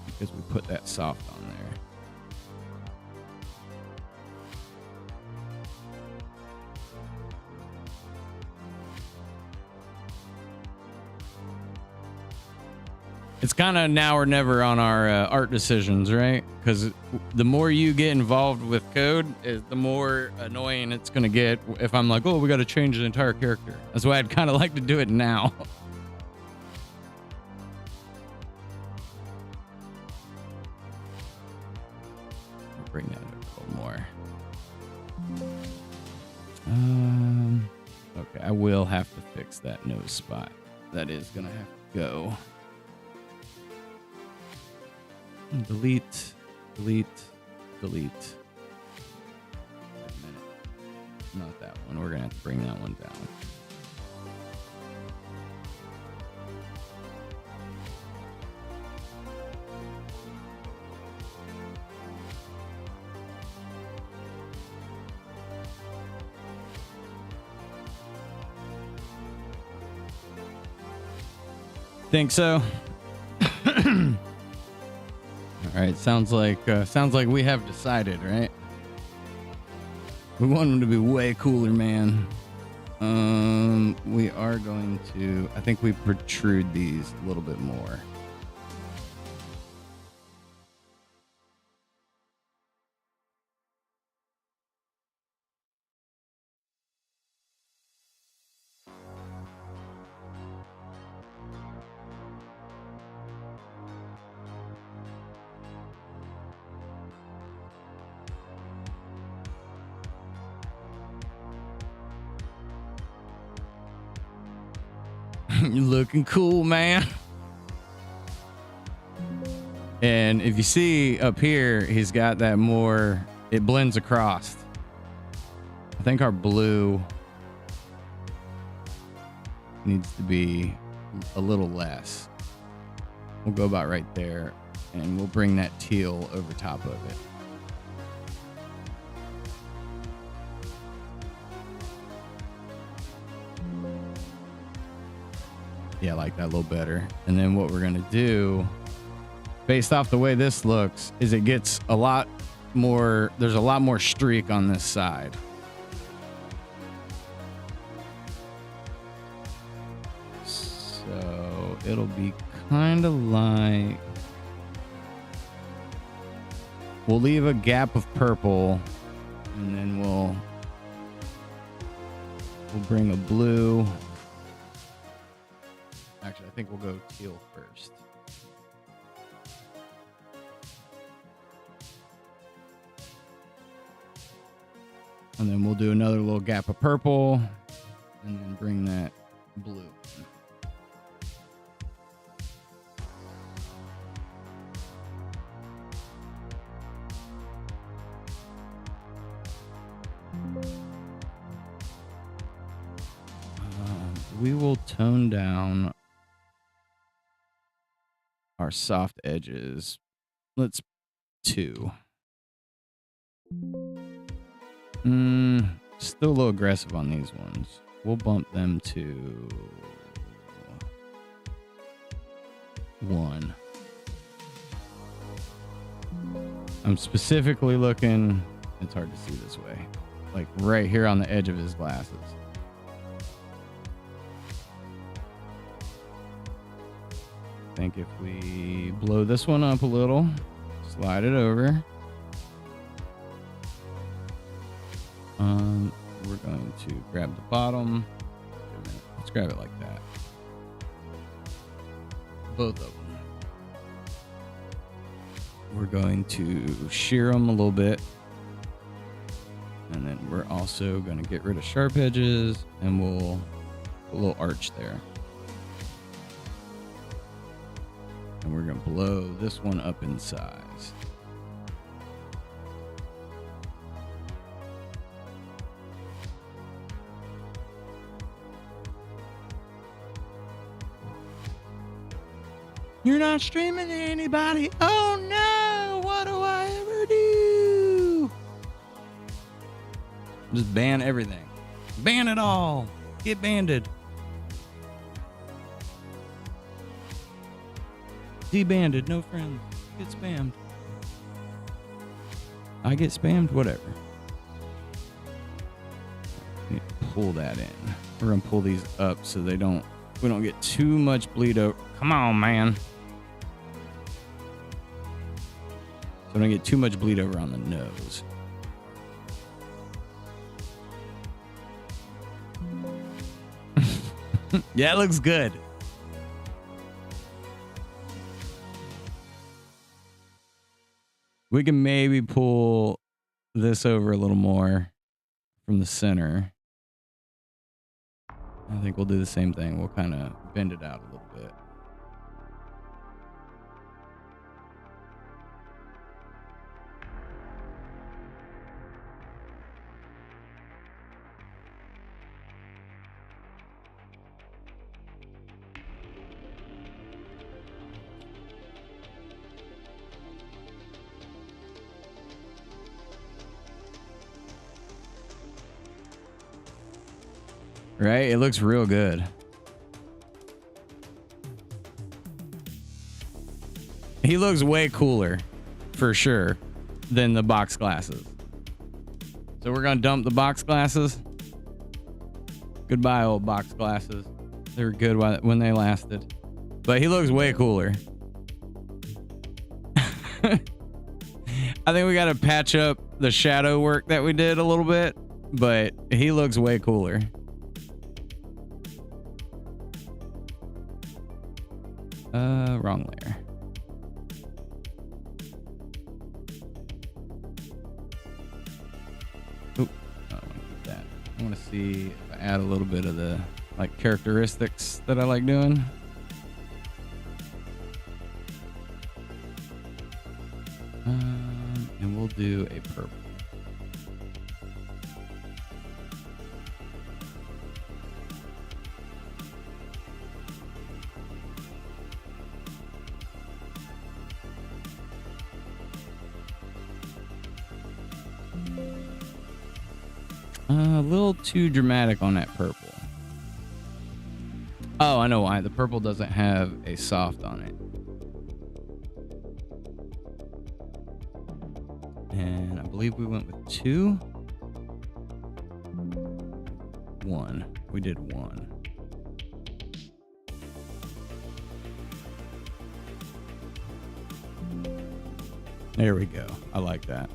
because we put that soft on there. It's kind of now or never on our art decisions, right? Because the more you get involved with code, the more annoying it's going to get if I'm like, oh, we got to change the entire character. That's why I'd kind of like to do it now. Bring that up a little more. Okay, I will have to fix that nose spot. That is going to have to go. Delete, delete, delete. Wait a minute. Not that one. We're going to have to bring that one down. Think so? All right, sounds like we have decided, right? We want him to be way cooler, man. We are going to, I think we protrude these a little bit more. You're looking cool, man. And if you see up here, he's got that more, it blends across. I think our blue needs to be a little less. We'll go about right there, and we'll bring that teal over top of it. Yeah, I like that a little better. And then what we're going to do, based off the way this looks, is it gets a lot more, there's a lot more streak on this side. So it'll be kind of like, we'll leave a gap of purple, and then we'll bring a blue. Actually, I think we'll go teal first. And then we'll do another little gap of purple, and then bring that blue. We will tone down our soft edges. Let's 2. Still a little aggressive on these ones. We'll bump them to 1. I'm specifically looking, it's hard to see this way, like right here on the edge of his glasses. I think if we blow this one up a little, slide it over. We're going to grab the bottom. Let's grab it like that. Both of them. We're going to shear them a little bit. And then we're also going to get rid of sharp edges, and we'll put a little arch there. And we're going to blow this one up in size. You're not streaming to anybody. Oh no, what do I ever do? Just ban everything. Ban it all. Get banded. Debanded, no friends. Get spammed. I get spammed, whatever. Need to pull that in. We're gonna pull these up so we don't get too much bleed over. Come on, man. So we don't get too much bleed over on the nose. Yeah, it looks good. We can maybe pull this over a little more from the center. I think we'll do the same thing. We'll kind of bend it out a little bit. Right? It looks real good. He looks way cooler, for sure, than the box glasses. So we're going to dump the box glasses. Goodbye, old box glasses. They were good when they lasted. But he looks way cooler. I think we got to patch up the shadow work that we did a little bit, but he looks way cooler. Wrong layer. Oop, I don't want to keep that. I want to see if I add a little bit of the like characteristics that I like doing. And we'll do a purple. A little too dramatic on that purple. Oh, I know why. The purple doesn't have a soft on it. And I believe we went with 2. 1. We did 1. There we go. I like that.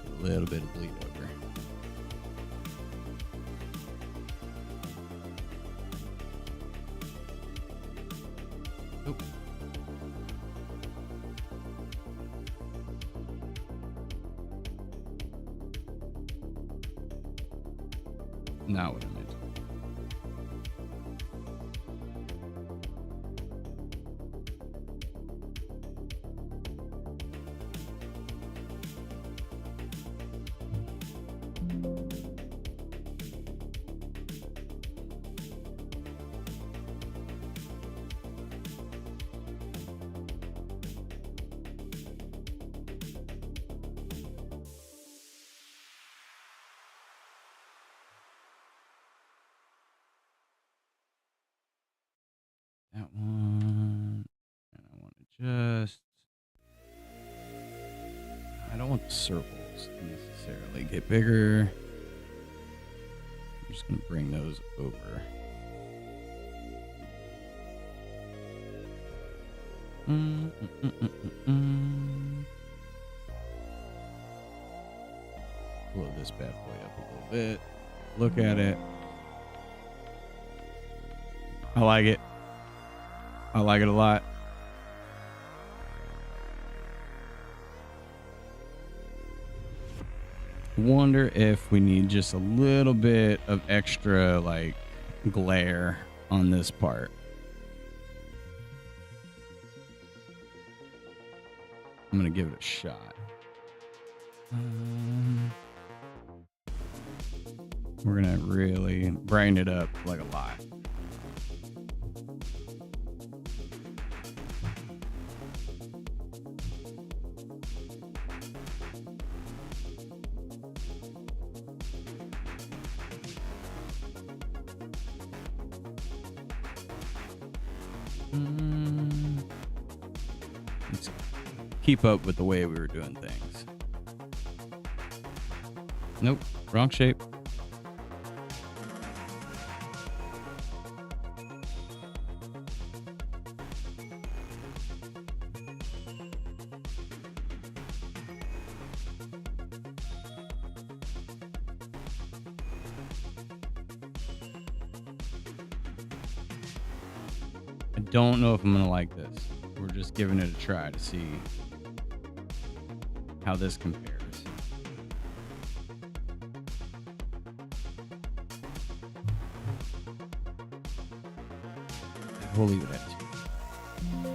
A little bit of bleed over. Oop. Not what I meant. That one. And I want to just... I don't want the circles to necessarily get bigger. I'm just going to bring those over. Blow this bad boy up a little bit. Look at it. I like it. I like it a lot. Wonder if we need just a little bit of extra like glare on this part. I'm going to give it a shot. We're going to really brighten it up like a lot. Let's keep up with the way we were doing things. Nope, wrong shape. I don't know if I'm gonna like this. We're just giving it a try to see how this compares. We'll leave it at 2.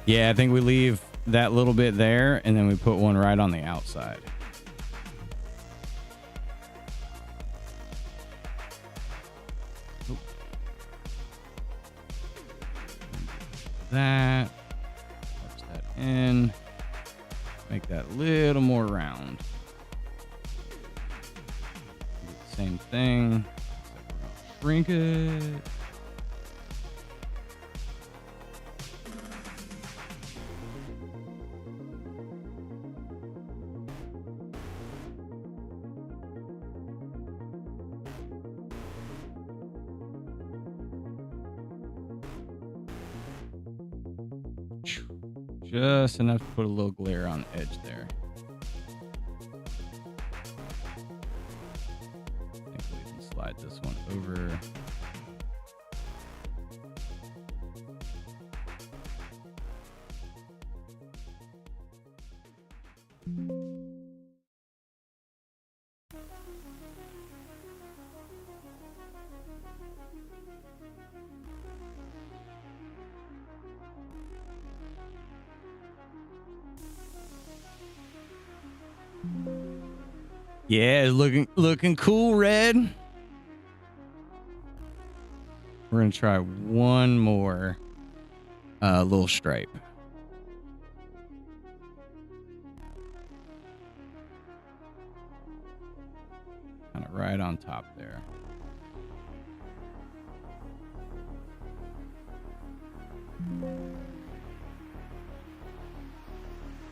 Yeah, I think we leave that little bit there, and then we put one right on the outside. Oop. That. Touch that in. Make that a little more round. Same thing. Shrink it. Just enough to put a little glare on the edge there. I think we can slide this one over. Yeah, looking cool, Red. We're gonna try one more little stripe. Kind of right on top there.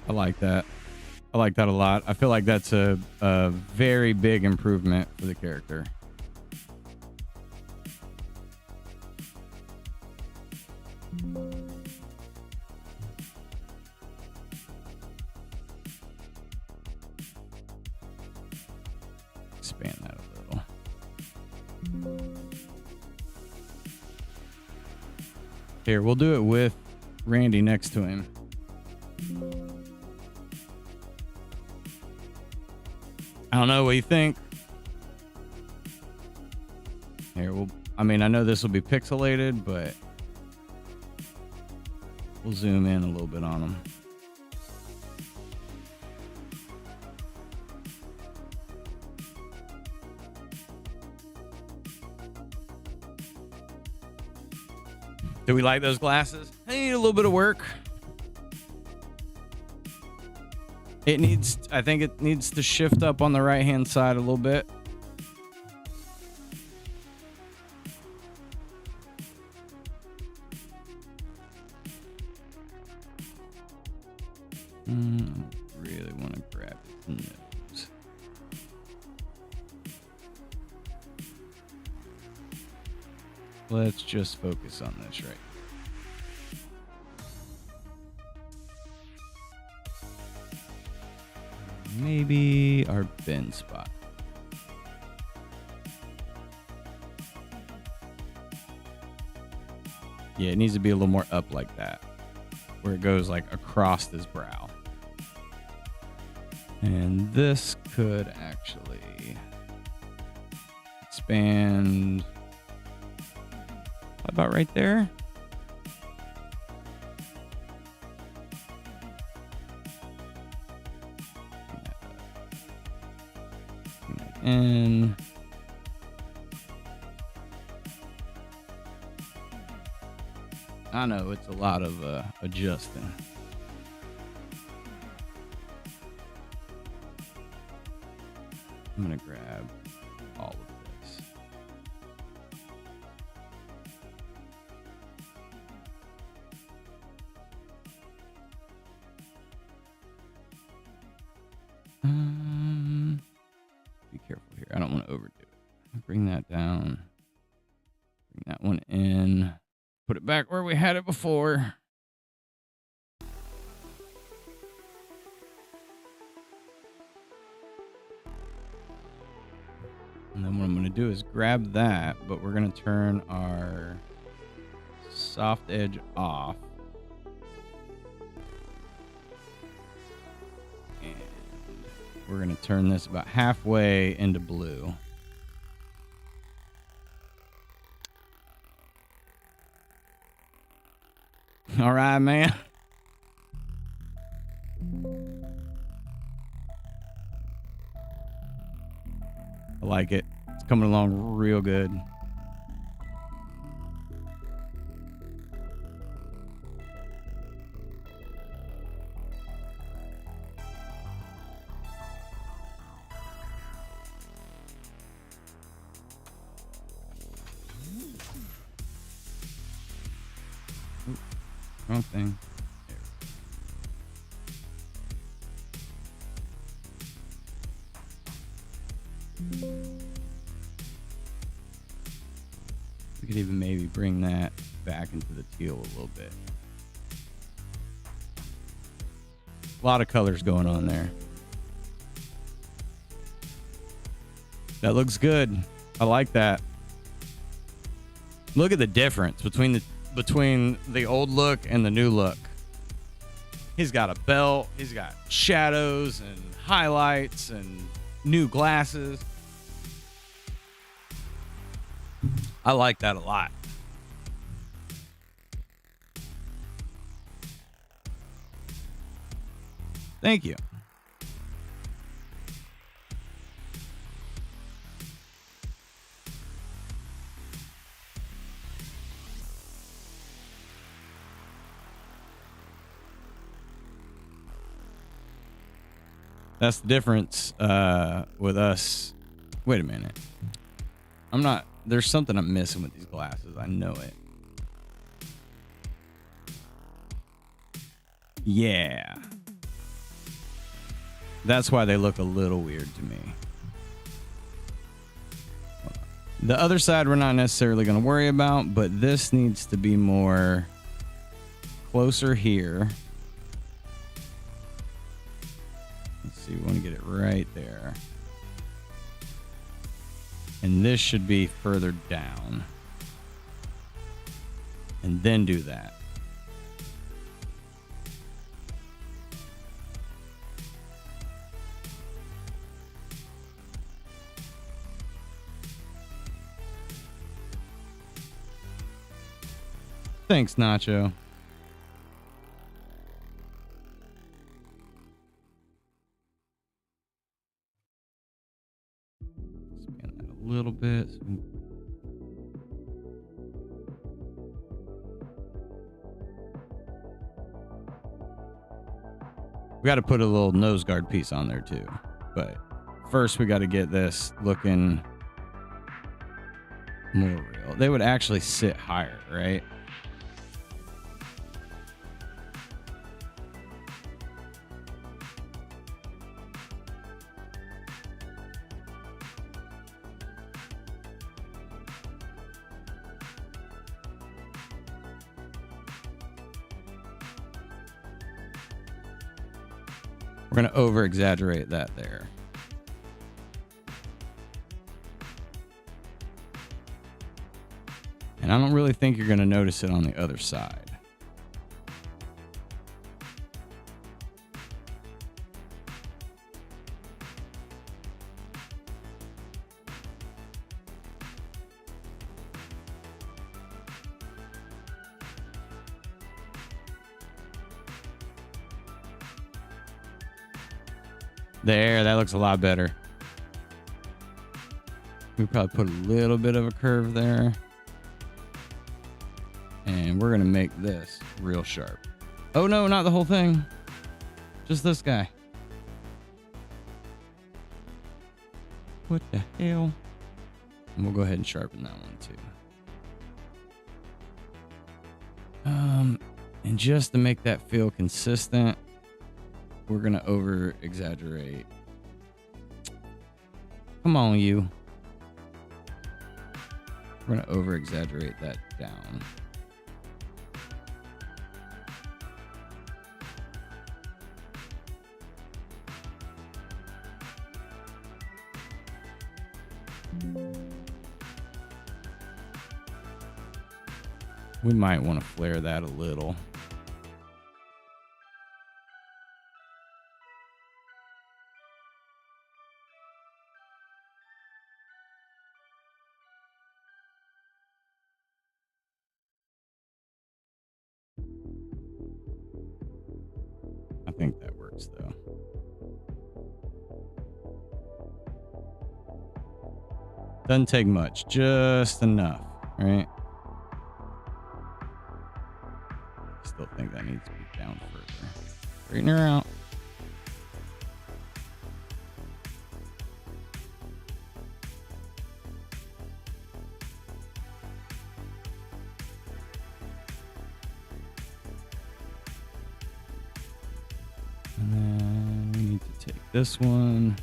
I like that. I like that a lot. I feel like that's a very big improvement for the character. Expand that a little. Here, we'll do it with Randy next to him. I don't know what you think. Here, I know this will be pixelated, but we'll zoom in a little bit on them. Do we like those glasses? They need a little bit of work. I think it needs to shift up on the right-hand side a little bit. Really want to grab the nose. Let's just focus on this right. Maybe our bend spot. Yeah, it needs to be a little more up like that, where it goes like across his brow. And this could actually expand about right there. in. I know it's a lot of adjusting. I'm gonna grab all of this. Be careful here. I don't want to overdo it. Bring that down. Bring that one in. Put it back where we had it before. And then what I'm going to do is grab that, but we're going to turn our soft edge off. And we're going to turn this about halfway into blue. All right, man. I like it. It's coming along real good. Ooh, wrong thing. We could even maybe bring that back into the teal a little bit. A lot of colors going on there. That looks good. I like that. Look at the difference between the old look and the new look. He's got a belt. He's got shadows and highlights and new glasses. I like that a lot. Thank you. That's the difference with us. Wait a minute. There's something I'm missing with these glasses. I know it. Yeah. That's why they look a little weird to me. The other side we're not necessarily going to worry about, but this needs to be more closer here. Let's see, we want to get it right there. And this should be further down. And then do that. Thanks, Nacho. Expand that a little bit. We got to put a little nose guard piece on there too. But first we got to get this looking more real. They would actually sit higher, right? We're going to over exaggerate that there. And I don't really think you're going to notice it on the other side. There, that looks a lot better. We probably put a little bit of a curve there. And we're going to make this real sharp. Oh, no, not the whole thing. Just this guy. What the hell? And we'll go ahead and sharpen that one too. And just to make that feel consistent, we're going to over exaggerate. Come on, you. We're going to over exaggerate that down. We might want to flare that a little. I think that works though. Doesn't take much, just enough, right? Still think that needs to be down further. Straighten her out. And then we need to take this one.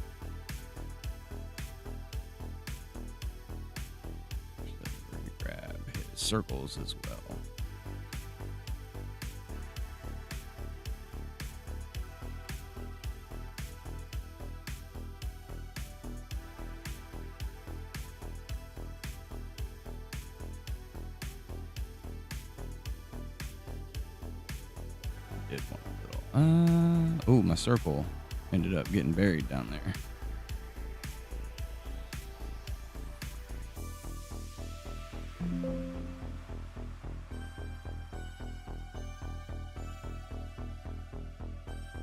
We're going to grab his circles as well. Did one little. Oh, my circle ended up getting buried down there.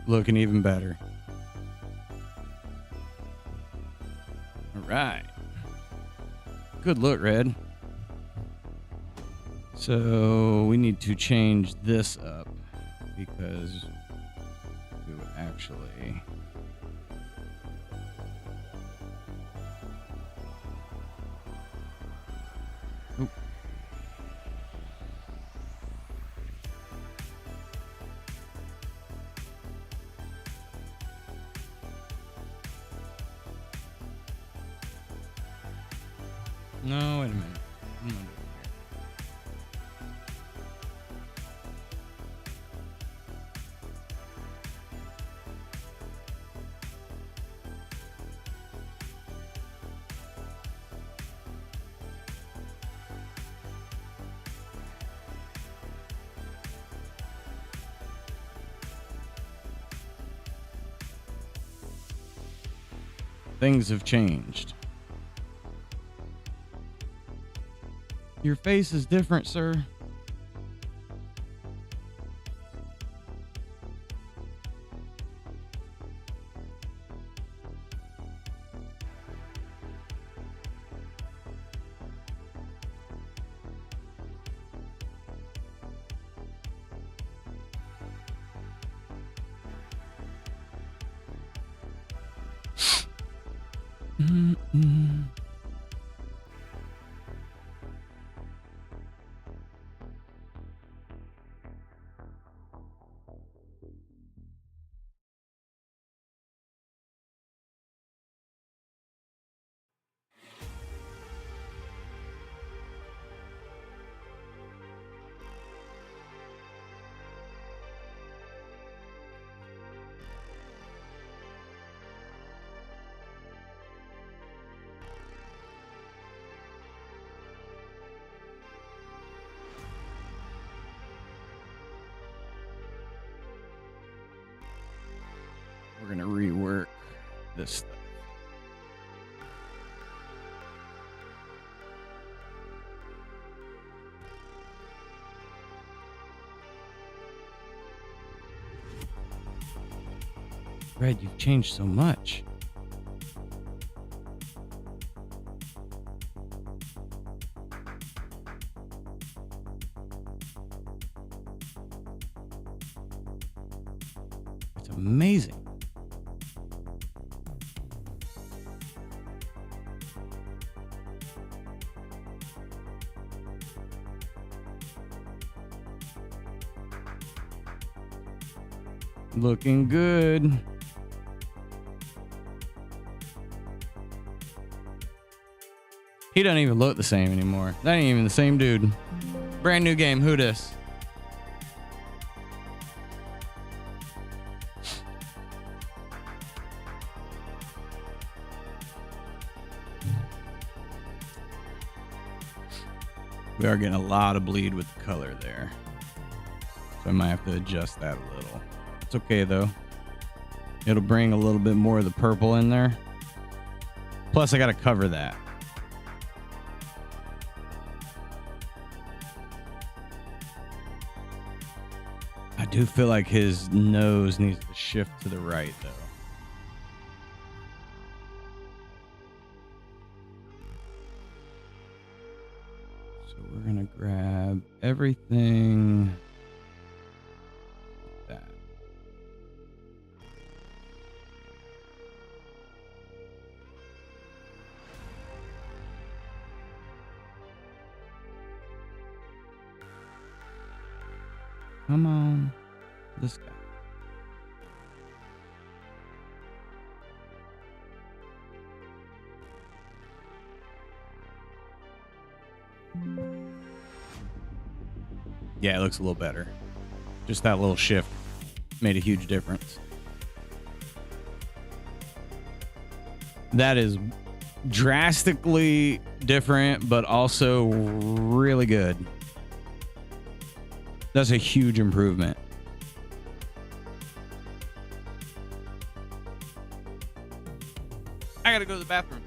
Looking even better. All right. Good look, Red. So we need to change this up because we would actually oop. No, wait a minute. I'm gonna do it here. Things have changed. Your face is different, sir. We're gonna rework this stuff. Red, you've changed so much. amazing. Looking good. He doesn't even look the same anymore. That ain't even the same dude. Brand new game. Who dis? We are getting a lot of bleed with the color there. So I might have to adjust that a little. It's okay though. It'll bring a little bit more of the purple in there. Plus I got to cover that. I do feel like his nose needs to shift to the right though. So we're going to grab everything. That. Come on. This guy. Yeah, it looks a little better. Just that little shift made a huge difference. That is drastically different, but also really good. That's a huge improvement. I gotta go to the bathroom.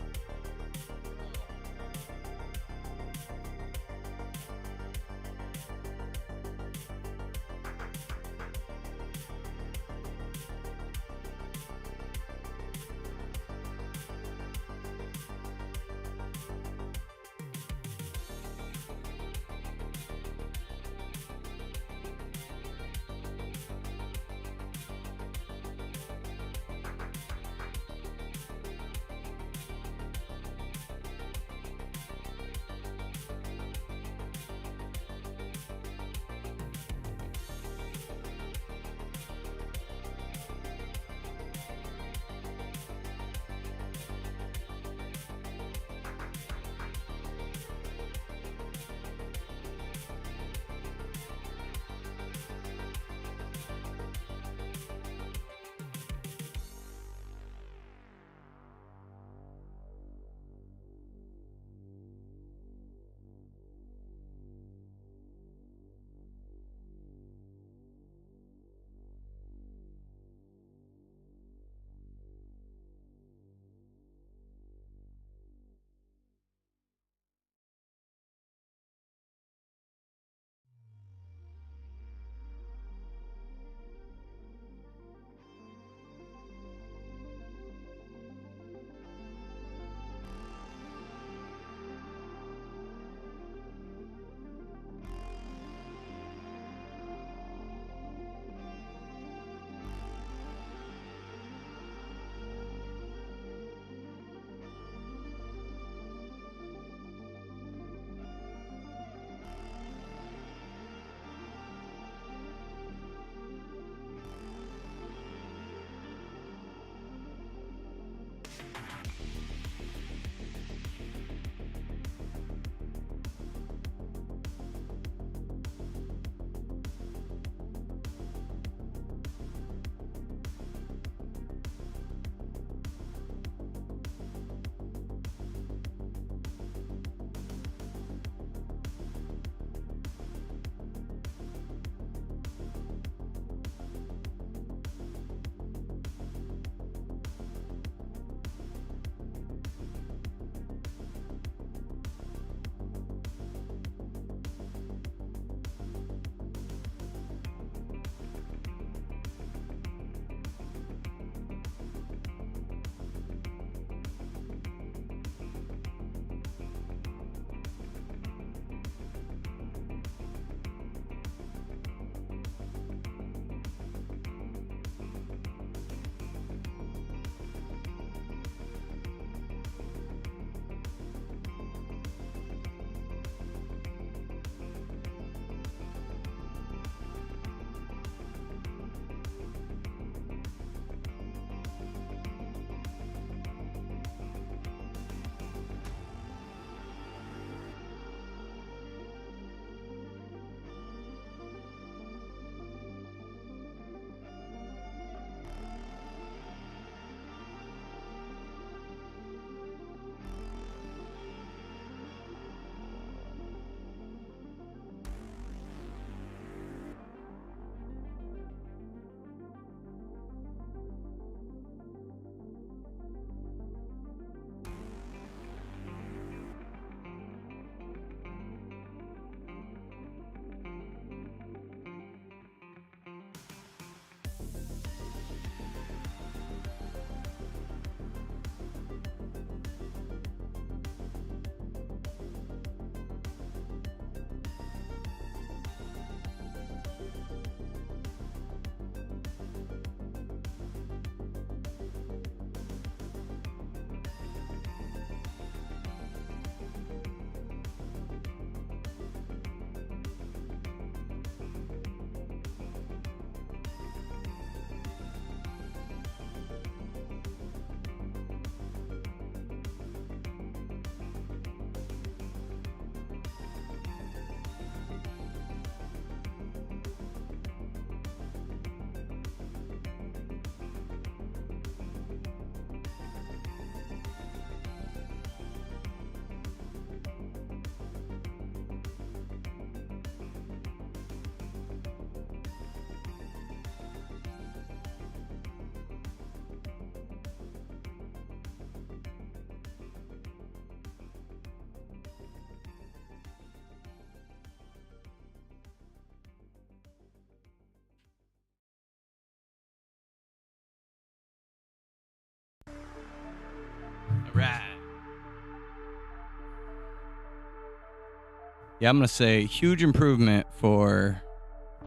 Yeah, I'm going to say huge improvement for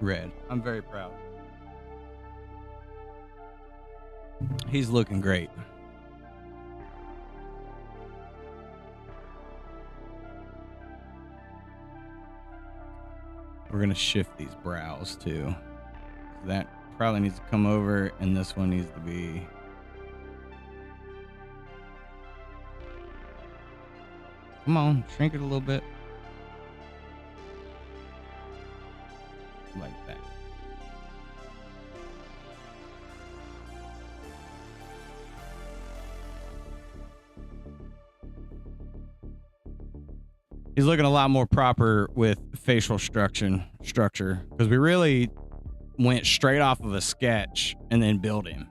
Red. I'm very proud. He's looking great. We're going to shift these brows too. That probably needs to come over, and this one needs to be... Come on, shrink it a little bit. Like that. He's looking a lot more proper with facial structure because we really went straight off of a sketch and then built him.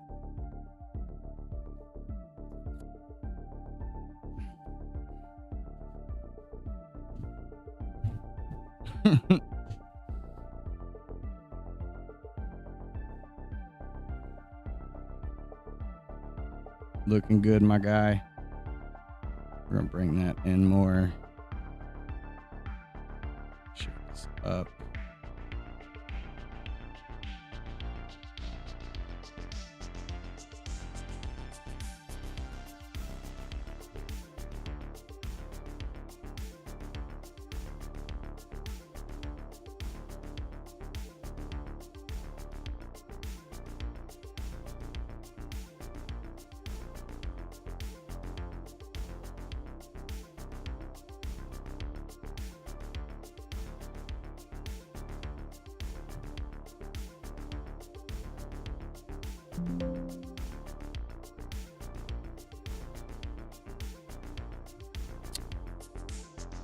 Looking good, my guy. We're gonna bring that in more. Shift this up.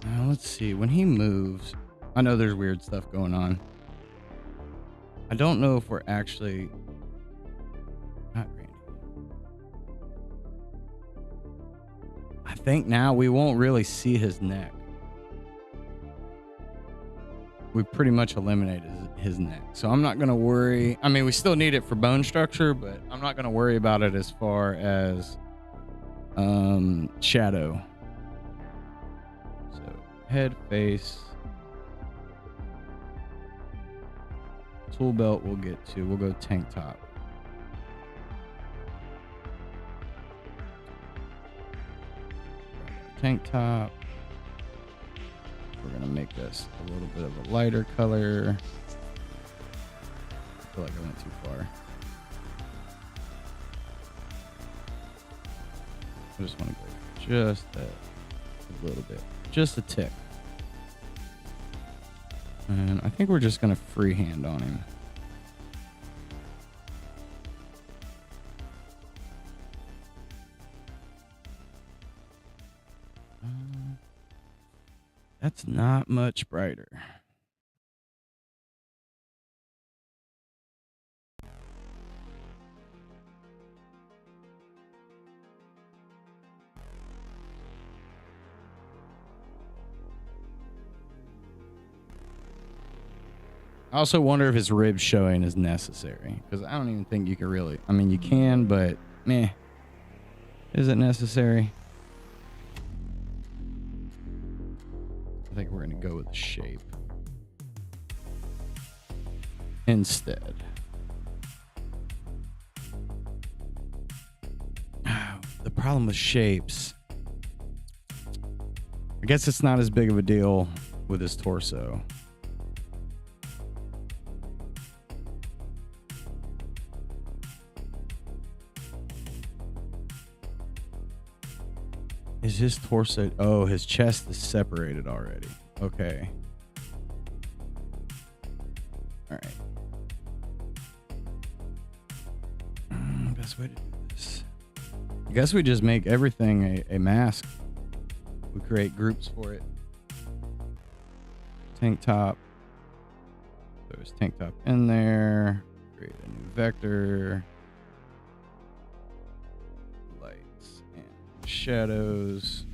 Now let's see, when he moves, I know there's weird stuff going on. I don't know if we're actually... Not Randy. I think now we won't really see his neck. We pretty much eliminated his neck. So I'm not going to worry. I mean, we still need it for bone structure, but I'm not going to worry about it as far as shadow. So head, face. Tool belt we'll get to. We'll go tank top. Tank top. We're going to make this a little bit of a lighter color. I feel like I went too far. I just want to go just a little bit. Just a tick. And I think we're just going to freehand on him. That's not much brighter. I also wonder if his rib showing is necessary, because I don't even think you can really... I mean, you can, but meh. Is it necessary? I think we're going to go with the shape instead. The problem with shapes, I guess it's not as big of a deal with his torso. Is his torso... Oh, his chest is separated already. Okay. All right. Best way to do this. I guess we just make everything a mask. We create groups for it. Tank top. There's tank top in there. Create a new vector. Shadows.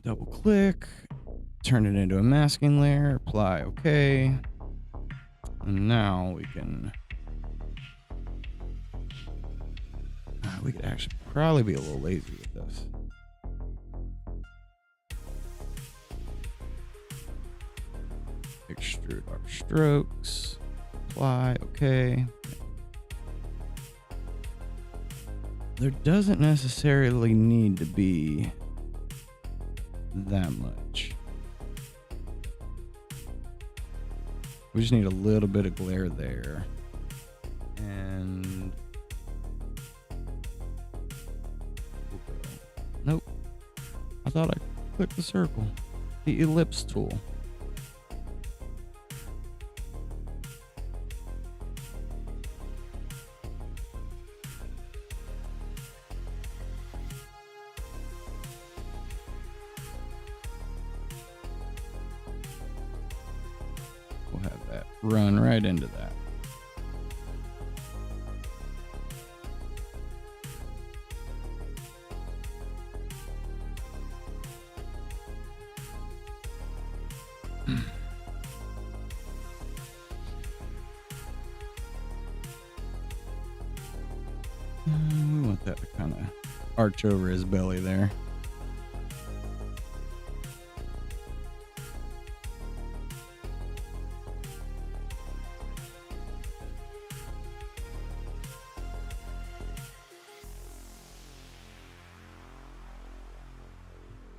Double click, turn it into a masking layer, apply OK. And now we can... we could actually probably be a little lazy with this. Extrude our strokes. Apply. Okay. There doesn't necessarily need to be that much. We just need a little bit of glare there. And nope. I thought I clicked the circle. The ellipse tool. We'll have that run right into that. We want that to kind of arch over his belly there.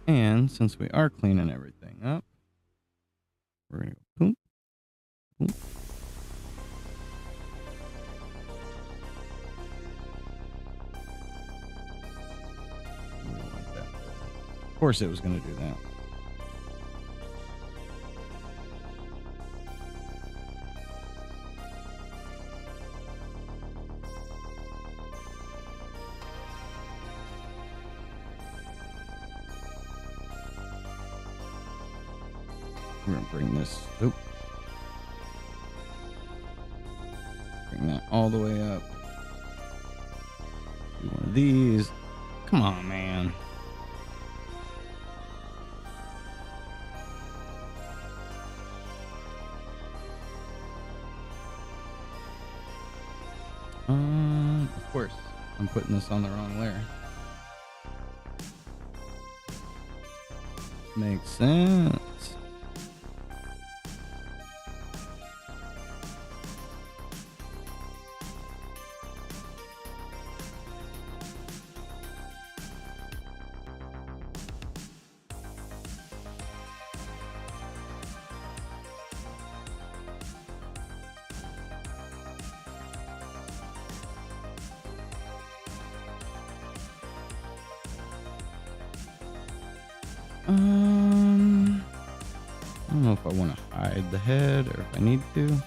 And since we are cleaning everything up, we're going to go boom, boom. Like that. Of course it was going to do that. We're going to bring this, bring that all the way up. Do one of these. Come on, man. Of course, I'm putting this on the wrong layer. Makes sense. I don't know if I want to hide the head or if I need to.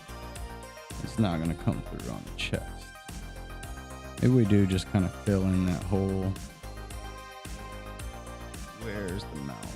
It's not going to come through on the chest. Maybe we do just kind of fill in that hole. Where's the mouth?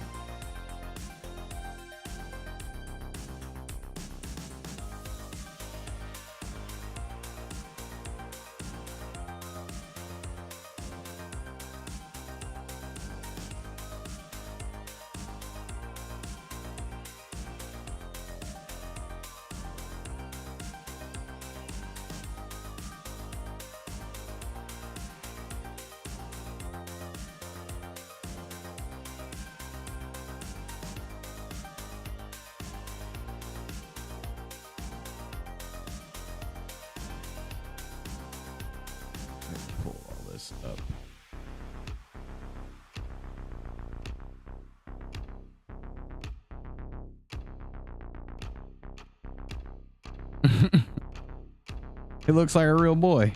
Pull all this up. He looks like a real boy.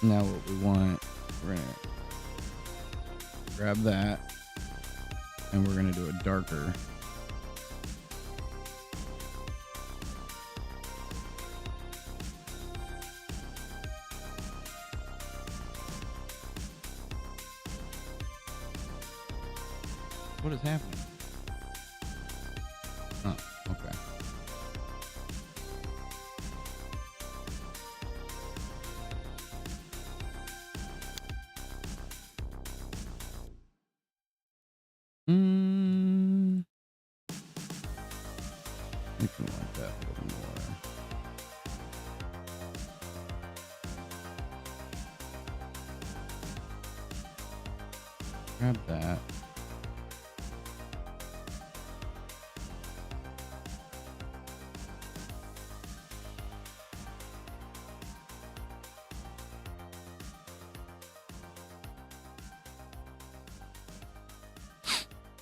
Now what we want, we're gonna grab that and we're gonna do a darker. What is happening? Oh, okay. I think we want that a little more. Grab that.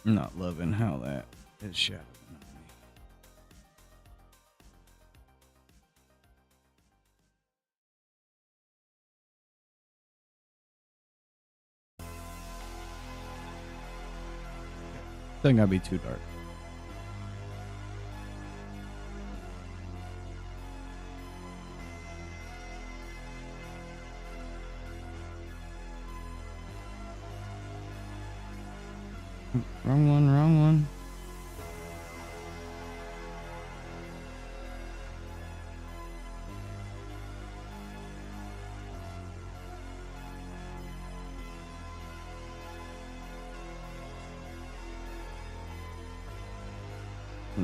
I'm not loving how that is shadowing on me. Doesn't gotta be too dark. Wrong one, wrong one.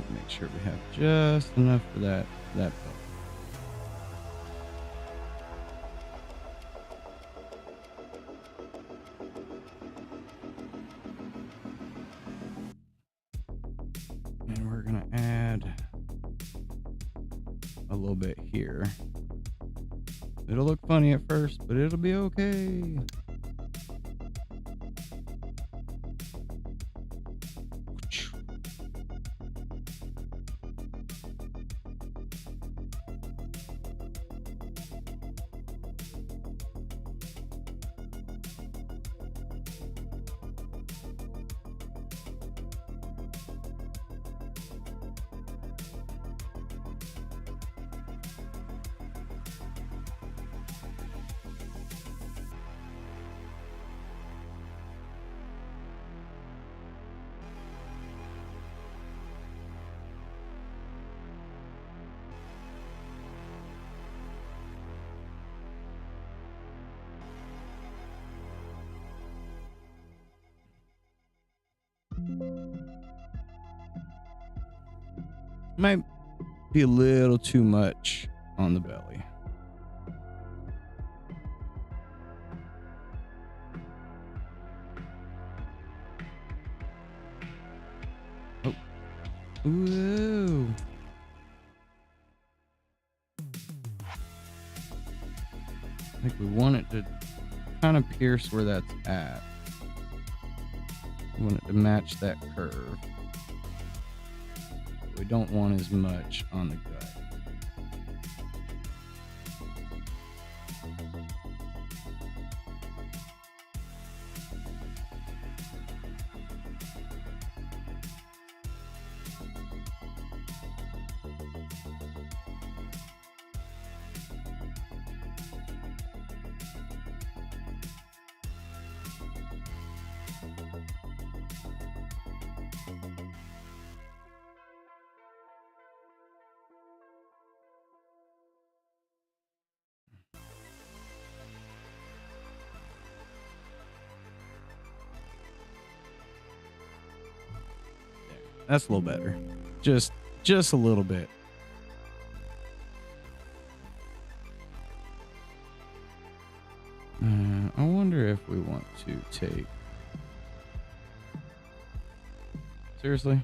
Make sure we have just enough for that belt. And we're gonna add a little bit here. It'll look funny at first, but it'll be okay. Might be a little too much on the belly. Oh. Ooh. I think we want it to kind of pierce where that's at. We want it to match that curve. We don't want as much on the gut. That's a little better. Just a little bit. I wonder if we want to take... Seriously?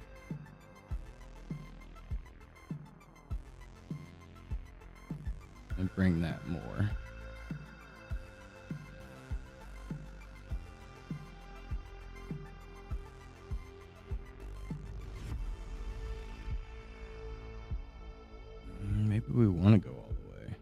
And bring that more. Maybe we want to go all the way.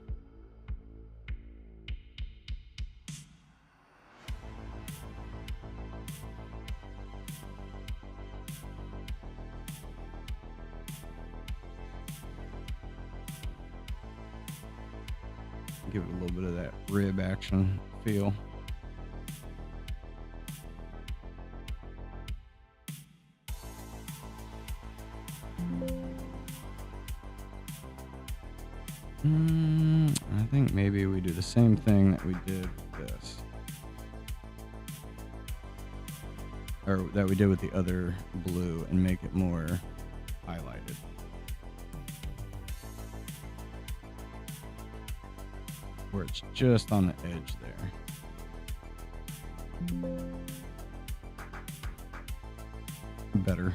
Give it a little bit of that rib action feel. I think maybe we do the same thing that we did with this. Or that we did with the other blue and make it more highlighted. Where it's just on the edge there. Better.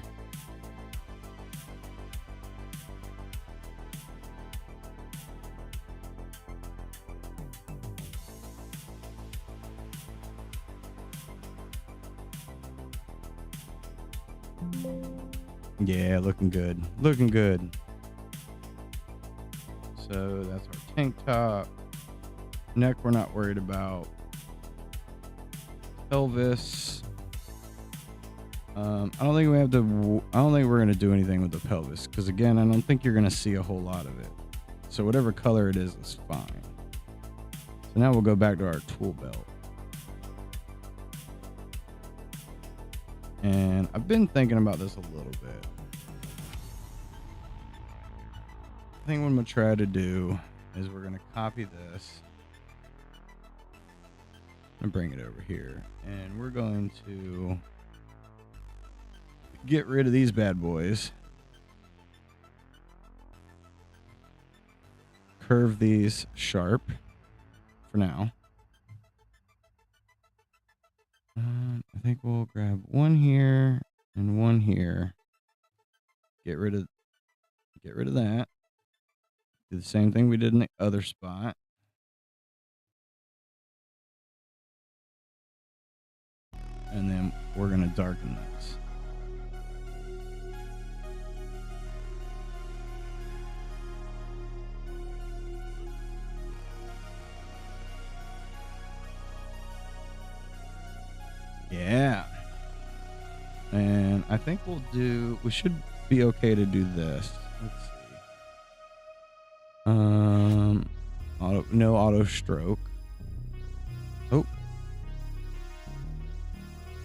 Yeah, looking good. Looking good. So that's our tank top. Neck, we're not worried about. Pelvis. I don't think we have to. I don't think we're gonna do anything with the pelvis because again, I don't think you're gonna see a whole lot of it. So whatever color it is fine. So now we'll go back to our tool belt. And I've been thinking about this a little bit. I think what I'm gonna try to do is we're gonna copy this and bring it over here, and we're going to get rid of these bad boys. Curve these sharp for now. I think we'll grab one here and one here. Get rid of that. Do the same thing we did in the other spot. And then we're gonna darken this. Yeah. And I think we should be okay to do this. Let's see. No auto stroke. Oh.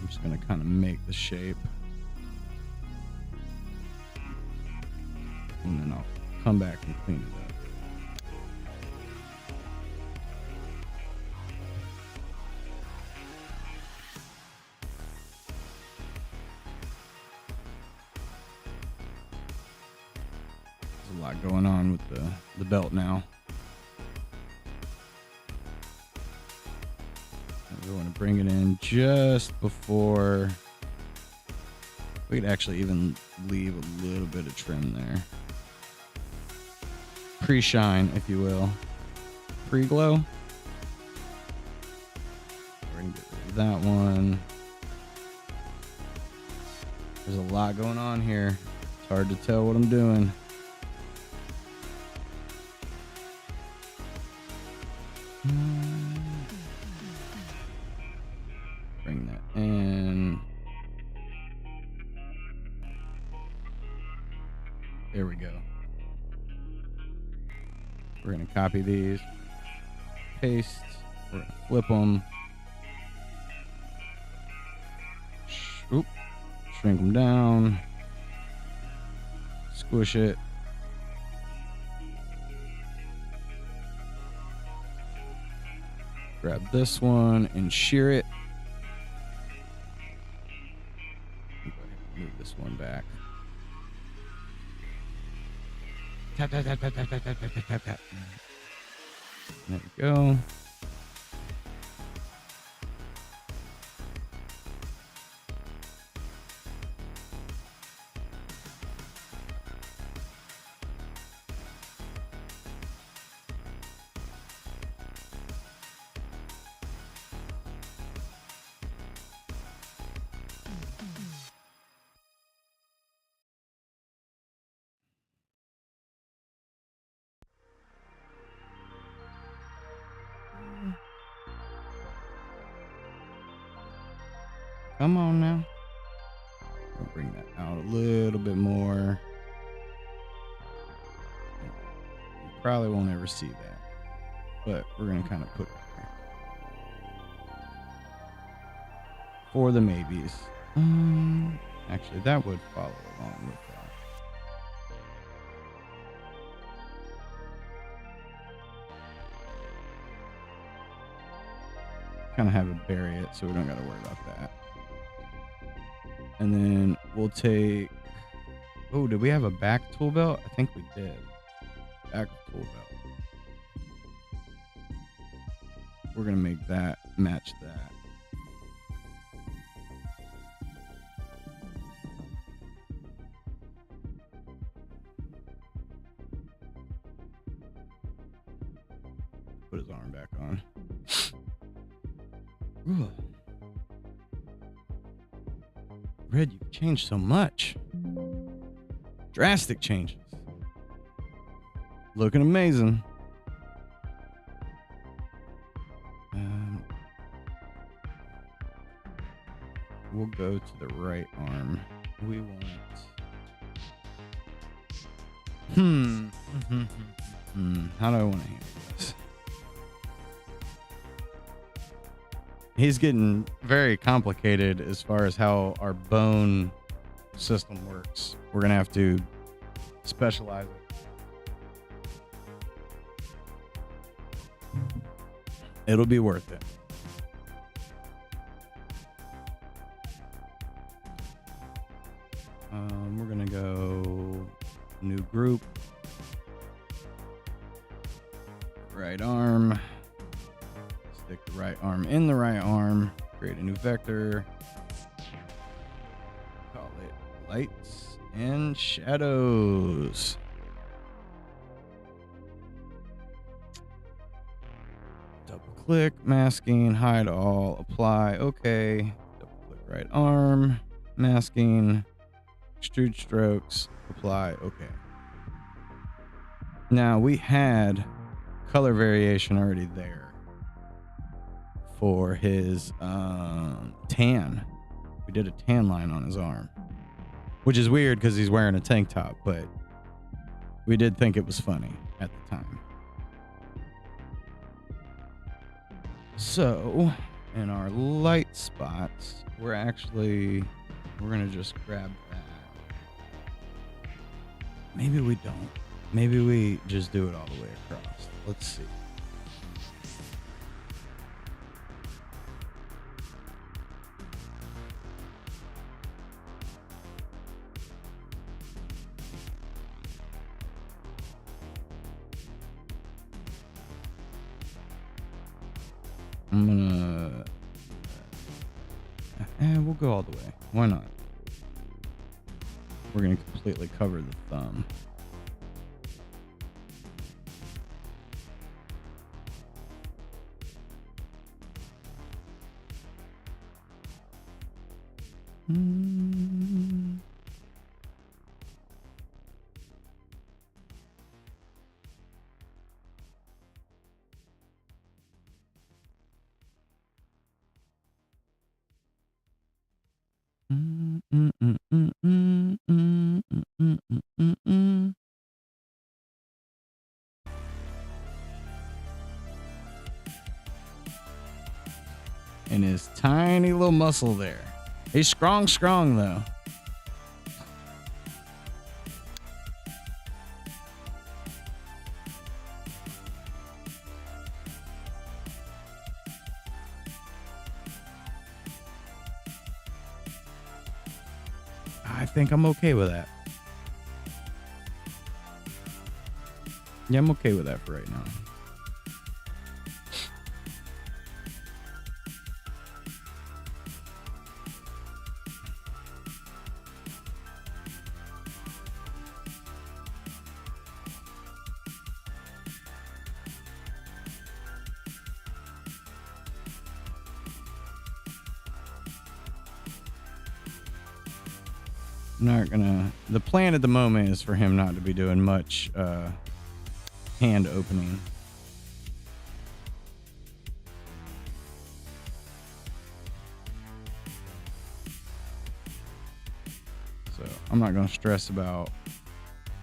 I'm just gonna kind of make the shape. And then I'll come back and clean it up. There's a lot going on with the belt now. We want to bring it in just before. We could actually even leave a little bit of trim there. Pre-shine, if you will. Pre-glow. We're going to get rid of that one. There's a lot going on here. It's hard to tell what I'm doing. Bring that in. There we go. We're going to copy these. Paste. We're going to flip them. Oop. Shrink them down. Squish it. Grab this one and shear it. Move this one back. Tap, tap, tap, tap, tap, tap, tap, tap, tap, tap. There we go. Come on now. I'll bring that out a little bit more. You probably won't ever see that, but we're going to kind of put it there. For the maybes. Actually, that would follow along with that. Kind of have it bury it so we don't got to worry about that. And then we'll take. Oh, did we have a back tool belt? I think we did. Back tool belt. We're going to make that match that. Put his arm back on. Ooh. Red, you've changed so much. Drastic changes. Looking amazing. We'll go to the right arm. We want... How do I want to handle this? He's getting very complicated as far as how our bone system works. We're going to have to specialize it. It'll be worth it. We're going to go new group. Right arm. Stick the right arm in the right arm. Create a new vector. Call it lights and shadows. Double click, masking, hide all, apply. Okay. Double click right arm, masking, extrude strokes, apply. Okay. Now we had color variation already there for his tan. We did a tan line on his arm, which is weird because he's wearing a tank top, but we did think it was funny at the time. So in our light spots, we're gonna just grab that. Maybe we don't. Maybe we just do it all the way across. Let's see. I'm gonna... we'll go all the way. Why not? We're gonna completely cover the thumb. And his tiny little muscle there. He's strong though. I think I'm okay with that. Yeah, I'm okay with that for right now. Not gonna... The plan at the moment is for him not to be doing much hand opening. So I'm not gonna stress about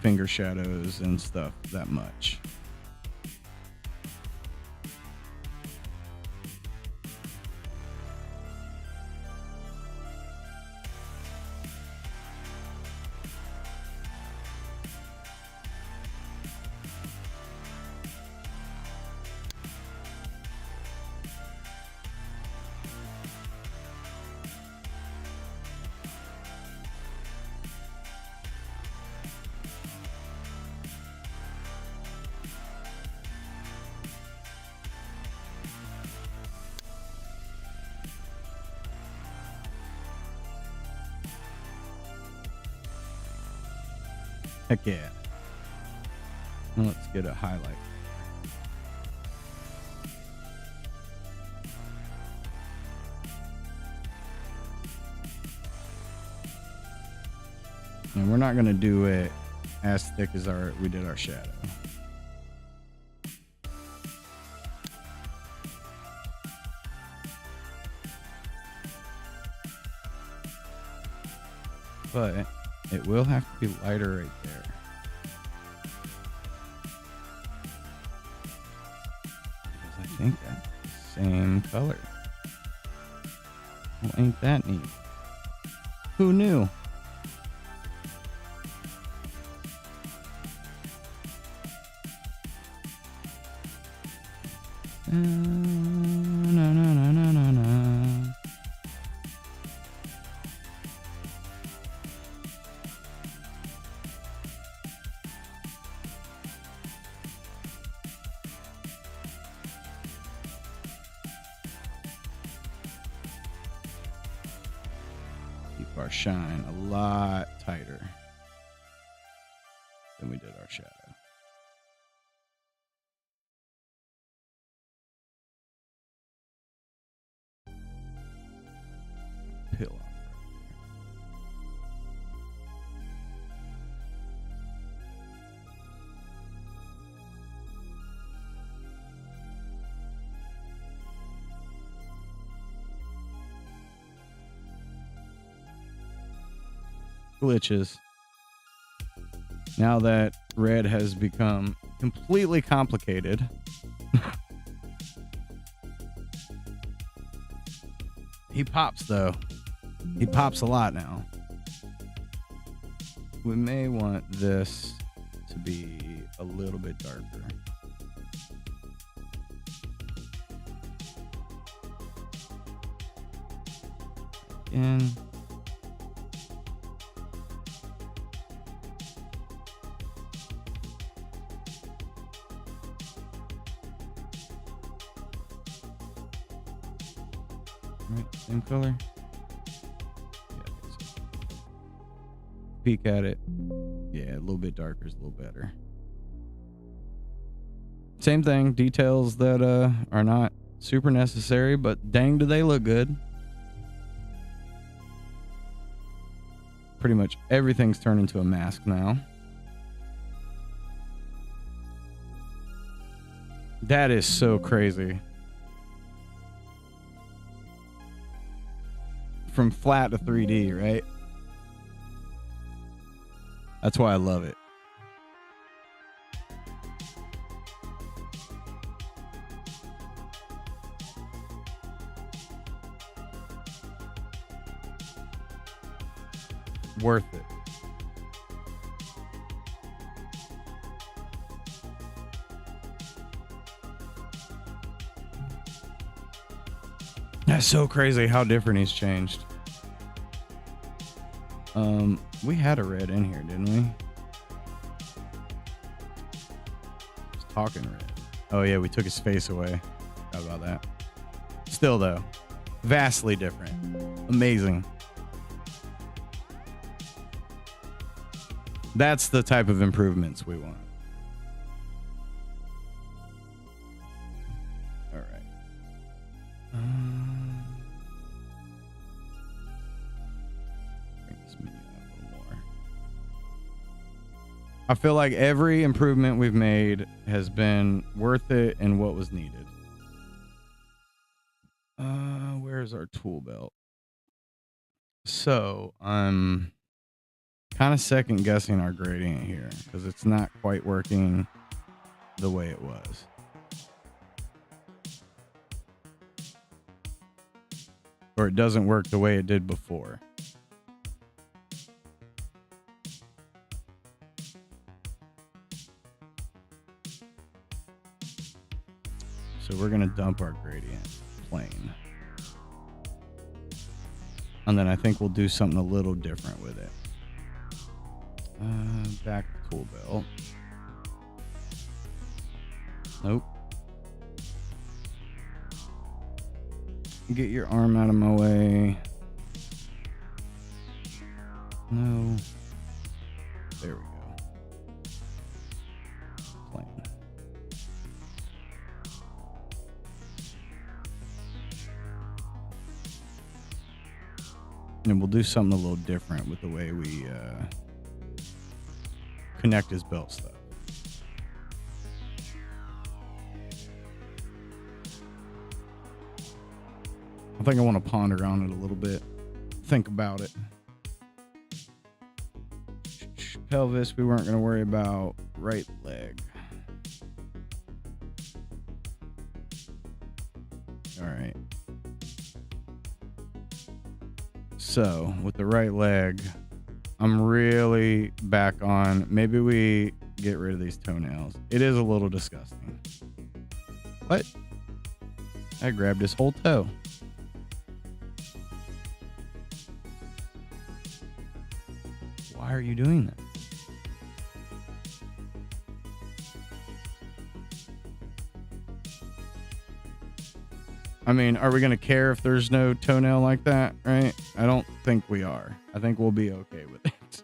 finger shadows and stuff that much. Heck yeah. Now let's get a highlight. And we're not going to do it as thick as we did our shadow. But it will have to be lighter right there. Because I think that's the same color. Well, ain't that neat? Who knew? Keep our shine a lot tighter than we did our shadow. Peel off. Glitches. Now that red has become completely complicated. He pops though. He pops a lot now. We may want this to be a little bit darker. Again. Right, same color. Yeah, I think so. Peek at it. Yeah, a little bit darker is a little better. Same thing, details that are not super necessary, but dang do they look good. Pretty much everything's turned into a mask now. That is so crazy. From flat to 3D, right? That's why I love it. Worth it. That's so crazy how different he's changed. We had a red in here, didn't we? Just talking red. Oh yeah, we took his face away. Forgot about that. Still though, vastly different. Amazing. That's the type of improvements we want. All right. Bring this menu up a little more. I feel like every improvement we've made has been worth it and what was needed. Where's our tool belt? So I'm kind of second guessing our gradient here because it's not quite working the way it was. Or it doesn't work the way it did before. So we're going to dump our gradient plain. And then I think we'll do something a little different with it. Back to tool belt. Nope. Get your arm out of my way. No. There we go. Plain. And we'll do something a little different with the way we connect his belt stuff. I think I want to ponder on it a little bit. Think about it. Pelvis, we weren't going to worry about. Right leg. All right. So with the right leg, I'm really back on. Maybe we get rid of these toenails. It is a little disgusting. What? I grabbed his whole toe. Why are you doing that? I mean, are we going to care if there's no toenail like that, right? I don't think we are. I think we'll be okay with it.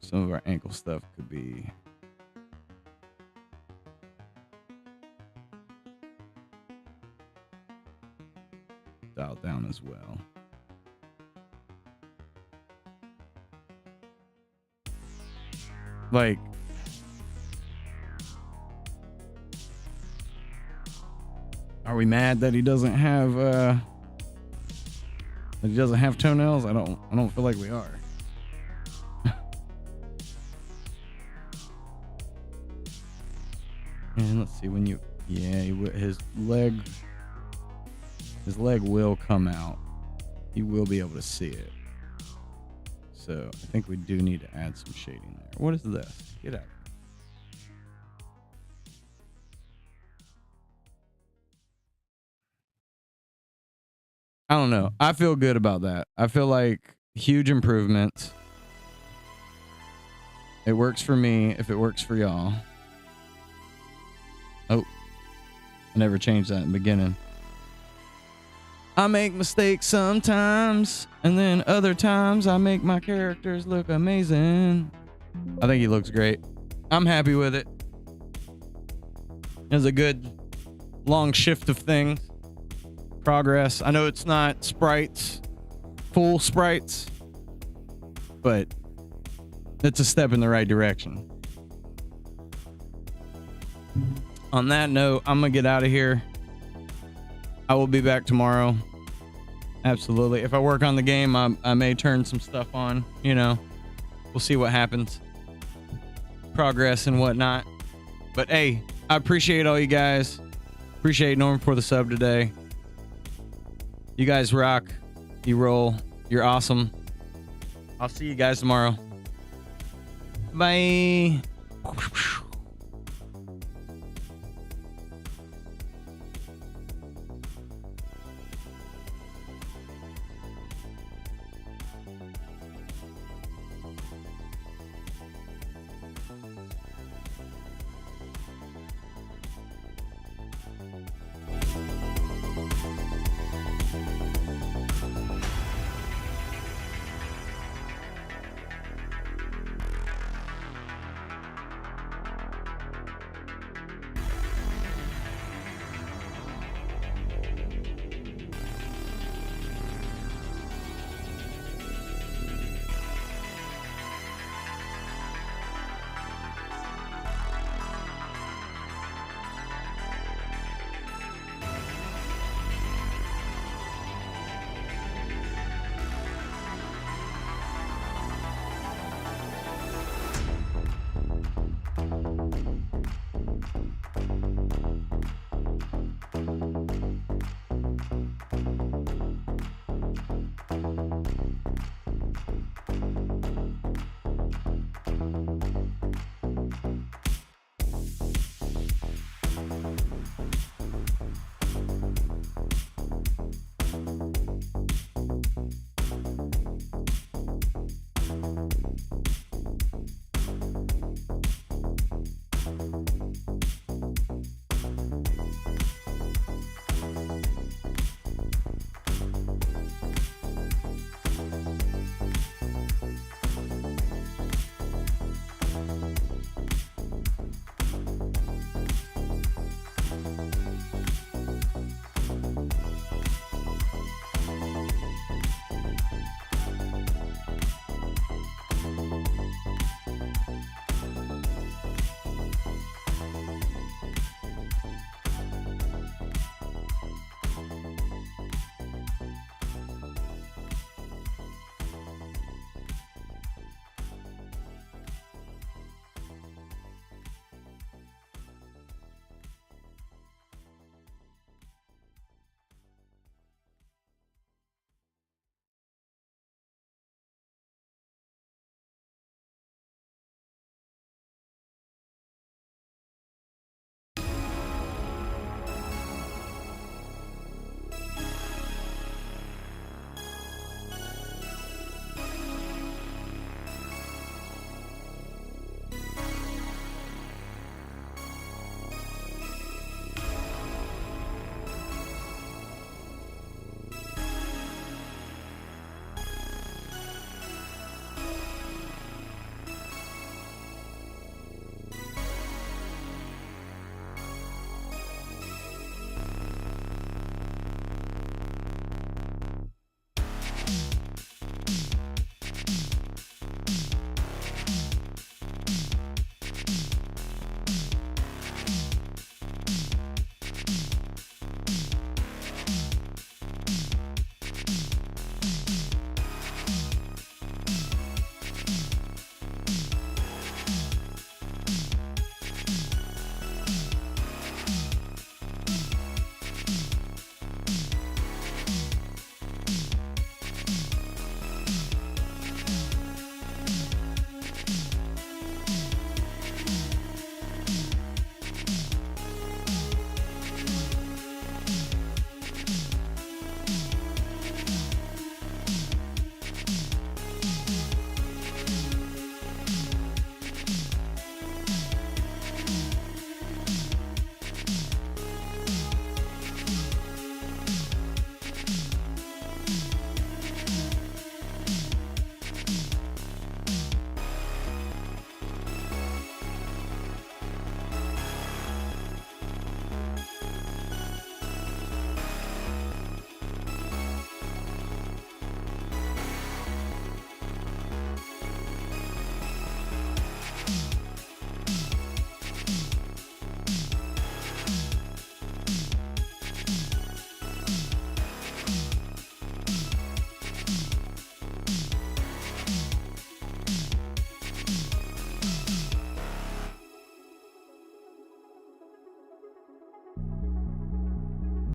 Some of our ankle stuff could be... dialed down as well. Like... are we mad that he doesn't have toenails? I don't feel like we are. And let's see, when you, yeah, his leg will come out. You will be able to see it. So I think we do need to add some shading there. What is this? Get out. I don't know. I feel good about that. I feel like huge improvements. It works for me if it works for y'all. Oh, I never changed that in the beginning. I make mistakes sometimes, and then other times I make my characters look amazing. I think he looks great. I'm happy with it. There's a good long shift of things. Progress. I know it's not sprites, full sprites, but it's a step in the right direction. On that note, I'm gonna get out of here. I will be back tomorrow. Absolutely. If I work on the game, I may turn some stuff on. You know, we'll see what happens. Progress and whatnot. But hey, I appreciate all you guys. Appreciate Norm for the sub today. You guys rock. You roll. You're awesome. I'll see you guys tomorrow. Bye.